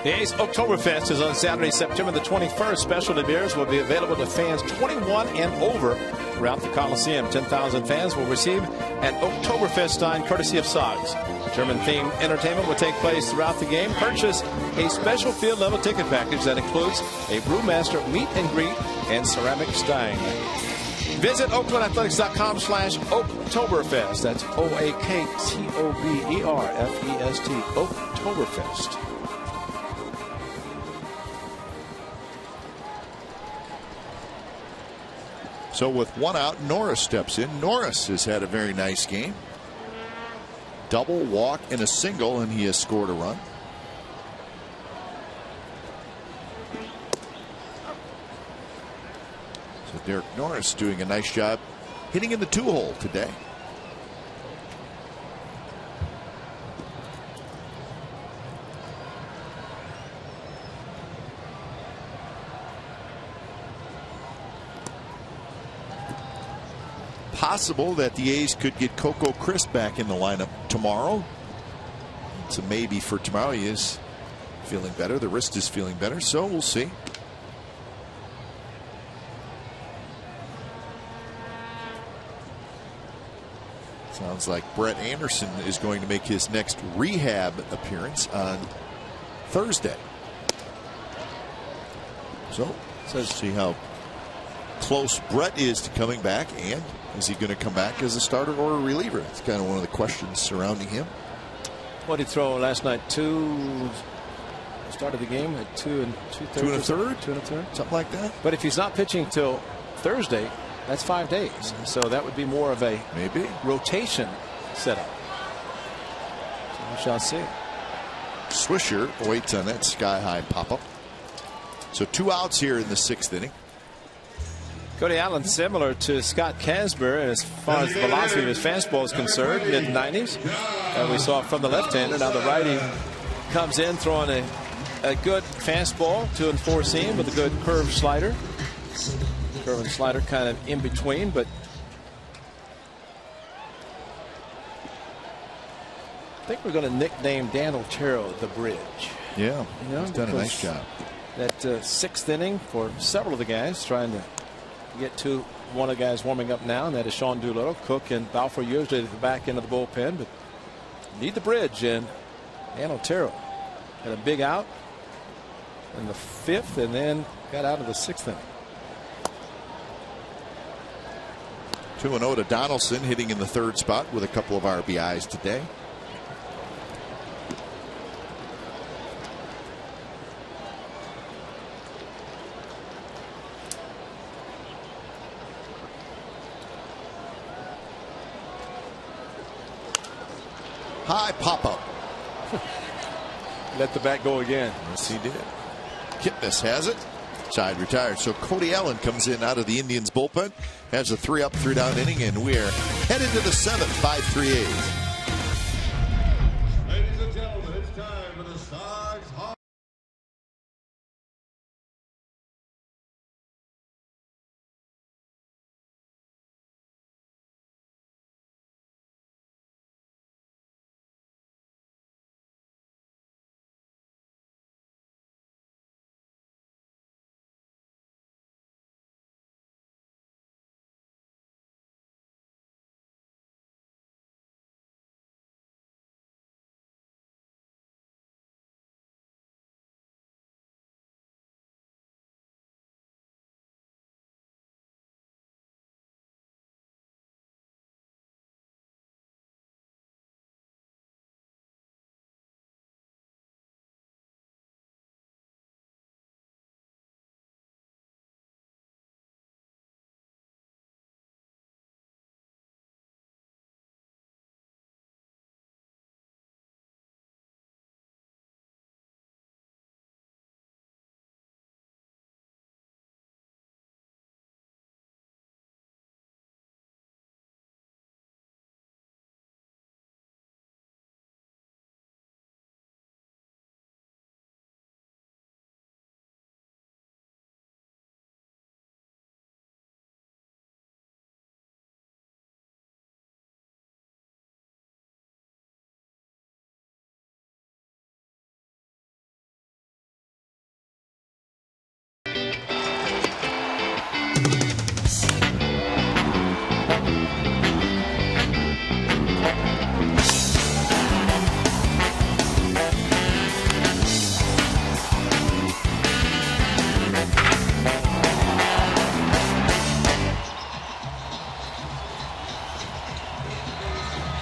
The A's Oktoberfest is on Saturday, September the 21st. Specialty beers will be available to fans 21 and over throughout the Coliseum. 10,000 fans will receive an Oktoberfest Stein courtesy of Sogs. German-themed entertainment will take place throughout the game. Purchase a special field-level ticket package that includes a Brewmaster meet and greet and ceramic stein. Visit OaklandAthletics.com/Oktoberfest. That's OAKTOBERFEST. Oktoberfest. So with 1 out, Norris steps in. Norris has had a very nice game. Double, walk, and a single, and he has scored a run. So Derek Norris doing a nice job hitting in the 2-hole today. Possible that the A's could get Coco Chris back in the lineup tomorrow. It's a maybe for tomorrow. He is feeling better. The wrist is feeling better, so we'll see. Sounds like Brett Anderson is going to make his next rehab appearance on Thursday. So let's see how close Brett is to coming back, and is he going to come back as a starter or a reliever? It's kind of one of the questions surrounding him. What did he throw last night? 2. Started the game at 2 2/3. 2 1/3? 2 1/3. Something like that. But if he's not pitching till Thursday, that's 5 days. So that would be more of a maybe rotation setup. So we shall see. Swisher waits on that sky-high pop-up. So 2 outs here in the 6th inning. Cody Allen similar to Scott Casper as far as the velocity of his fastball is concerned, mid-90s. And we saw from the left-hander. Now the righty comes in throwing a good fastball, 2 and 4 seam with a good curved slider. Curve and slider kind of in between, but I think we're going to nickname Dan Otero the Bridge. Yeah, you know, he's done a nice job. That 6th inning for several of the guys trying to get to one of the guys warming up now, and that is Sean Doolittle. Cook and Balfour usually at the back end of the bullpen, but need the bridge, and Dan Otero had a big out in the 5th and then got out of the 6th inning. 2-0 to Donaldson, hitting in the 3rd spot with a couple of RBIs today. High pop-up. Let the bat go again. Yes, he did. Kipnis has it. Side retired. So Cody Allen comes in out of the Indians bullpen, has a 3-up, 3-down inning, and we're headed to the 7th, 5-3 A's.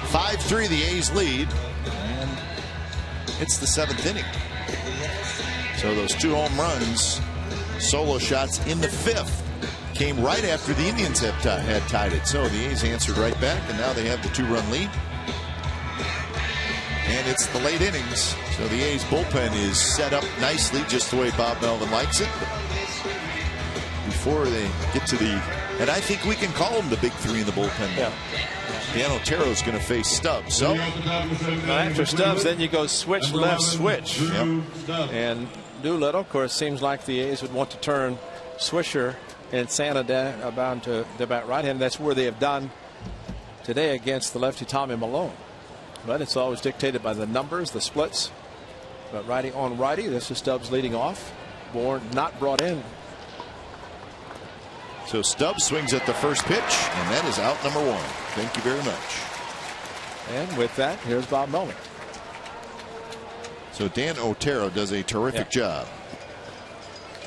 5-3 the A's lead, and it's the 7th inning. So those 2 home runs, solo shots in the 5th, came right after the Indians had tied it. So the A's answered right back, and now they have the 2-run lead. And it's the late innings, so the A's bullpen is set up nicely, just the way Bob Melvin likes it. But before they get to the, and I think we can call them the big 3 in the bullpen now. Dan Otero is going to face Stubbs. So after Stubbs, then you go switch left, switch. Yep. And Doolittle, of course, seems like the A's would want to turn Swisher and Santa about to the bat right hand. That's where they have done today against the lefty Tommy Malone. But it's always dictated by the numbers, the splits. But righty on righty, this is Stubbs leading off. Bourne not brought in. So Stubbs swings at the first pitch, and that is out number 1. Thank you very much. And with that, here's Bob Melvin. So Dan Otero does a terrific job.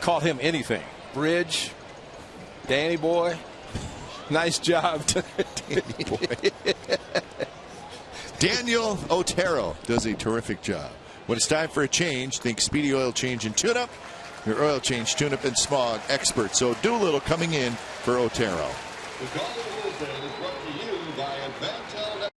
Call him anything. Bridge, Danny Boy. Nice job. Danny Boy. Daniel Otero does a terrific job. When it's time for a change, think Speedy Oil Change and Tune-Up. Your oil change, tune-up, and smog expert. So Doolittle coming in for Otero. The call of the bullpen is brought to you by Advantel.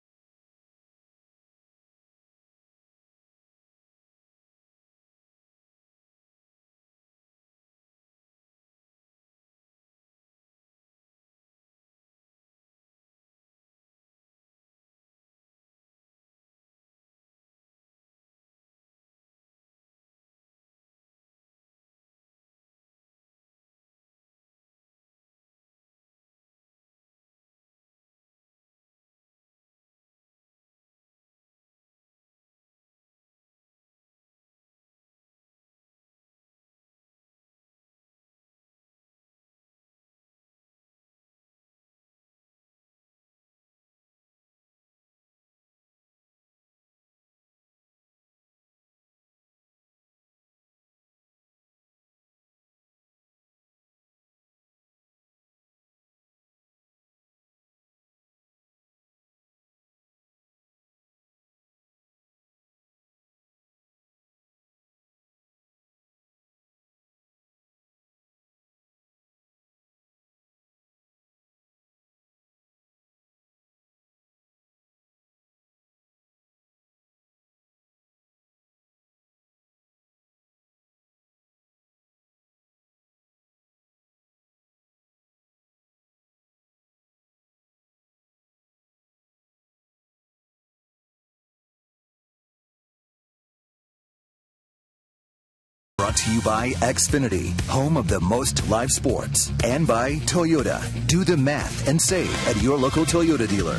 Brought to you by Xfinity, home of the most live sports, and by Toyota. Do the math and save at your local Toyota dealer.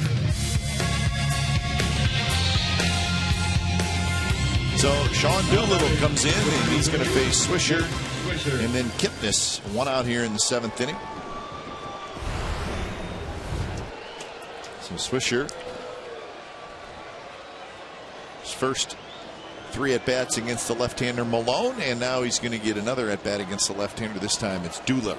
So Sean Doolittle comes in, and he's going to face Swisher and then Kipnis. 1 out here in the 7th inning. So Swisher, his first 3 at-bats against the left-hander Malone, and now he's going to get another at-bat against the left-hander. This time it's Doolittle.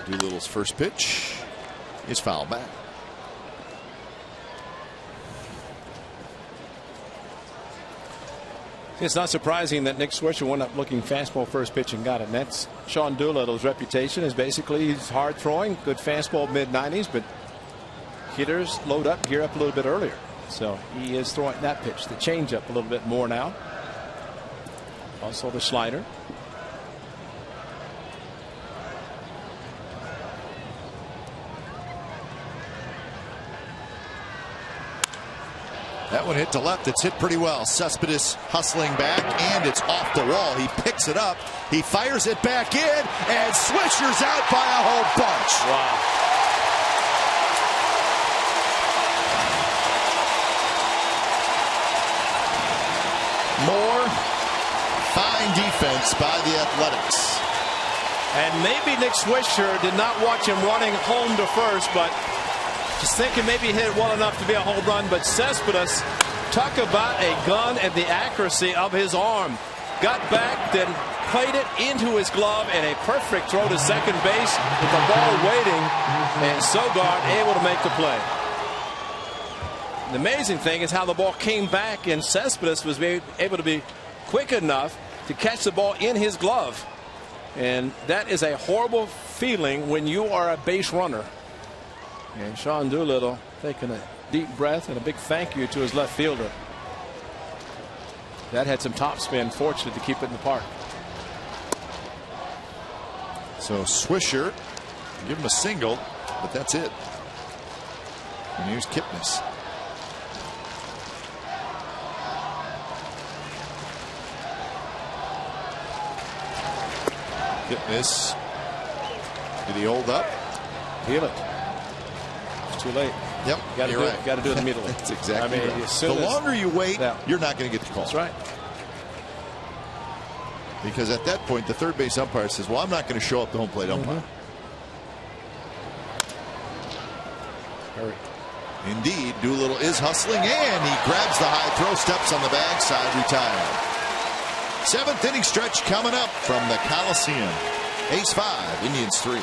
Doolittle's first pitch is foul back. It's not surprising that Nick Swisher went up looking fastball first pitch and got it. And that's Sean Doolittle's reputation is basically he's hard throwing, good fastball mid-90s, but hitters load up, gear up a little bit earlier. So he is throwing that pitch, the changeup a little bit more now. Also the slider. That one hit to left. It's hit pretty well. Cespedes hustling back, and it's off the wall. He picks it up. He fires it back in, and Swisher's out by a whole bunch. Wow. Moore fine defense by the Athletics. And maybe Nick Swisher did not watch him running home to first, but just thinking maybe he hit it well enough to be a home run. But Cespedes, talk about a gun and the accuracy of his arm. Got back, then played it into his glove, and a perfect throw to second base with the ball waiting, and Sogard able to make the play. The amazing thing is how the ball came back, and Cespedes was able to be quick enough to catch the ball in his glove. And that is a horrible feeling when you are a base runner. And Sean Doolittle taking a deep breath and a big thank you to his left fielder. That had some topspin, fortunate to keep it in the park. So Swisher, give him a single, but that's it. And here's Kipnis. Kipnis. Did he hold up? Feel it. It's too late. Yep. You're right. Got to do it immediately. That's exactly right. The longer you wait, you're not going to get the call. That's right. Because at that point, the third base umpire says, well, I'm not going to show up the home plate umpire. Hurry. Indeed, Doolittle is hustling, and he grabs the high throw, steps on the backside, retired. 7th inning stretch coming up from the Coliseum. Ace 5, Indians 3.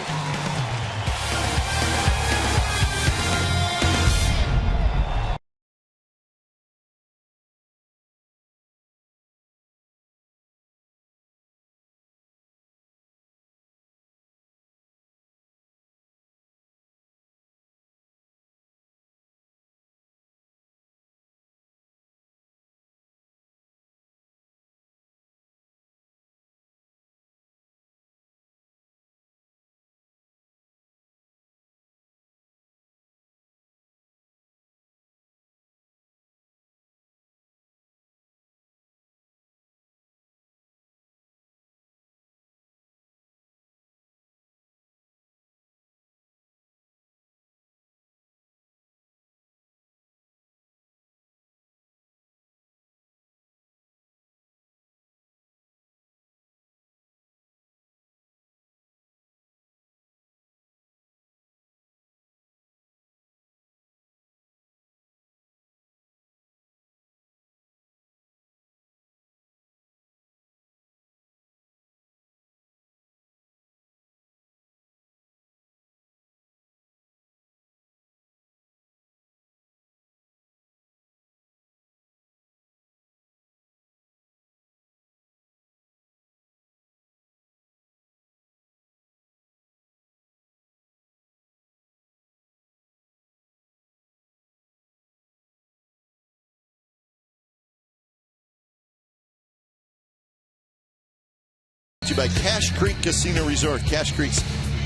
By Cache Creek Casino Resort. Cache Creek's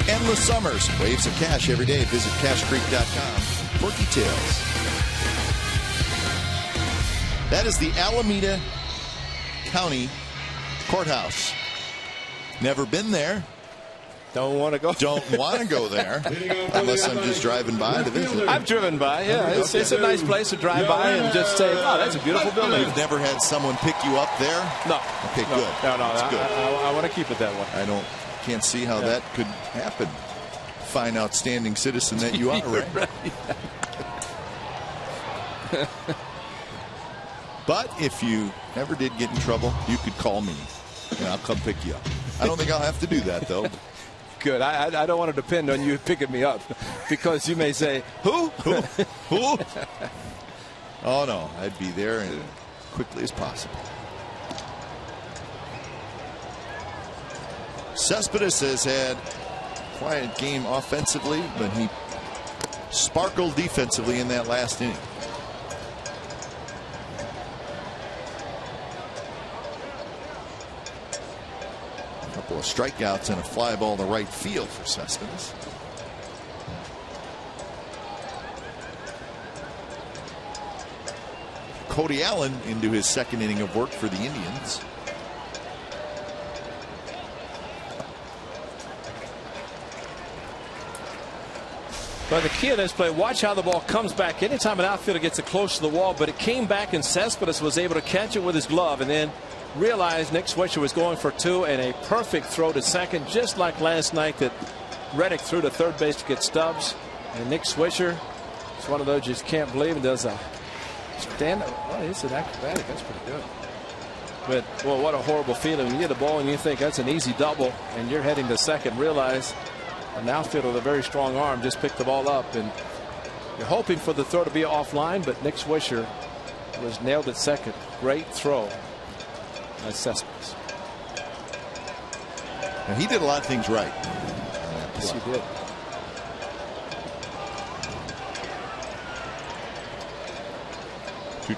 endless summers. Waves of cash every day. Visit cachecreek.com for details. That is the Alameda County Courthouse. Never been there. Don't want to go. Don't want to go there unless I'm just driving by to visit. I've driven by. Yeah, it's a nice place to drive by and just say, "Wow, that's a beautiful building." You've never had someone pick you up there? No. Okay, no, good. No, that's good. I want to keep it that way. Can't see how that could happen. Fine, outstanding citizen that you are, right? But if you ever did get in trouble, you could call me, and I'll come pick you up. I don't think I'll have to do that, though. Good. I don't want to depend on you picking me up because you may say, who? Who? Oh, no. I'd be there as quickly as possible. Cespedes has had a quiet game offensively, but he sparkled defensively in that last inning. Couple of strikeouts and a fly ball to right field for Cespedes. Cody Allen into his second inning of work for the Indians. But the key in this play, watch how the ball comes back. Anytime an outfielder gets it close to the wall, but it came back and Cespedes was able to catch it with his glove and then realized Nick Swisher was going for 2 and a perfect throw to second, just like last night that Reddick threw to third base to get Stubbs. And Nick Swisher, it's one of those you just can't believe, and does a stand up. Well, it's an acrobatic. That's pretty good. But, well, what a horrible feeling when you get a ball and you think that's an easy double and you're heading to second. Realize an outfielder with a very strong arm just picked the ball up, and you're hoping for the throw to be offline, but Nick Swisher was nailed at second. Great throw by Cespedes. And he did a lot of things right. Yes, he did.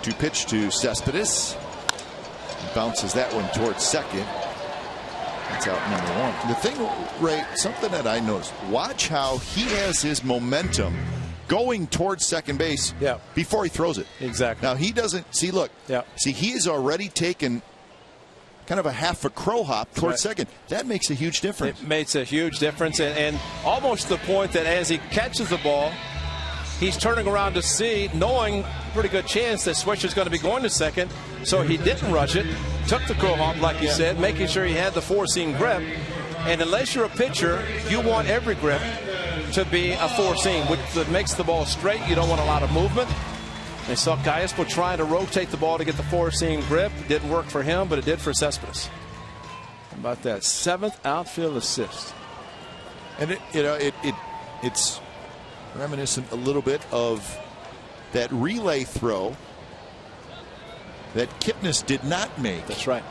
Two pitch to Cespedes. He bounces that one towards second. That's out number 1. The thing, Ray, something that I noticed, watch how he has his momentum going towards second base before he throws it. Exactly. Now he doesn't see, look, see, he has already taken kind of a half a crow hop towards second. That makes a huge difference. It makes a huge difference, and almost to the point that as he catches the ball, he's turning around to see, knowing pretty good chance that Swisher's going to be going to second, so he didn't rush it, took the crow hop like you said, making sure he had the 4-seam grip. And unless you're a pitcher, you want every grip to be a 4-seam, which makes the ball straight. You don't want a lot of movement. They saw Gallispo trying to rotate the ball to get the 4-seam grip. It didn't work for him, but it did for Cespedes. How about that 7th outfield assist? And it's reminiscent a little bit of that relay throw that Kipnis did not make. That's right.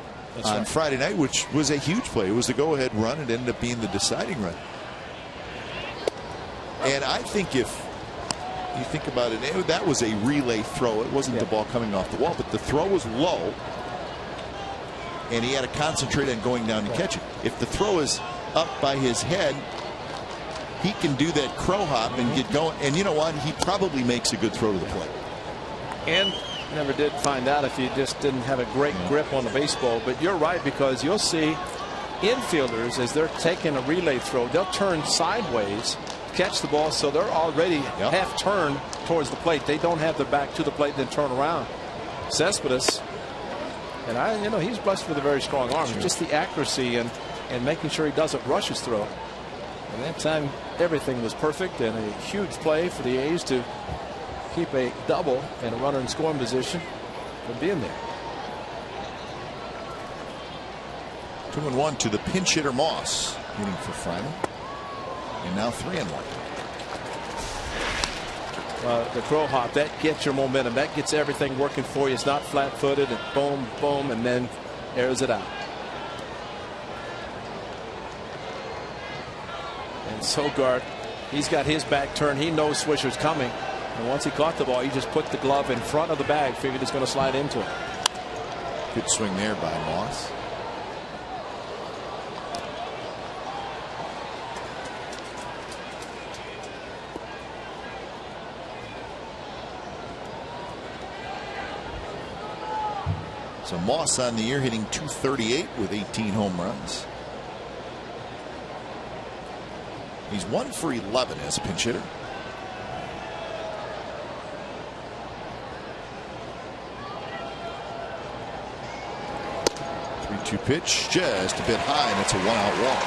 On Friday night, which was a huge play. It was the go-ahead run. It ended up being the deciding run. And I think if you think about it, that was a relay throw. It wasn't the ball coming off the wall, but the throw was low, and he had to concentrate on going down to catch it. If the throw is up by his head, he can do that crow hop and get going. And you know what? He probably makes a good throw to the plate. And never did find out if he just didn't have a great grip on the baseball. But you're right, because you'll see infielders as they're taking a relay throw, they'll turn sideways, catch the ball, so they're already half turned towards the plate. They don't have their back to the plate, then turn around. Cespedes, and he's blessed with a very strong arm. Just the accuracy and making sure he doesn't rush his throw. And that time, everything was perfect, and a huge play for the A's to keep a double and a runner in scoring position from being there. 2-1 to the pinch hitter Moss, hitting for Fryman, and now 3-1. The crow hop, that gets your momentum, that gets everything working for you. It's not flat-footed, and boom, boom, and then airs it out. And Sogard, he's got his back turned. He knows Swisher's coming. And once he caught the ball, he just put the glove in front of the bag, figured it's going to slide into it. Good swing there by Moss. So Moss on the year hitting .238 with 18 home runs. He's 1 for 11 as a pinch hitter. Two pitch, just a bit high, and it's a 1-out walk.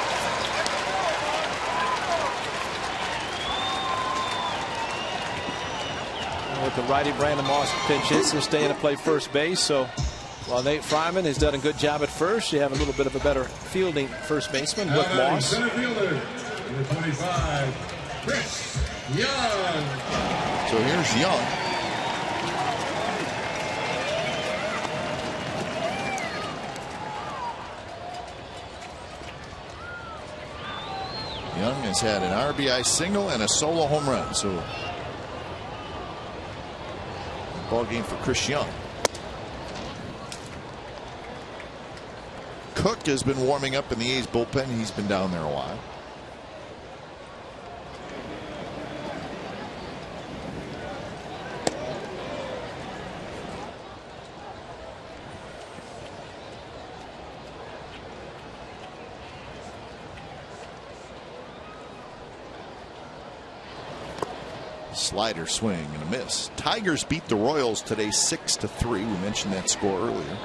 With the righty Brandon Moss pinch hits, he'll stay in to play first base. So while Nate Fryman has done a good job at first, you have a little bit of a better fielding first baseman with Moss. Center fielder, number 25, Chris Young. So here's Young. Young has had an RBI single and a solo home run. So ball game for Chris Young. Cook has been warming up in the A's bullpen. He's been down there a while. Slider swing and a miss. Tigers beat the Royals today 6-3. We mentioned that score earlier.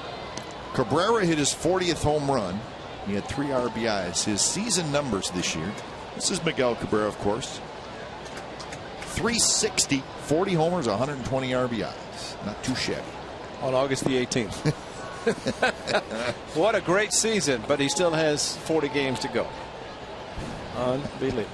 Cabrera hit his 40th home run. He had 3 RBIs. His season numbers this year. This is Miguel Cabrera, of course. 360, 40 homers, 120 RBIs. Not too shabby. On August the 18th. What a great season, but he still has 40 games to go. Unbelievable.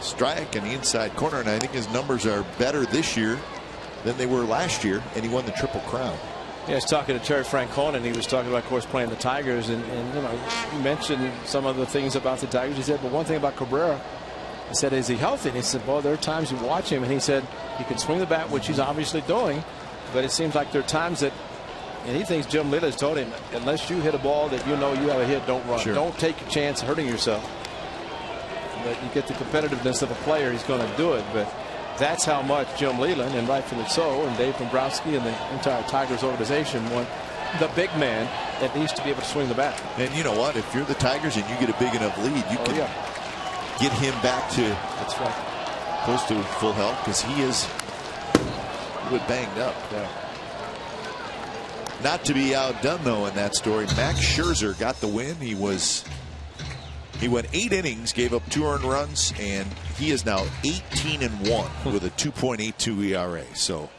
Strike in the inside corner, and I think his numbers are better this year than they were last year, and he won the Triple Crown. Yeah, I was talking to Terry Francona, and he was talking about, of course, playing the Tigers, and you know, you mentioned some of the things about the Tigers. He said, but one thing about Cabrera, he said, is he healthy? And he said, well, there are times you watch him, and he said he can swing the bat, which he's obviously doing, but it seems like there are times that, and he thinks Jim Leyland's told him, unless you hit a ball that you know you have a hit, don't run. Sure. Don't take a chance hurting yourself. But you get the competitiveness of a player, he's going to do it. But that's how much Jim Leyland, and rightfully so, and Dave Dombrowski and the entire Tigers organization want the big man that needs to be able to swing the bat. And you know what? If you're the Tigers and you get a big enough lead, you can get him back to that's right, close to full health, because he is a bit banged up. Yeah. Not to be outdone, though, in that story, Max Scherzer got the win. He went 8 innings, gave up 2 earned runs, and he is now 18-1 with a 2.82 ERA. So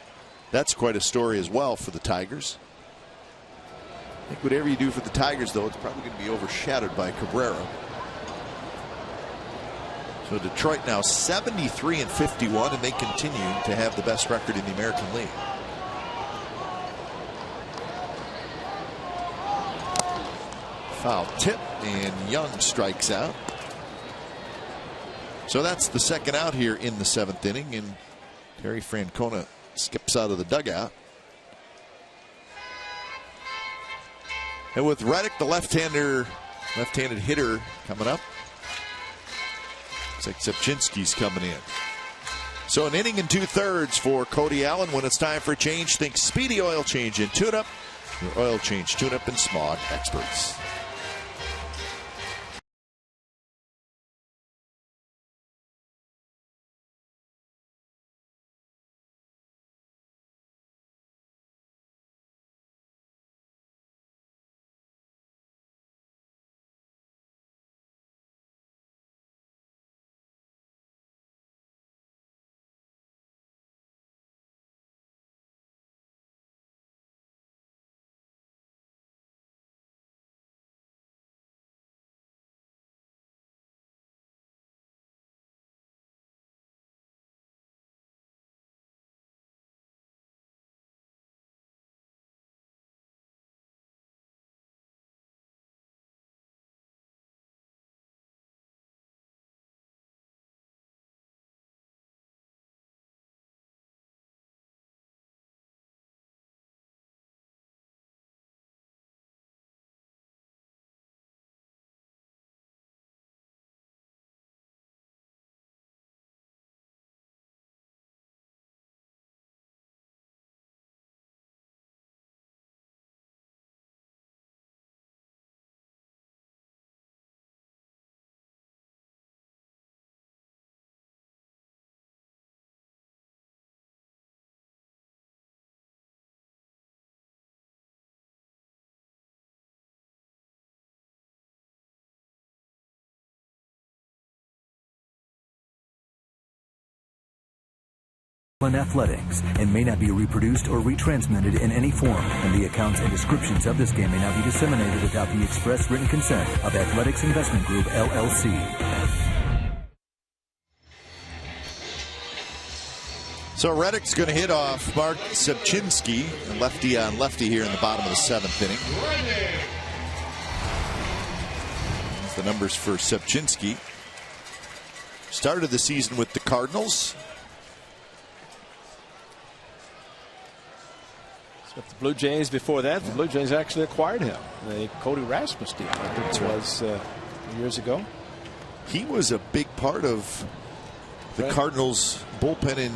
that's quite a story as well for the Tigers. I think whatever you do for the Tigers, though, it's probably going to be overshadowed by Cabrera. So Detroit now 73-51, and they continue to have the best record in the American League. Foul tip, and Young strikes out. So that's the second out here in the 7th inning, and Terry Francona skips out of the dugout. And with Reddick, the left-handed hitter, coming up, looks like Sepchinski's coming in. So an inning and 2/3 for Cody Allen. When it's time for a change, think Speedy Oil Change and Tune-Up. Your oil change, tune-up, and smog experts. In athletics and may not be reproduced or retransmitted in any form, and the accounts and descriptions of this game may not be disseminated without the express written consent of Athletics Investment Group, LLC. So Reddick's going to hit off Mark Sepchinski, lefty on lefty here in the bottom of the 7th inning. That's the numbers for Sepchinski. Started the season with the Cardinals. So the Blue Jays before that, the Blue Jays actually acquired him. The Cody Rasmus deal, I think it was years ago. He was a big part of the Cardinals bullpen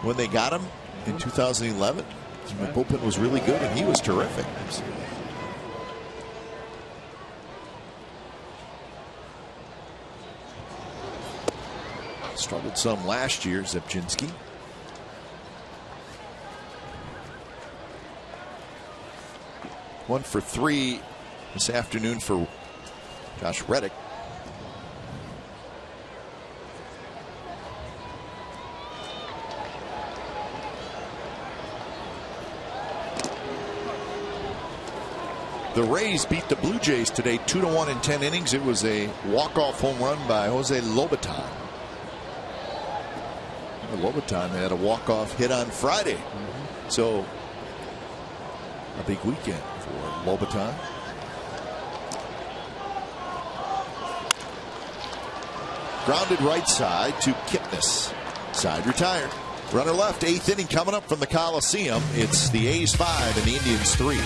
when they got him in 2011. The bullpen was really good, and he was terrific. Absolutely. Struggled some last year, Zebczynski. One for 3 this afternoon for Josh Reddick. The Rays beat the Blue Jays today 2-1 in 10 innings. It was a walk-off home run by Jose Lobaton. Lobaton had a walk-off hit on Friday. So a big weekend for Lobaton. Grounded right side to Kipnis. Side retired. Runner left, 8th inning coming up from the Coliseum. It's the A's 5 and the Indians 3.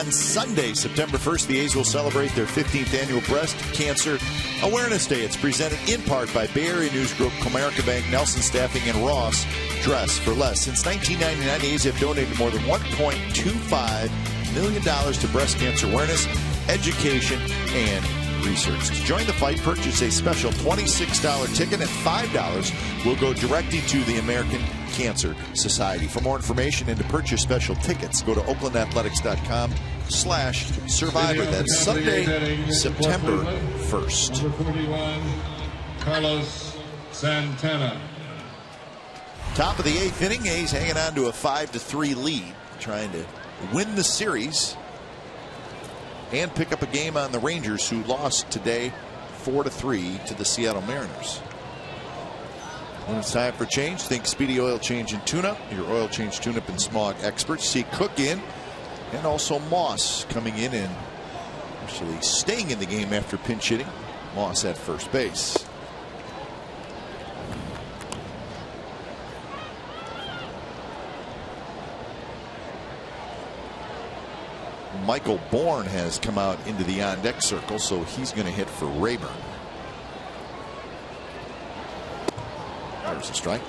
On Sunday, September 1st, the A's will celebrate their 15th annual Breast Cancer Awareness Day. It's presented in part by Bay Area News Group, Comerica Bank, Nelson Staffing, and Ross Dress for Less. Since 1999, the A's have donated more than $1.25 million to breast cancer awareness, education, and research. To join the fight, purchase a special $26 ticket, and $5 will go directly to the American Cancer Society. For more information and to purchase special tickets, go to oaklandathletics.com/survivor. That's Sunday, September 1st. Number 41, Carlos Santana. Top of the 8th inning, A's hanging on to a 5-3 lead, trying to win the series and pick up a game on the Rangers, who lost today 4-3 to the Seattle Mariners. When it's time for change, think Speedy Oil Change and Tune-Up, your oil change, tune-up, and smog experts. See Cook in, and also Moss coming in and actually staying in the game after pinch hitting. Moss at first base. Michael Bourne has come out into the on-deck circle, so he's going to hit for Rayburn. There's a strike.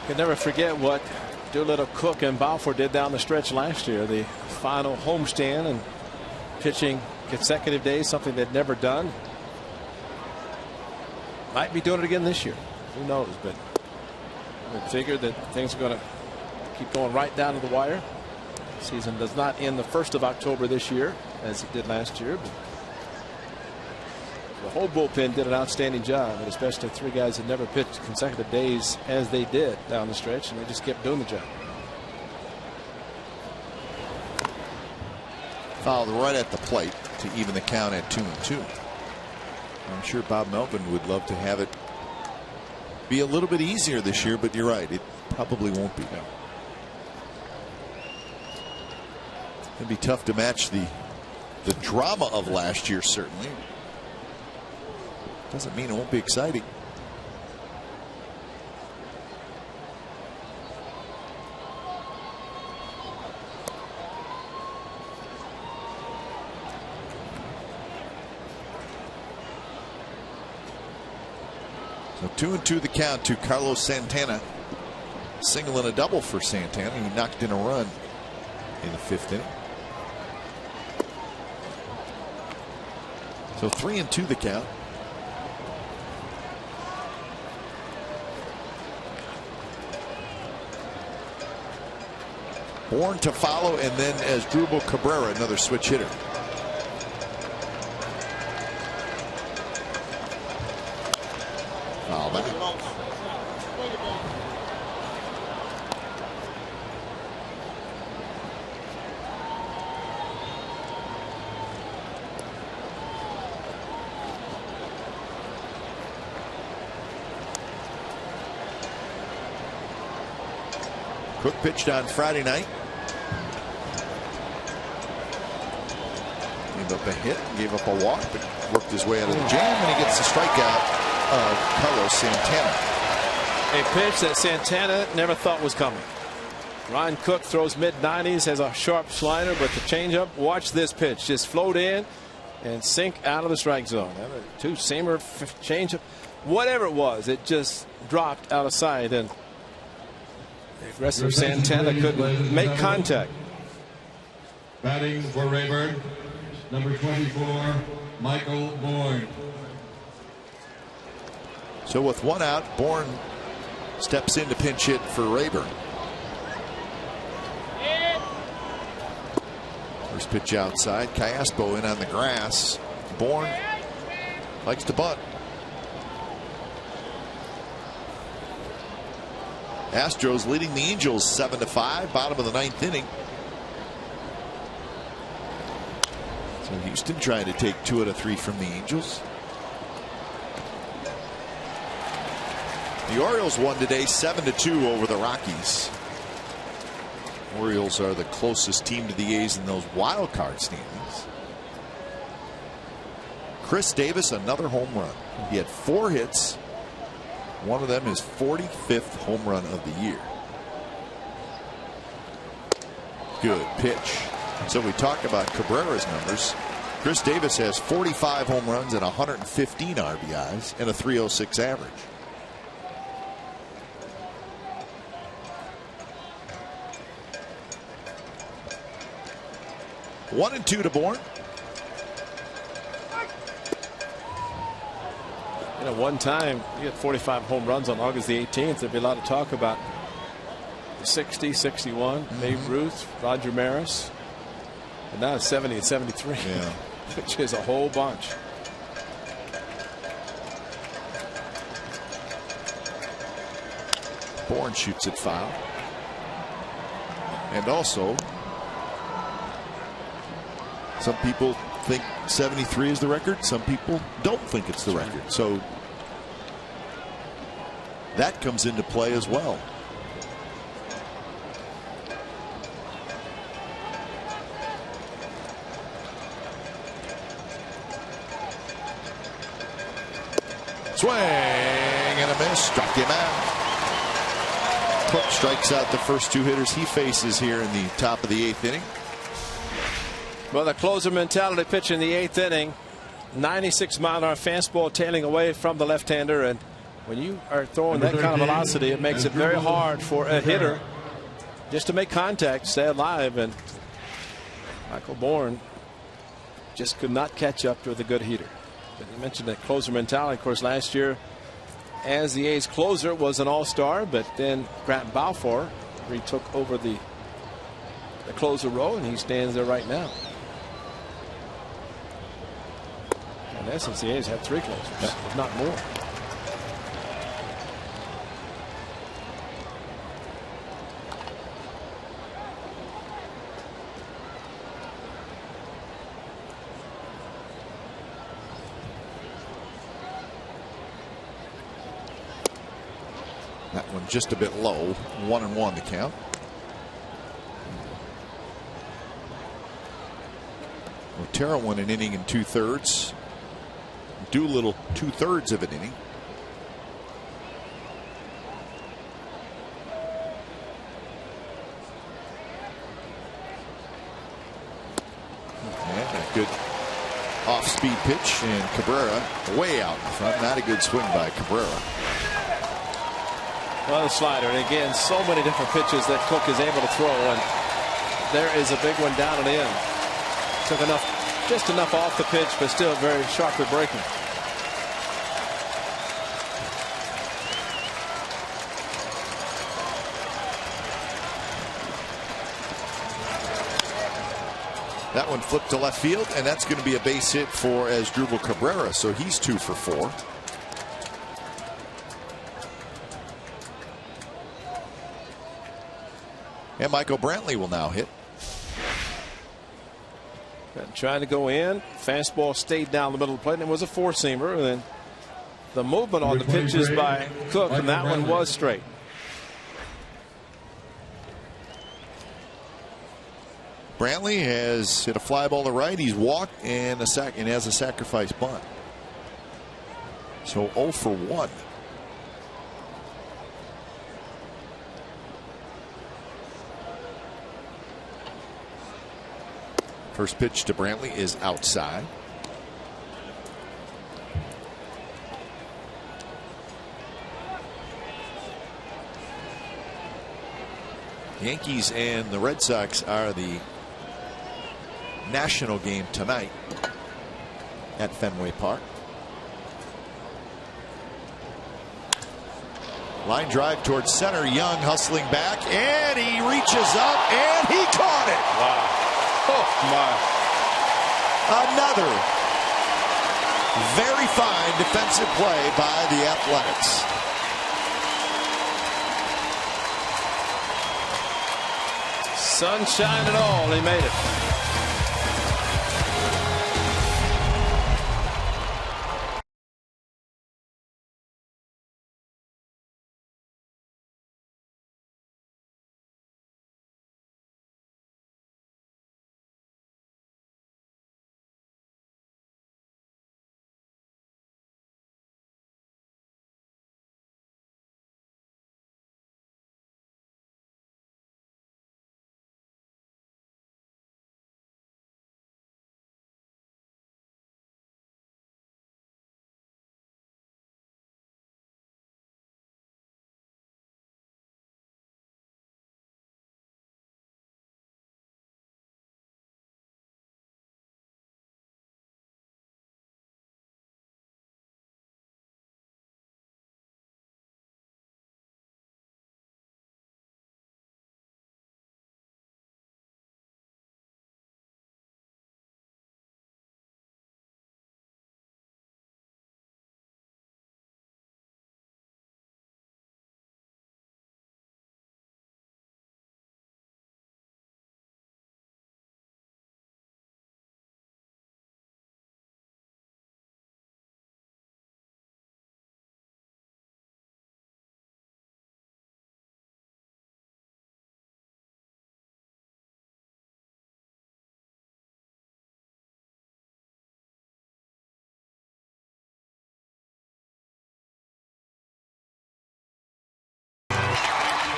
Can never forget what Doolittle, Cook, and Balfour did down the stretch last year. The final homestand and pitching consecutive days, something they'd never done. Might be doing it again this year. Who knows? But we figured that things are going to keep going right down to the wire. Season does not end the 1st of October this year as it did last year, but the whole bullpen did an outstanding job, and especially 3 guys that never pitched consecutive days as they did down the stretch, and they just kept doing the job. Fouled right at the plate to even the count at 2-2. I'm sure Bob Melvin would love to have it be a little bit easier this year, but you're right, it probably won't be. It'd be tough to match the drama of last year, certainly. Doesn't mean it won't be exciting. So 2-2 the count to Carlos Santana. Single and a double for Santana. He knocked in a run in the 5th inning. So 3-2 the count. Bourne to follow, and then as Asdrubal Cabrera, another switch hitter. Foul back. Cook pitched on Friday night. Gave up a hit, gave up a walk, but worked his way out of the jam, and he gets the strikeout of Carlos Santana. A pitch that Santana never thought was coming. Ryan Cook throws mid-90s, has a sharp slider, but the changeup, watch this pitch, just float in and sink out of the strike zone. Two-seamer, changeup, whatever it was, it just dropped out of sight, and the aggressive Santana couldn't make contact. Batting for Rayburn, number 24, Michael Bourne. So with one out, Bourne steps in to pinch hit for Rayburn. First pitch outside. Callaspo in on the grass. Bourne likes to bunt. Astros leading the Angels 7-5, bottom of the 9th inning. So Houston trying to take 2 out of 3 from the Angels. The Orioles won today 7-2 over the Rockies. Orioles are the closest team to the A's in those wild card standings. Chris Davis, another home run. He had 4 hits. One of them his 45th home run of the year. Good pitch. So we talk about Cabrera's numbers. Chris Davis has 45 home runs and 115 RBIs and a .306 average. 1-2 to Bourne. You know, one time you had 45 home runs on August the 18th. There'd be a lot of talk about 60, 61, Babe Ruth, Roger Maris. And now it's 70 and 73, yeah. Which is a whole bunch. Bourne shoots it foul. And also, some people think 73 is the record. Some people don't think it's the record. So that comes into play as well. Swing and a miss. Struck him out. Cook strikes out the first 2 hitters he faces here in the top of the 8th inning. Well, the closer mentality pitch in the 8th inning. 96-mile-an-hour fastball tailing away from the left-hander, and when you are throwing that kind of velocity, it makes it very hard for a hitter just to make contact, stay alive, and Michael Bourne just could not catch up with a good hitter. But you mentioned that closer mentality. Of course, last year, as the A's closer, was an all-star, but then Grant Balfour retook over the closer role, and he stands there right now. In essence, the A's have 3 closers, if not more. That one just a bit low. 1-1 the count. Otero won an inning in 2/3. Doolittle 2/3 of an inning. And a good off-speed pitch, and Cabrera way out in front. Not a good swing by Cabrera. Well, the slider, and again, so many different pitches that Cook is able to throw, and there is a big one down and in. Took just enough off the pitch, but still very sharply breaking. That one flipped to left field, and that's going to be a base hit for Asdrubal Cabrera, so he's 2 for 4. And Michael Brantley will now hit. Trying to go in. Fastball stayed down the middle of the plate, and it was a four-seamer. And then the movement on the pitches by Cook, and that one was straight. Brantley has hit a fly ball to right. He's walked and has a sacrifice bunt. So 0 for 1. First pitch to Brantley is outside. Yankees and the Red Sox are the national game tonight at Fenway Park. Line drive towards center. Young hustling back, and he reaches up, and he caught it. Wow. Oh, my. Another very fine defensive play by the Athletics. Sunshine and all, he made it.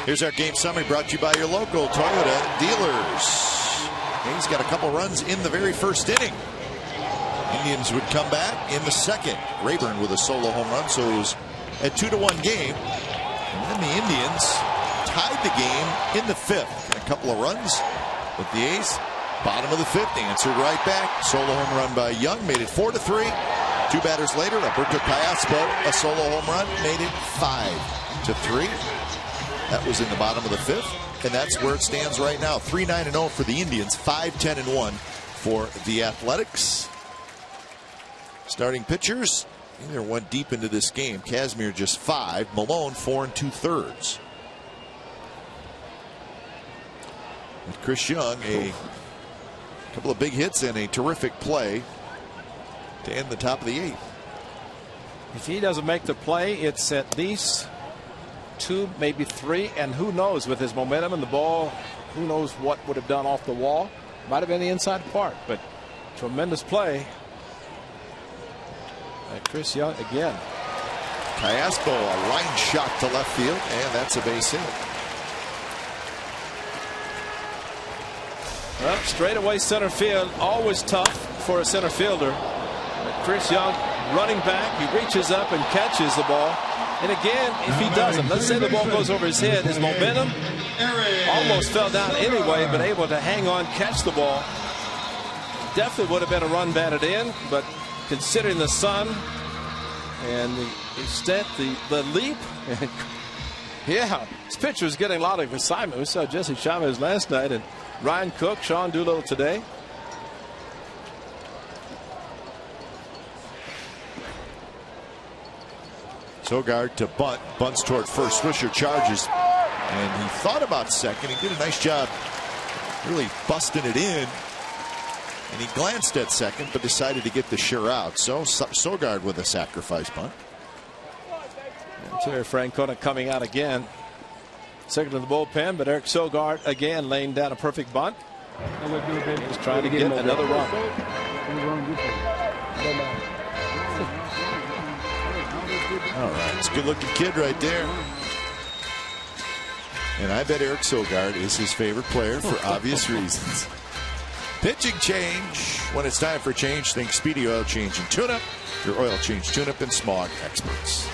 Here's our game summary brought to you by your local Toyota dealers. He's got a couple runs in the very first inning. Indians would come back in the second. Rayburn with a solo home run, so it was a 2-1 game. And then the Indians tied the game in the fifth. A couple of runs with the A's. Bottom of the fifth, answered right back. Solo home run by Young made it 4-3. 2 batters later, Alberto Callaspo, a solo home run, made it 5-3. That was in the bottom of the fifth, and that's where it stands right now. 3-9-0 for the Indians, 5-10-1 for the Athletics. Starting pitchers, either went deep into this game. Kazmir just 5, Malone 4 2/3. With Chris Young, a couple of big hits and a terrific play to end the top of the 8th. If he doesn't make the play, it's at least 2, maybe 3, and who knows, with his momentum and the ball, who knows what would have done off the wall. Might have been the inside part, but Tremendous play by Chris Young again. Cayaspo, a line shot to left field, and that's a base hit. Well, straightaway center field, always tough for a center fielder. But Chris Young running back, he reaches up and catches the ball. And again, if he doesn't, let's say the ball goes over his head, his momentum almost fell down anyway, but able to hang on, catch the ball. Definitely would have been a run batted in, but considering the sun and the extent, the leap, yeah, this pitcher is getting a lot of excitement. We saw Jesse Chavez last night and Ryan Cook, Sean Doolittle today. Sogard to bunt, bunts toward first. Swisher charges, and he thought about second. He did a nice job really busting it in, and he glanced at second but decided to get the sure out. So Sogard with a sacrifice bunt. And Terry Francona coming out again. Second in the bullpen, but Eric Sogard again laying down a perfect bunt. He's trying to get another run. All right, it's a good-looking kid right there. And I bet Eric Sogard is his favorite player for obvious reasons. Pitching change. When it's time for change, think Speedy Oil Change and Tune-Up. Your oil change tune-up and smog experts.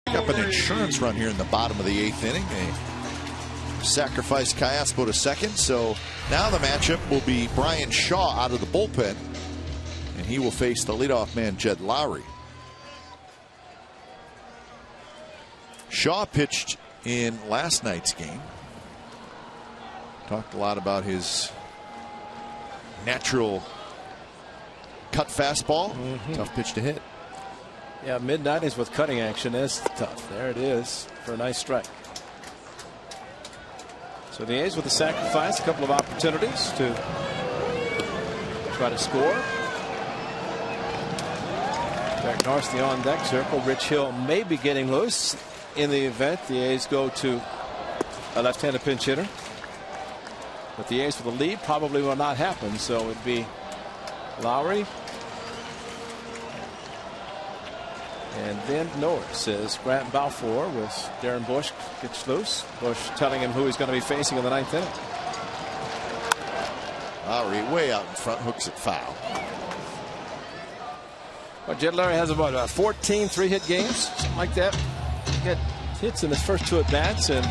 Up an insurance run here in the bottom of the 8th inning. They sacrificed Cayaspo to second, so now the matchup will be Brian Shaw out of the bullpen, and he will face the leadoff man Jed Lowry. Shaw pitched in last night's game. Talked a lot about his natural cut fastball. Tough pitch to hit. Yeah, mid-90s with cutting action is tough. There it is for a nice strike. So the A's with the sacrifice, a couple of opportunities to try to score. Jack Narsty on deck circle. Rich Hill may be getting loose in the event the A's go to a left-handed pinch hitter. But the A's with the lead probably will not happen. So it'd be Lowry. And then Norris as Grant Balfour with Darren Bush gets loose. Bush telling him who he's going to be facing in the 9th inning. Lowry way out in front, hooks it foul. Well, Jed Lowry has about 14 3-hit games, something like that. He got hits in his first 2 at bats and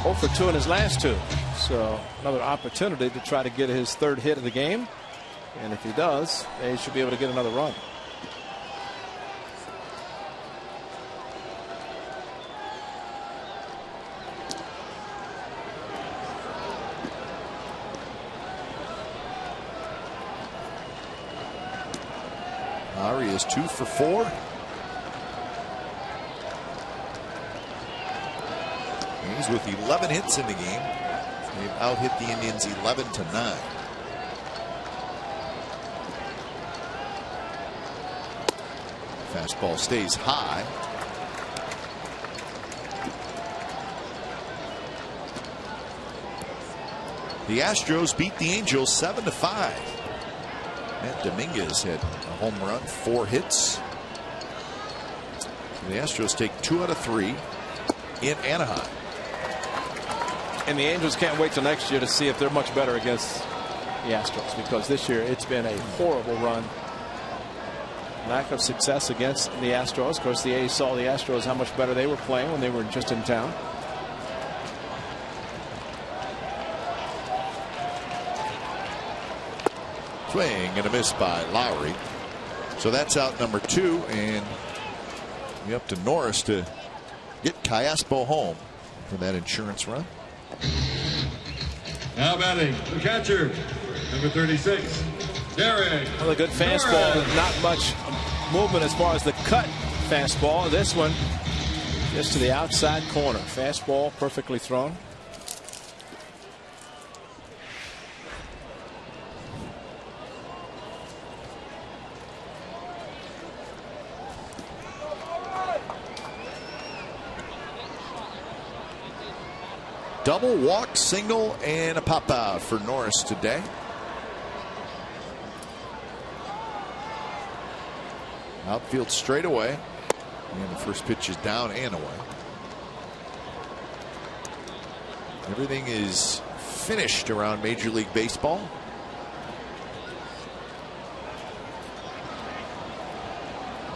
0 for 2 in his last 2. So another opportunity to try to get his 3rd hit of the game. And if he does, they should be able to get another run. Lowry is 2 for 4. He's with 11 hits in the game. They've out-hit the Indians 11-9. Fastball stays high. The Astros beat the Angels 7-5. Matt Dominguez hit a home run, 4 hits. The Astros take 2 out of 3 in Anaheim. And the Angels can't wait till next year to see if they're much better against the Astros, because this year it's been a horrible run. Lack of success against the Astros. Of course, the A's saw the Astros how much better they were playing when they were just in town. Swing and a miss by Lowry. So that's out number 2, and we up to Norris to get Callaspo home for that insurance run. Now batting, the catcher, number 36, Derek. Well, a good fastball, but not much movement as far as the cut fastball. This one just to the outside corner. Fastball perfectly thrown. Double, walk, single, and a pop out for Norris today. Outfield straight away. And the first pitch is down and away. Everything is finished around Major League Baseball.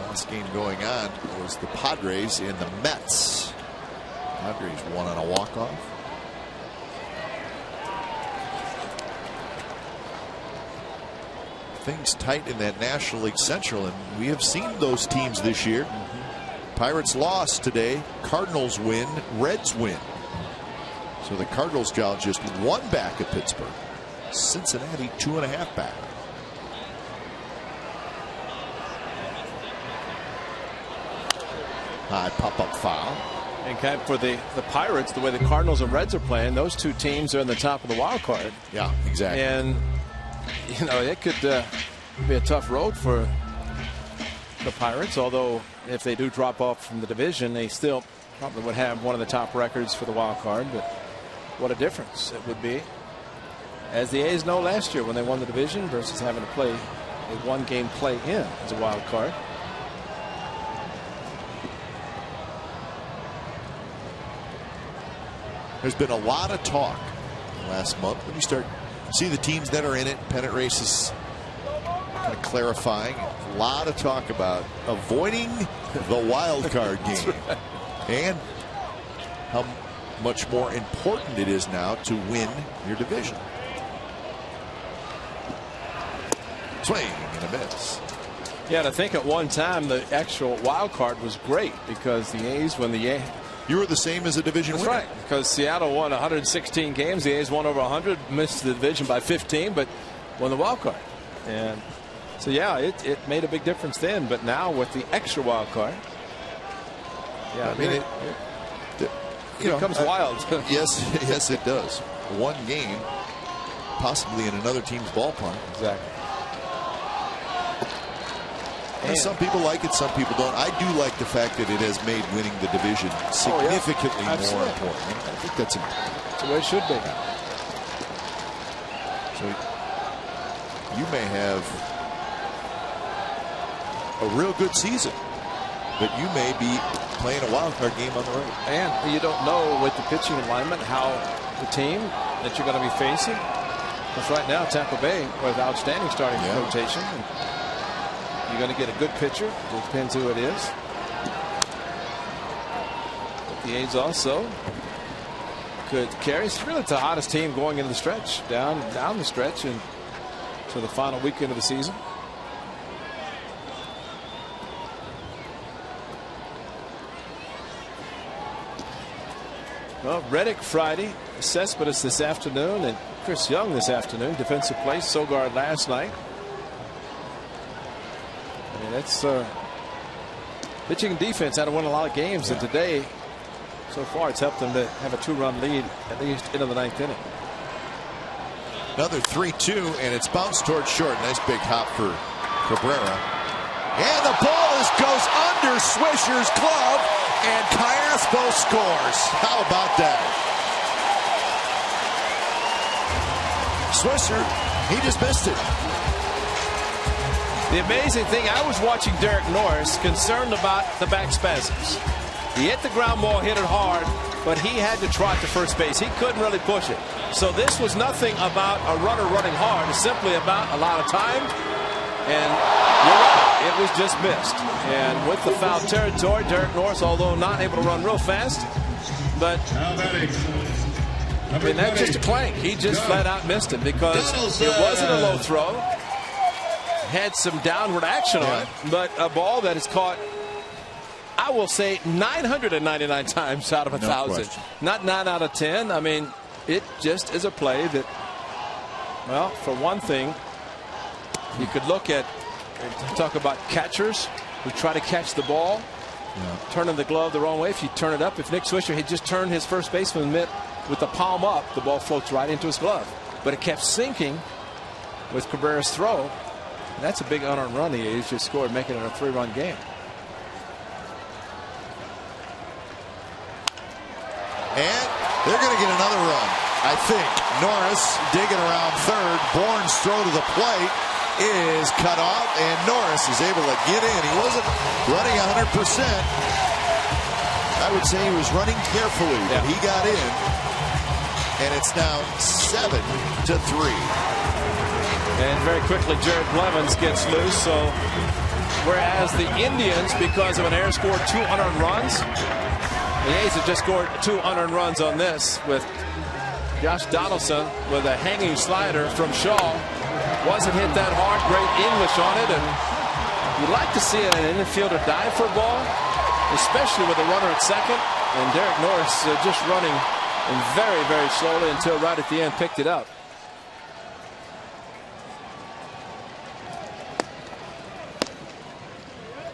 Last game going on was the Padres and the Mets. Padres won on a walk-off. Things tight in that National League Central, and we have seen those teams this year. Pirates lost today. Cardinals win. Reds win. So the Cardinals got just 1 back at Pittsburgh. Cincinnati 2.5 back. High pop-up foul. And kind of for the Pirates, the way the Cardinals and Reds are playing, those 2 teams are in the top of the wild card. Yeah, exactly. And you know, it could be a tough road for the Pirates, although if they do drop off from the division, they still probably would have one of the top records for the wild card. But what a difference it would be, as the A's know last year when they won the division versus having to play a 1-game play-in as a wild card. There's been a lot of talk last month when you start see the teams that are in it. Pennant race is kind of clarifying. A lot of talk about avoiding the wild card game. Right. And how much more important it is now to win your division. Swing and a miss. Yeah, to think at one time the actual wild card was great, because the A's, when the you were the same as a division winner. That's right, because Seattle won 116 games. The A's won over 100, missed the division by 15, but won the wild card. And so, yeah, it made a big difference then. But now with the extra wild card, yeah, I mean, it becomes wild. Yes, it does. 1 game, possibly in another team's ballpark. Exactly. And some people like it, some people don't. I do like the fact that it has made winning the division significantly more important. I think that's important. That's the way it should be. So you may have a real good season, but you may be playing a wild card game on the road. And you don't know with the pitching alignment how the team that you're going to be facing. Because right now Tampa Bay with outstanding starting rotation. And you're going to get a good pitcher. It depends who it is. But the A's also could carry. It's really the hottest team going into the stretch, down the stretch, and to the final weekend of the season. Well, Reddick Friday, Cespedes this afternoon, and Chris Young this afternoon. Defensive play, Sogard last night. I mean, that's pitching and defense had to win a lot of games, and today so far it's helped them to have a 2-run lead at least into the 9th inning. Another 3-2, and it's bounced towards short. Nice big hop for Cabrera. And the ball goes under Swisher's glove, and Cayaspo scores. How about that? Swisher, he just missed it. The amazing thing, I was watching Derek Norris, concerned about the back spasms. He hit the ground ball, hit it hard, but he had to trot to first base. He couldn't really push it. So this was nothing about a runner running hard. It's simply about a lot of time. And you're right, it was just missed. And with the foul territory, Derek Norris, although not able to run real fast, but I mean, that's just a clank. He just flat out missed it because it wasn't a low throw. Had some downward action on it, but a ball that is caught, I will say, 999 times out of 1,000. Not 9 out of 10. I mean, it just is a play that, well, for one thing, you could look at and talk about catchers who try to catch the ball, turning the glove the wrong way. If you turn it up, if Nick Swisher had just turned his first baseman mitt with the palm up, the ball floats right into his glove. But it kept sinking with Cabrera's throw. And that's a big unearned run the A's just scored, making it a 3-run game. And they're going to get another run, I think. Norris digging around third. Bourne's throw to the plate is cut off, and Norris is able to get in. He wasn't running 100%. I would say he was running carefully, but he got in. And it's now 7-3. And very quickly, Jared Blevins gets loose. So whereas the Indians, because of an error, scored 2 unearned runs, the A's have just scored 2 unearned runs on this, with Josh Donaldson with a hanging slider from Shaw. Wasn't hit that hard. Great English on it. And you'd like to see an infielder dive for a ball, especially with a runner at second. And Derek Norris just running very, very slowly until right at the end picked it up.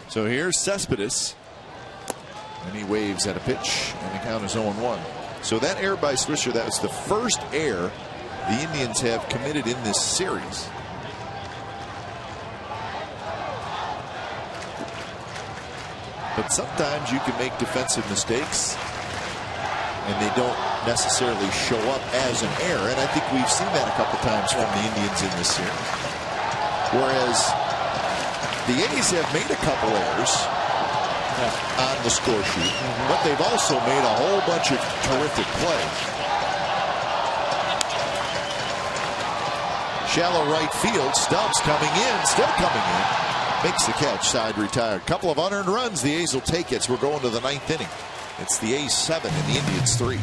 So here's Cespedes, and he waves at a pitch, and the count is 0-1. So that error by Swisher, that was the first error the Indians have committed in this series. But sometimes you can make defensive mistakes, and they don't necessarily show up as an error. And I think we've seen that a couple times from the Indians in this series. Whereas the A's have made a couple errors on the score sheet, but they've also made a whole bunch of terrific plays. Shallow right field, Stubbs coming in, still coming in, makes the catch, side retired. Couple of unearned runs, the A's will take it. So we're going to the 9th inning. It's the A's 7 and the Indians 3.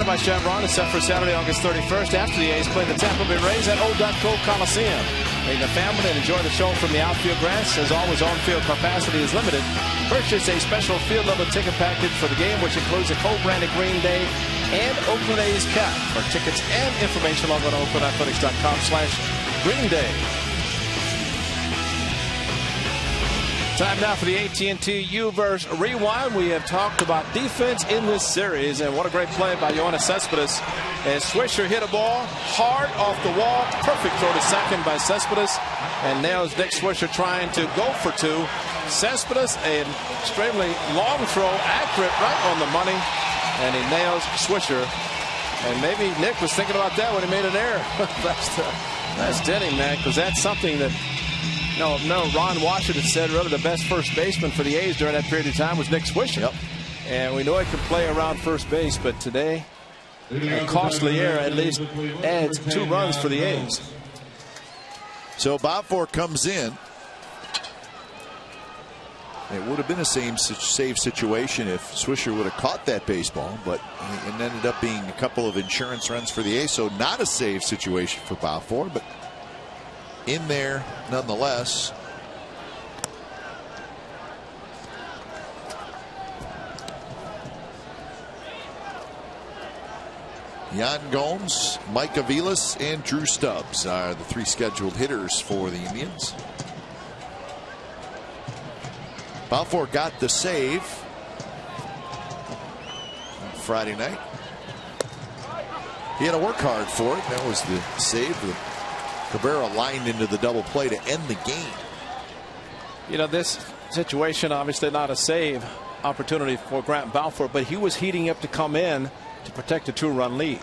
presented by Chevron is set for Saturday, August 31st after the A's play the Tampa Bay Rays at Old Cove Coliseum. Take the family and enjoy the show from the outfield grass. As always, on-field capacity is limited. Purchase a special field-level ticket package for the game, which includes a co-branded Green Day and Oakland A's cap. For tickets and information, log on to oaklandathletics.com/Green Day. Time now for the AT&T U-verse Rewind. We have talked about defense in this series, and what a great play by Yoenis Cespedes. As Swisher hit a ball hard off the wall. Perfect throw to second by Cespedes, and nails Nick Swisher trying to go for two. Cespedes, an extremely long throw, accurate, right on the money, and he nails Swisher. And maybe Nick was thinking about that when he made an error. That's Denny, man, because that's something that No, Ron Washington said really the best first baseman for the A's during that period of time was Nick Swisher. Yep. And we know he can play around first base, but today a costly error at least adds 2 runs for the A's. So Balfour comes in. It would have been a save situation if Swisher would have caught that baseball, but it ended up being a couple of insurance runs for the A's. So not a save situation for Balfour, but in there nonetheless. Yan Gomes, Mike Aviles, and Drew Stubbs are the 3 scheduled hitters for the Indians. Balfour got the save on Friday night. He had to work hard for it. That was the save. Cabrera lined into the double play to end the game. You know, this situation obviously not a save opportunity for Grant Balfour, but he was heating up to come in to protect a 2-run lead.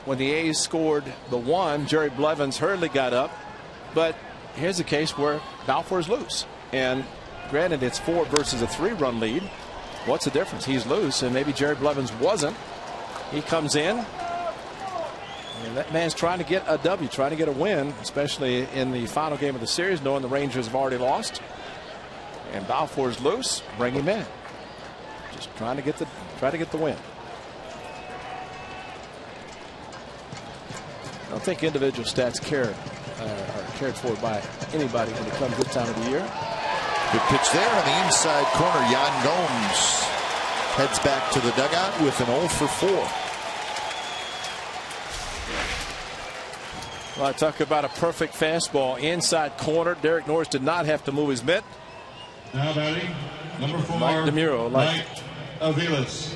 When the A's scored the 1, Jerry Blevins hurriedly got up, but here's a case where Balfour is loose. And granted, it's 4 versus a 3-run lead. What's the difference? He's loose, and maybe Jerry Blevins wasn't. He comes in. And that man's trying to get a W, trying to get a win, especially in the final game of the series, knowing the Rangers have already lost. And Balfour's loose. Bring him in. Just trying to get the win. I don't think individual stats are cared for by anybody when it comes this time of the year. Good pitch there on the inside corner. Yan Gomes heads back to the dugout with an 0 for 4. Well, I talk about a perfect fastball inside corner. Derek Norris did not have to move his mitt. Now batting, number 4, Mike DeMuro, Mike Aviles.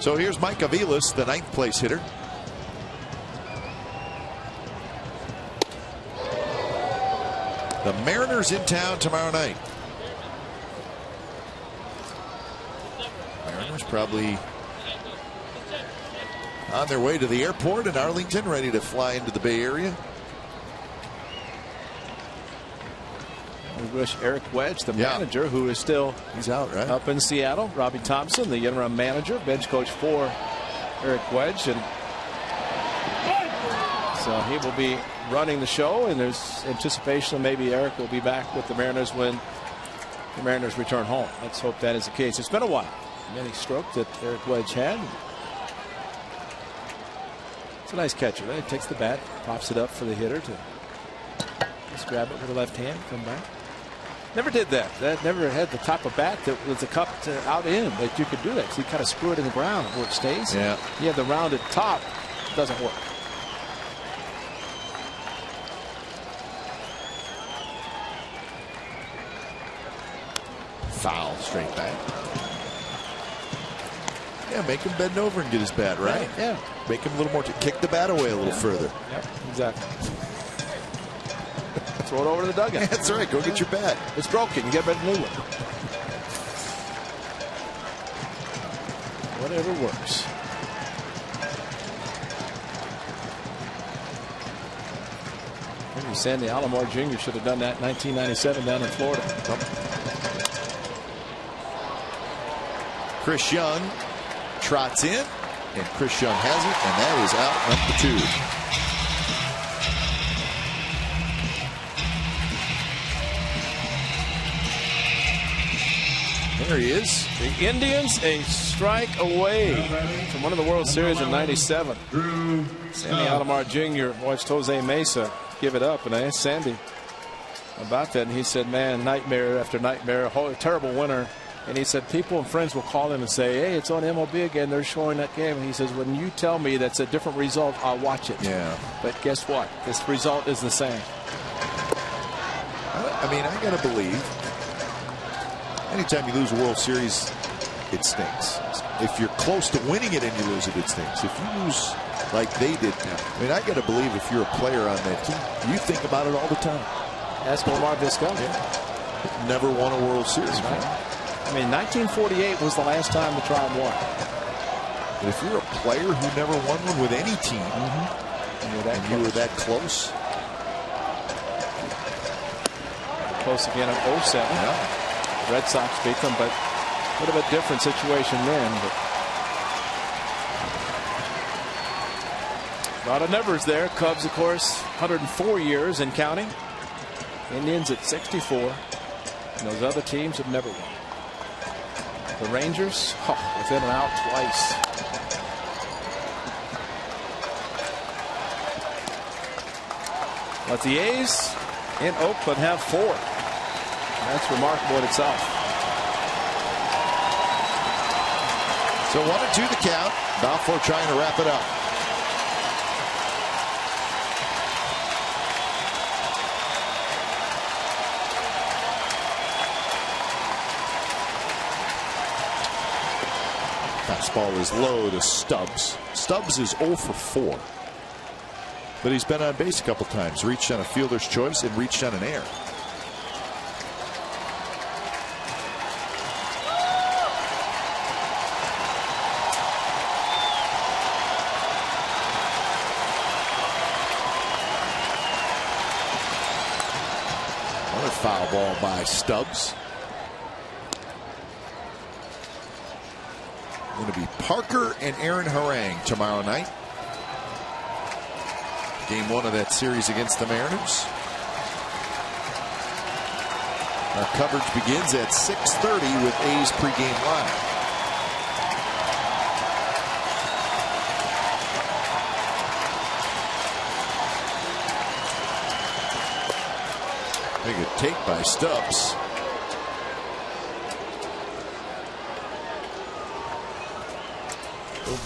So here's Mike Aviles, the 9th place hitter. The Mariners in town tomorrow night. Mariners probably on their way to the airport in Arlington, ready to fly into the Bay Area. We wish Eric Wedge, the manager, who is still he's out, right? Up in Seattle. Robbie Thompson, the interim manager, bench coach for Eric Wedge, and so he will be running the show. And there's anticipation that maybe Eric will be back with the Mariners when the Mariners return home. Let's hope that is the case. It's been a while. Many stroke that Eric Wedge had. It's a nice catcher. He takes the bat, pops it up for the hitter to just grab it with the left hand, come back. Never did that. That never had the type of bat that was a cup to out in that you could do that. So you kind of screw it in the ground where it stays. Yeah. You have the rounded top. It doesn't work. Foul straight back. Yeah, make him bend over and get his bat right. Yeah. Make him a little more to kick the bat away a little further. Yep, exactly. Throw it over to the dugout. That's right. Go get your bat. It's broken. You get a new one. Whatever works. Maybe Sandy Alomar Jr. should have done that in 1997 down in Florida. Chris Young trots in, and Chris Young has it, and that is out number 2. There he is. The Indians a strike away from one of the World Series in '97. Sandy Alomar Jr. watched Jose Mesa give it up, and I asked Sandy about that, and he said, man, nightmare after nightmare, a terrible winter. And he said people and friends will call him and say, hey, it's on MLB again, they're showing that game. And he says, when you tell me that's a different result, I'll watch it. Yeah. But guess what? This result is the same. I mean, I got to believe anytime you lose a World Series, it stinks. If you're close to winning it and you lose it, it stinks. If you lose like they did now, I mean, I got to believe if you're a player on that team, you think about it all the time. Ask Omar Vizquel. Yeah. Never won a World Series. Right. I mean, 1948 was the last time the Tribe won. But if you're a player who never won one with any team, and you were that close. Close again in '07. Yeah. Red Sox beat them, but a bit of a different situation then. But a lot of numbers there. Cubs, of course, 104 years and counting. Indians at 64. And those other teams have never won. The Rangers, within an out twice. But the A's in Oakland have 4. That's remarkable in itself. So 1-2 the count. Balfour trying to wrap it up. Fastball is low to Stubbs. Stubbs is 0 for 4. But he's been on base a couple times. Reached on a fielder's choice and reached on an error. Another foul ball by Stubbs. Going to be Parker and Aaron Harang tomorrow night. Game 1 of that series against the Mariners. Our coverage begins at 6:30 with A's pregame live. Big a take by Stubbs.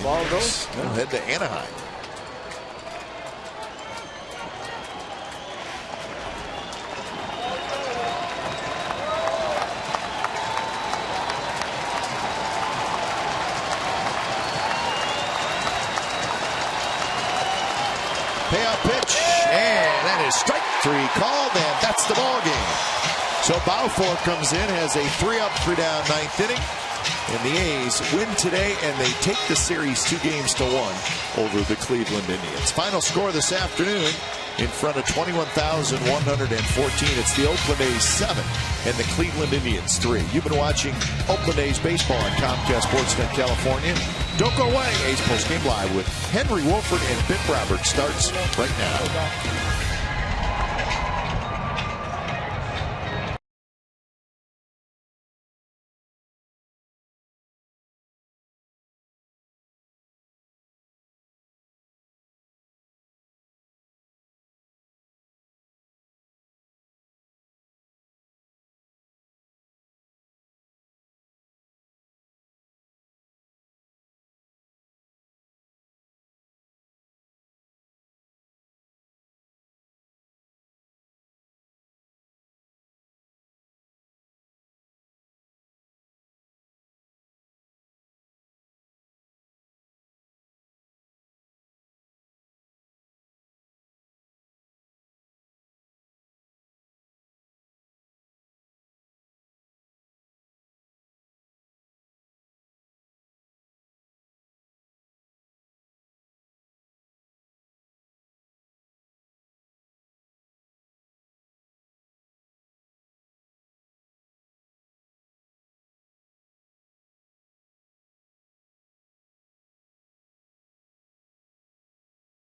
Ball goes. They'll head to Anaheim. Payoff pitch, and that is strike 3 called, and that's the ball game. So Balfour comes in, has a 3-up, 3-down 9th inning. And the A's win today, and they take the series 2-1 over the Cleveland Indians. Final score this afternoon in front of 21,114. It's the Oakland A's 7 and the Cleveland Indians 3. You've been watching Oakland A's baseball on Comcast Sportsnet California. Don't go away. A's postgame live with Henry Wolford and Vic Roberts starts right now.